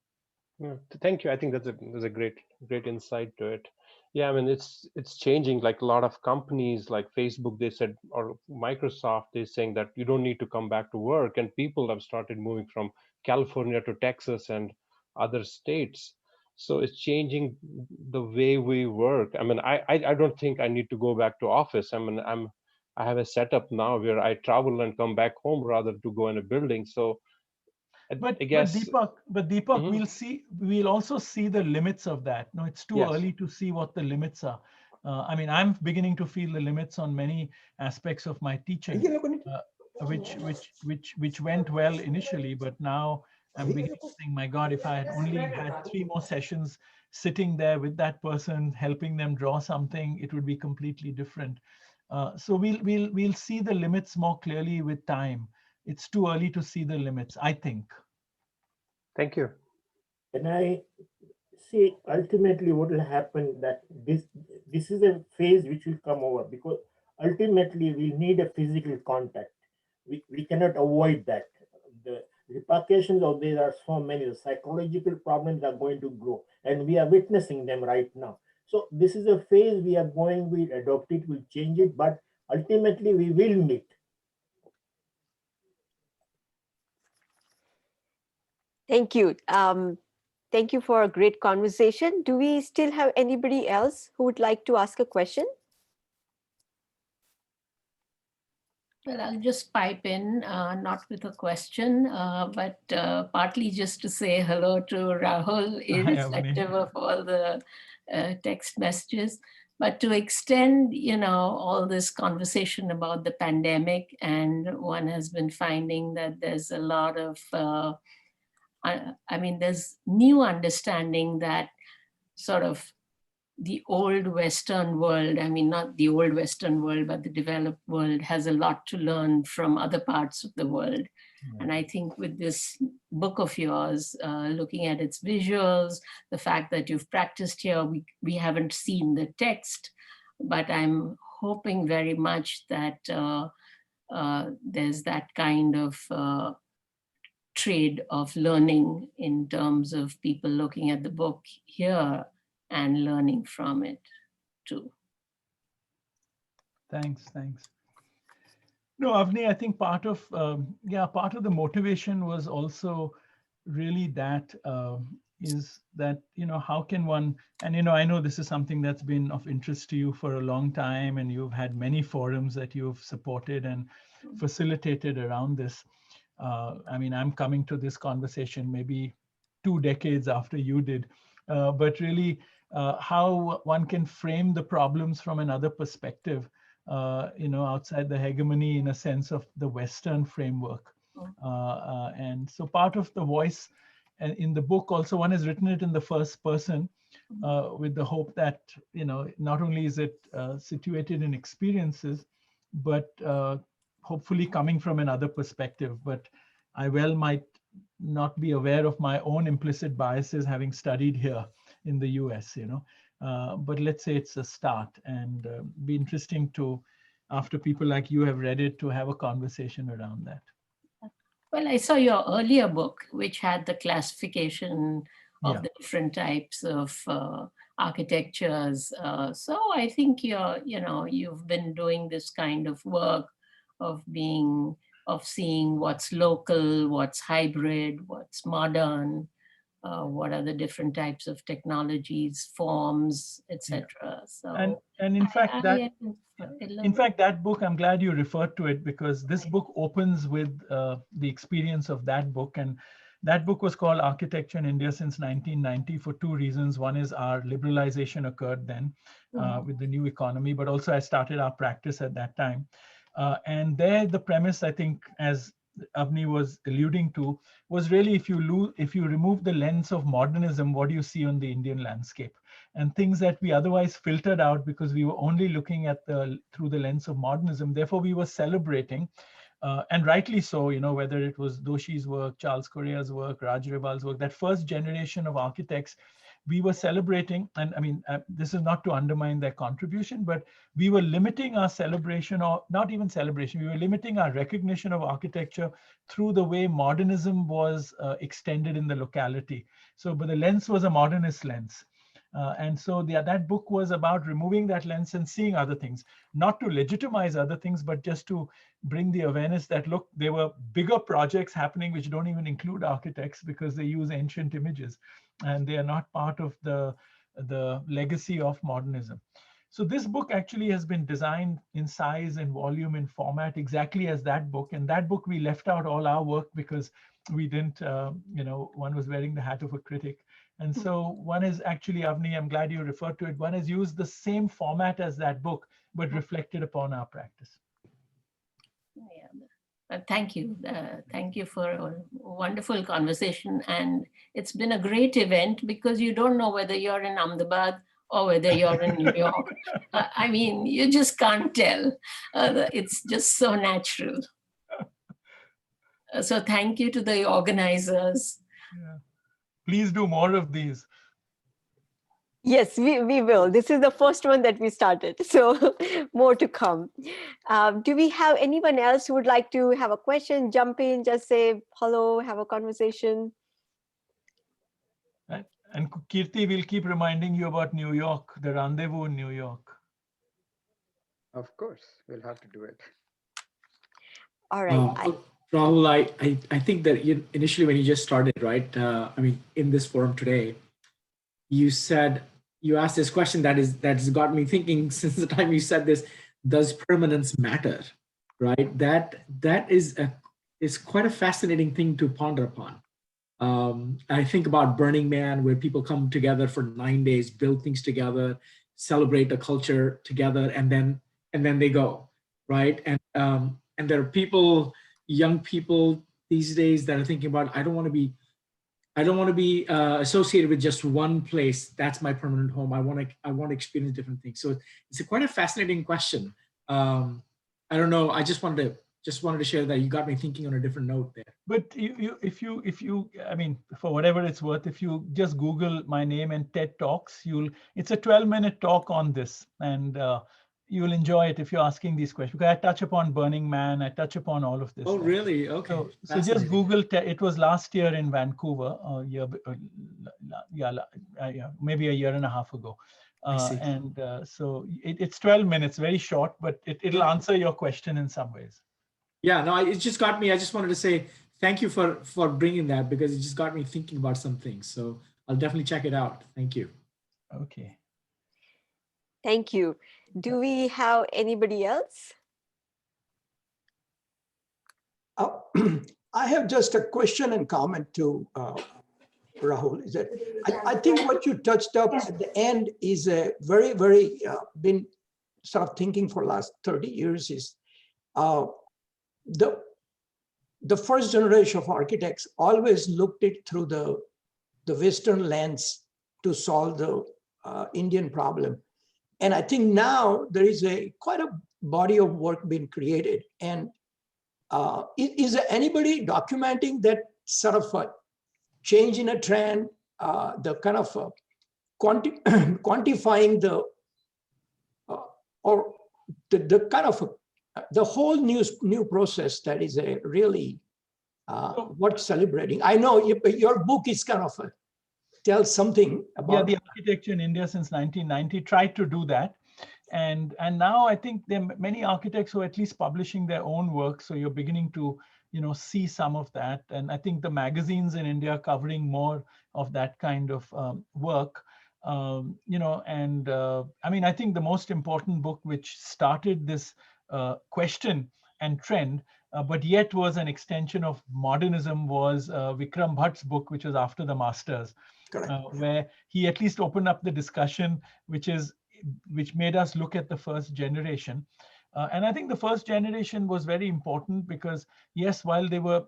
Yeah, thank you. I think that's a great insight to it. Yeah, I mean, it's changing. Like a lot of companies like Facebook, they said, or Microsoft, they're saying that you don't need to come back to work, and people have started moving from California to Texas and other states. So it's changing the way we work. I mean, I don't think I need to go back to office. I mean, I have a setup now where I travel and come back home rather to go in a building. So But I guess, Deepak, we'll also see the limits of that. No, it's too yes. early to see what the limits are. I mean, I'm beginning to feel the limits on many aspects of my teaching, which went well initially, but now I'm beginning to think, my God, if I had only had 3 more sessions sitting there with that person, helping them draw something, it would be completely different. So we'll see the limits more clearly with time. It's too early to see the limits, I think. Thank you. And I see ultimately what will happen, that this is a phase which will come over, because ultimately we need a physical contact. We cannot avoid that. The repercussions of these are so many. The psychological problems are going to grow, and we are witnessing them right now. So this is a phase we are going, we'll adopt it, we'll change it, but ultimately we will meet. Thank you. Thank you for a great conversation. Do we still have anybody else who would like to ask a question? Well, I'll just pipe in, not with a question, but partly just to say hello to Rahul, irrespective of all the text messages. But to extend, all this conversation about the pandemic, and one has been finding that there's a lot of, there's new understanding that sort of the old Western world, not the old Western world, but the developed world has a lot to learn from other parts of the world. And I think with this book of yours, looking at its visuals, the fact that you've practiced here, we haven't seen the text, but I'm hoping very much that there's that kind of trade of learning in terms of people looking at the book here and learning from it too. Thanks. No, Avni, I think part of the motivation was also really that is that, how can one, and I know this is something that's been of interest to you for a long time, and you've had many forums that you've supported and facilitated around this. I'm coming to this conversation maybe 2 decades after you did, but really how one can frame the problems from another perspective, outside the hegemony, in a sense of the Western framework. And so part of the voice in the book also, one has written it in the first person with the hope that, not only is it situated in experiences, but hopefully coming from another perspective. But I might not be aware of my own implicit biases having studied here in the US, but let's say it's a start, and be interesting to, after people like you have read it, to have a conversation around that. Well, I saw your earlier book, which had the classification of the different types of architectures. So I think you've been doing this kind of work of seeing what's local, what's hybrid, what's modern, what are the different types of technologies, forms, etc. So, and in fact, that book, I'm glad you referred to it, because this book opens with the experience of that book. And that book was called Architecture in India since 1990 for 2 reasons. One is our liberalization occurred then with the new economy, but also I started our practice at that time. And there, the premise, I think, as Avni was alluding to, was really, if you remove the lens of modernism, what do you see on the Indian landscape? And things that we otherwise filtered out because we were only looking at through the lens of modernism. Therefore, we were celebrating, and rightly so, whether it was Doshi's work, Charles Correa's work, Raj Rival's work, that first generation of architects, we were celebrating. And this is not to undermine their contribution, but we were limiting our celebration, or not even celebration, we were limiting our recognition of architecture through the way modernism was extended in the locality. So, but the lens was a modernist lens. And so that book was about removing that lens and seeing other things, not to legitimize other things, but just to bring the awareness that, look, there were bigger projects happening which don't even include architects, because they use ancient images and they are not part of the legacy of modernism. So this book actually has been designed in size and volume and format exactly as that book. And that book, we left out all our work because we didn't, one was wearing the hat of a critic. And so one is actually, Avni, I'm glad you referred to it, one has used the same format as that book, but reflected upon our practice. Thank you. Thank you for a wonderful conversation. And it's been a great event, because you don't know whether you're in Ahmedabad or whether you're in New York. I mean, you just can't tell. It's just so natural. So thank you to the organizers. Yeah. Please do more of these. Yes, we will. This is the first one that we started, so more to come. Do we have anyone else who would like to have a question, jump in, just say hello, have a conversation? And Kirti will keep reminding you about New York, the rendezvous in New York. Of course, we'll have to do it. All right. Rahul, I think that initially when you just started, right? I mean, in this forum today, you asked this question that's got me thinking since the time you said this. Does permanence matter? Right. That is quite a fascinating thing to ponder upon. I think about Burning Man, where people come together for 9 days, build things together, celebrate a culture together, and then they go, right? And there are people, young people these days that are thinking about, I don't want to be associated with just one place. That's my permanent home. I want to experience different things. So it's quite a fascinating question. I don't know. I just wanted to share that. You got me thinking on a different note there. But if you, I mean, for whatever it's worth, if you just Google my name and TED Talks, it's a 12-minute talk on this, and you'll enjoy it if you're asking these questions. Because I touch upon Burning Man, I touch upon all of this. Oh, really? Okay. So just Google. It was last year in Vancouver, maybe a year and a half ago. So it's 12 minutes, very short, but it'll answer your question in some ways. Yeah, no, it just got me. I just wanted to say thank you for bringing that, because it just got me thinking about some things. So I'll definitely check it out. Thank you. Okay. Thank you. Do we have anybody else? I have just a question and comment to Rahul. Is that I think what you touched up at the end is a very, very been sort of thinking for last 30 years is the first generation of architects always looked it through the Western lens to solve the Indian problem. And I think now there is quite a body of work being created. And is there anybody documenting that sort of a change in a trend, the kind of quantifying or the kind of the whole new process that is a really worth celebrating? I know your book is kind of tells something about the architecture in India since 1990 tried to do that. And now I think there are many architects who are at least publishing their own work. So you're beginning to, see some of that. And I think the magazines in India are covering more of that kind of work. I mean, I think the most important book which started this question and trend, but yet was an extension of modernism, was Vikram Bhatt's book, which was After the Masters, where he at least opened up the discussion, which made us look at the first generation. And I think the first generation was very important because, yes, while they were,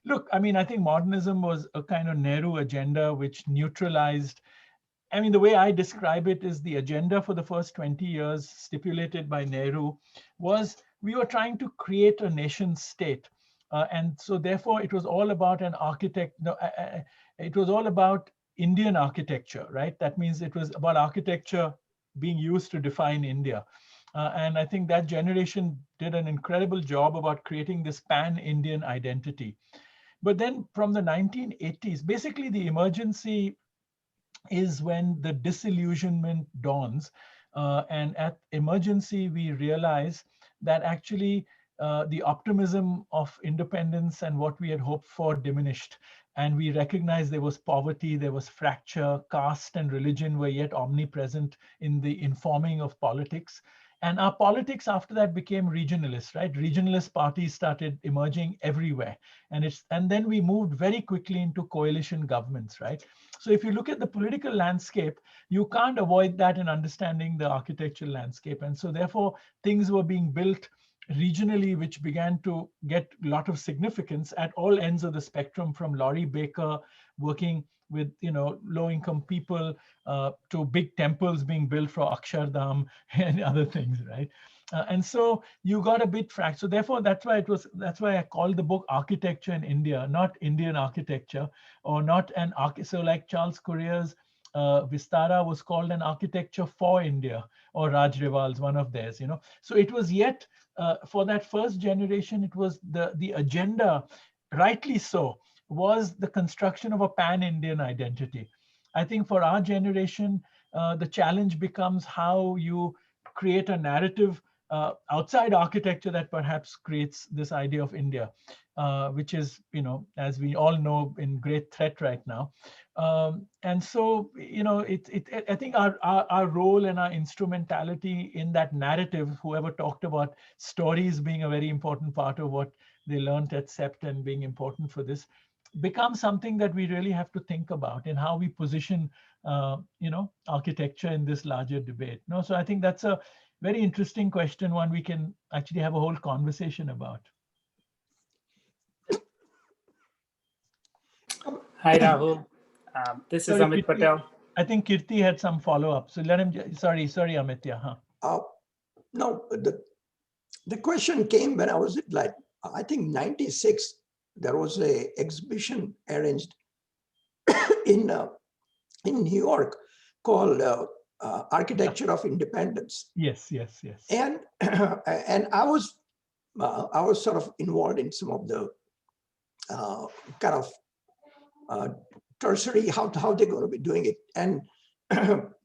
look, I mean, I think modernism was a kind of Nehru agenda which neutralized. I mean, the way I describe it is the agenda for the first 20 years stipulated by Nehru was we were trying to create a nation state. And so therefore it was all about an architect. It was all about Indian architecture, right? That means it was about architecture being used to define India. And I think that generation did an incredible job about creating this pan-Indian identity. But then from the 1980s, basically the emergency is when the disillusionment dawns. And at emergency, we realize that actually the optimism of independence and what we had hoped for diminished. And we recognized there was poverty, there was fracture, caste and religion were yet omnipresent in the informing of politics. And our politics after that became regionalist, right? Regionalist parties started emerging everywhere. And then we moved very quickly into coalition governments, right? So if you look at the political landscape, you can't avoid that in understanding the architectural landscape. And so therefore, things were being built regionally, which began to get a lot of significance at all ends of the spectrum, from Laurie Baker working with low-income people to big temples being built for Akshardham and other things, right? And so you got a bit fractured. So therefore, that's why I called the book Architecture in India, not Indian architecture, or not an so like Charles Courier's Vistara was called an architecture for India, or Raj Rival's, one of theirs, So it was yet for that first generation, it was the agenda, rightly so, was the construction of a pan-Indian identity. I think for our generation, the challenge becomes how you create a narrative outside architecture that perhaps creates this idea of India, which is, as we all know, in great threat right now. And so, I think our role and our instrumentality in that narrative, whoever talked about stories being a very important part of what they learned at CEPT and being important for this, becomes something that we really have to think about in how we position, architecture in this larger debate. So I think that's a very interesting question, one we can actually have a whole conversation about. Hi, Rahul. This is Amit Patel. I think Kirti had some follow-up. So let him, sorry, Amit, yeah. No, the question came when I was like, I think 96, there was a exhibition arranged in New York called Architecture of Independence. Yes. And I was sort of involved in some of the kind of tertiary, how they're going to be doing it. And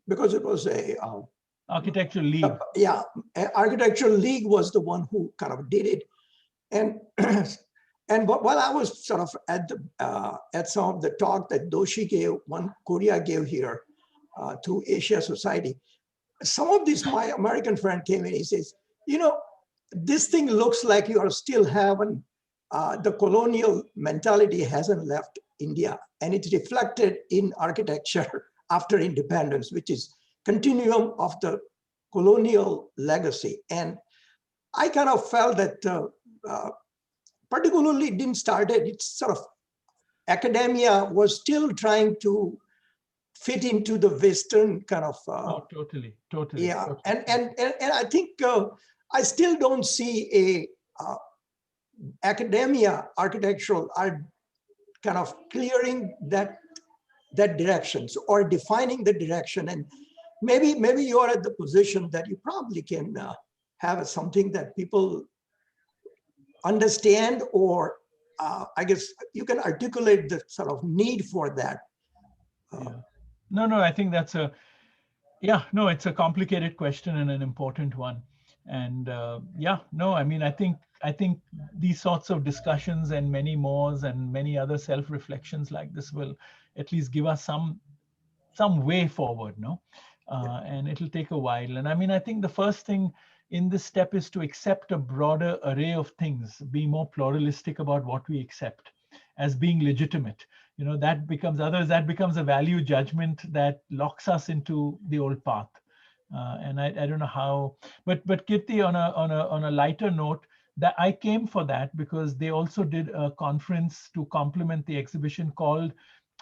because it was a Architectural League. Architectural League was the one who kind of did it. And while I was sort of at some of the talk that Doshi gave, one Korea gave here to Asia Society, some of these, my American friend came in, he says, this thing looks like you are still having, the colonial mentality hasn't left India, and it's reflected in architecture after independence, which is continuum of the colonial legacy. And I kind of felt that particularly didn't start it. It's sort of academia was still trying to fit into the Western kind of. Totally. Yeah, totally. And I think I still don't see a academia architectural are kind of clearing that direction or defining the direction. And maybe you are at the position that you probably can have something that people understand, or I guess you can articulate the sort of need for that. No, I think that's it's a complicated question and an important one. And I think these sorts of discussions and many more and many other self-reflections like this will at least give us some way forward, and it'll take a while. And I think the first thing in this step is to accept a broader array of things, be more pluralistic about what we accept as being legitimate. That becomes a value judgment that locks us into the old path. And I don't know how, but Kirti, on a lighter note, that I came for that because they also did a conference to complement the exhibition called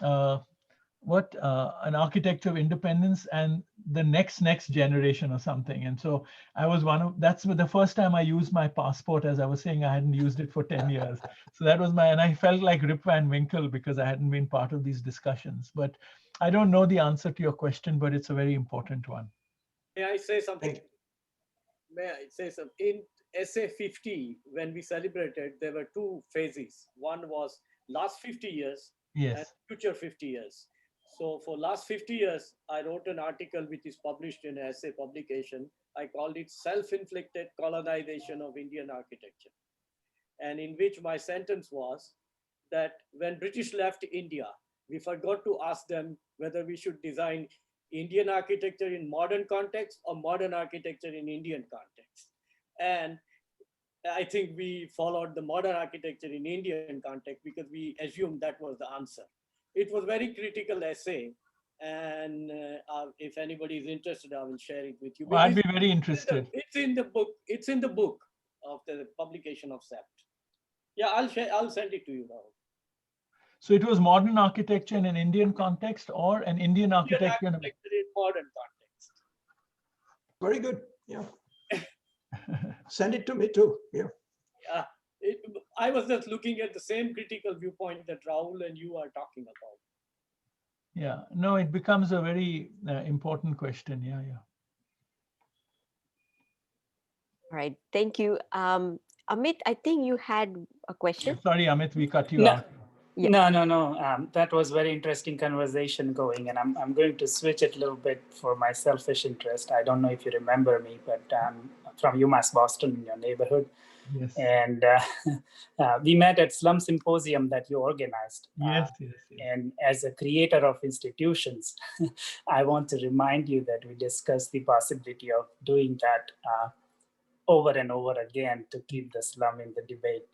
an Architecture of Independence and the next generation or something. And so I was that's the first time I used my passport. As I was saying, I hadn't used it for 10 years. So that was and I felt like Rip Van Winkle because I hadn't been part of these discussions. But I don't know the answer to your question, but it's a very important one. May I say something? In SA50, when we celebrated, there were two phases. One was last 50 years and future 50 years. So for last 50 years, I wrote an article which is published in an essay publication. I called it Self-Inflicted Colonization of Indian Architecture. And in which my sentence was that when British left India, we forgot to ask them whether we should design Indian architecture in modern context or modern architecture in Indian context. And I think we followed the modern architecture in Indian context because we assumed that was the answer. It was a very critical essay, and if anybody is interested, I will share it with you. Well, I'd be very interested. It's in the book. It's in the book of the publication of CEPT. Yeah, I'll send it to you now. So it was modern architecture in an Indian context or an Indian architecture. In modern context. Very good. Yeah. Send it to me too. Yeah. Yeah. I was just looking at the same critical viewpoint that Rahul and you are talking about. Yeah, no, it becomes a very important question. Yeah, yeah. All right, thank you. Amit, I think you had a question. Sorry, Amit, we cut you out. Yeah. No. That was very interesting conversation going, and I'm going to switch it a little bit for my selfish interest. I don't know if you remember me, but from UMass Boston, in your neighborhood. Yes. And we met at Slum Symposium that you organized. Yes. And as a creator of institutions, I want to remind you that we discussed the possibility of doing that over and over again to keep the slum in the debate.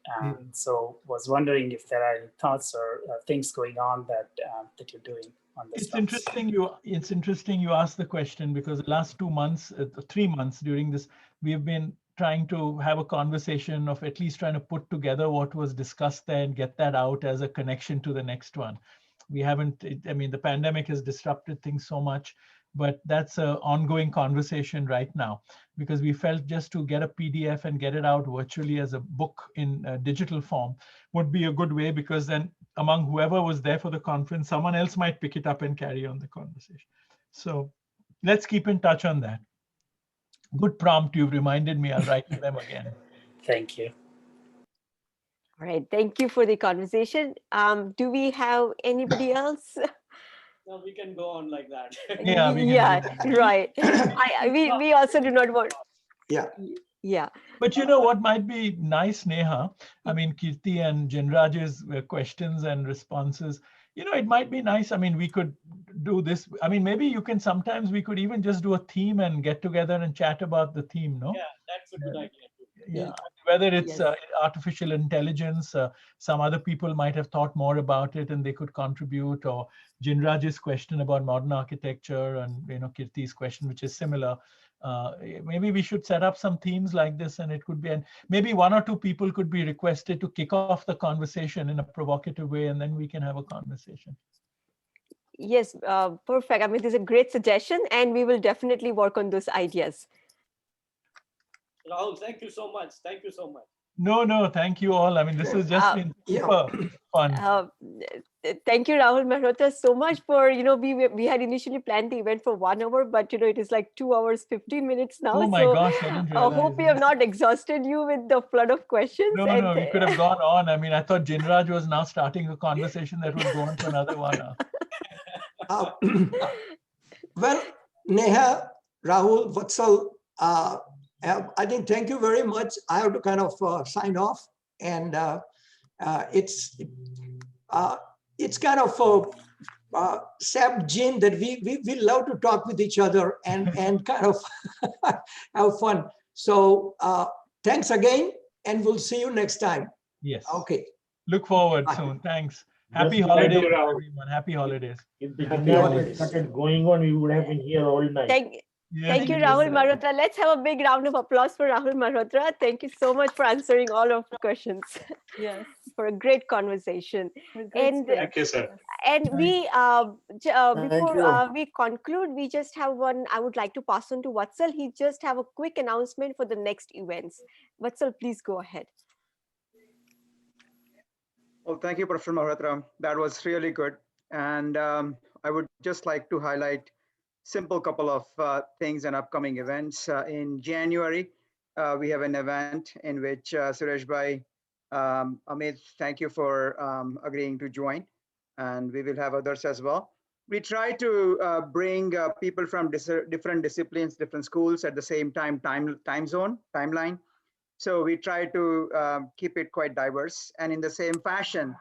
So was wondering if there are any thoughts or things going on that that you're doing on this. It's interesting you asked the question, because the last 2 months, 3 months during this, we have been trying to have a conversation of at least trying to put together what was discussed there and get that out as a connection to the next one. We haven't, I mean, the pandemic has disrupted things so much, but that's an ongoing conversation right now, because we felt just to get a PDF and get it out virtually as a book in digital form would be a good way, because then among whoever was there for the conference, someone else might pick it up and carry on the conversation. So let's keep in touch on that. Good prompt, you've reminded me. I'll write to them again. Thank you. All right, thank you for the conversation. Do we have anybody else? No, we can go on like that. Yeah, right. We also do not want. Yeah. Yeah. But you know what might be nice, Neha? I mean, Kirti and Jinraj's questions and responses, you know, it might be nice. I mean, we could do this. I mean, maybe you can sometimes we could even just do a theme and get together and chat about the theme, no? Yeah, that's a good idea too. Yeah, whether it's artificial intelligence, some other people might have thought more about it and they could contribute, or Jinraj's question about modern architecture and, you know, Kirti's question, which is similar. Maybe we should set up some themes like this, and it could be, and maybe 1 or 2 people could be requested to kick off the conversation in a provocative way, and then we can have a conversation. Yes, perfect. I mean, this is a great suggestion, and we will definitely work on those ideas. Rahul, thank you so much. Thank you so much. No, thank you all. I mean, this has just been super fun. Thank you, Rahul Mehrotra, so much for, you know, we had initially planned the event for 1 hour, but, you know, it is like 2 hours, 15 minutes now. Oh my gosh, I didn't realize. I hope we have not exhausted you with the flood of questions. No, we could have gone on. I mean, I thought Jinraj was now starting a conversation that would go on for another 1 hour. Well, Neha, Rahul, Vatsal, I think thank you very much. I have to kind of sign off, and it's kind of sap gene that we love to talk with each other and kind of have fun. So thanks again, and we'll see you next time. Yes. Okay. Look forward soon. Thanks. Happy holidays, everyone. Happy holidays. If the debate started going on, we would have been here all night. Thank you, Rahul Mehrotra. Let's have a big round of applause for Rahul Mehrotra. Thank you so much for answering all of the questions. Yes. For a great conversation. And thank you, sir. And we, before we conclude, we just have one, I would like to pass on to Vatsal. He just have a quick announcement for the next events. Vatsal, please go ahead. Well, thank you, Professor Mehrotra. That was really good. And I would just like to highlight simple couple of things and upcoming events. In January, we have an event in which Suresh Bhai, Amit, thank you for agreeing to join. And we will have others as well. We try to bring people from different disciplines, different schools at the same timeline. So we try to keep it quite diverse. And in the same fashion,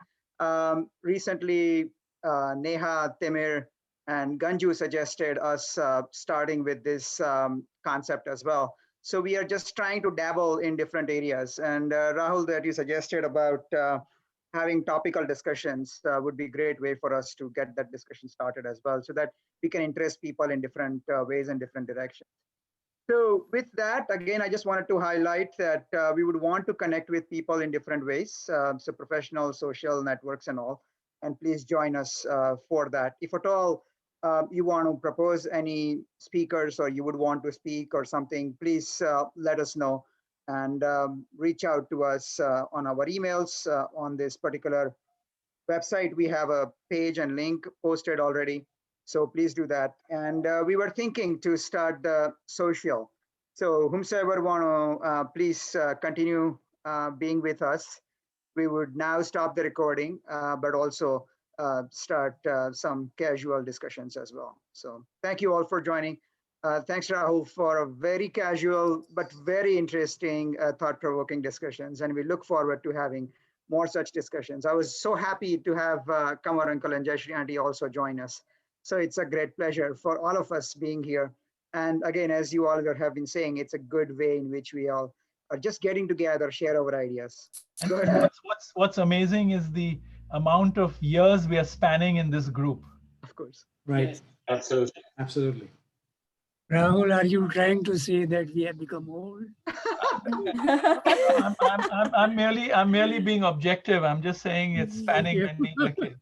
recently, Neha, Timir, and Ganju suggested us starting with this concept as well. So we are just trying to dabble in different areas. And Rahul, that you suggested about having topical discussions would be a great way for us to get that discussion started as well, so that we can interest people in different ways and different directions. So with that, again, I just wanted to highlight that we would want to connect with people in different ways, so professional, social networks and all. and please join us for that. If at all you want to propose any speakers or you would want to speak or something, please let us know and reach out to us on our emails on this particular website. We have a page and link posted already, so please do that. And we were thinking to start the social. So whomsoever want to please continue being with us. We would now stop the recording, but also start some casual discussions as well. So thank you all for joining. Thanks, Rahul, for a very casual but very interesting, thought-provoking discussions. And we look forward to having more such discussions. I was so happy to have Kamar Uncle and Jayashree Auntie also join us. So it's a great pleasure for all of us being here. And again, as you all have been saying, it's a good way in which we all are just getting together, share our ideas. Go ahead. What's amazing is the amount of years we are spanning in this group. Of course. Right. Yes. Absolutely. Absolutely. Rahul, are you trying to say that we have become old? I'm merely being objective. I'm just saying it's spanning many decades.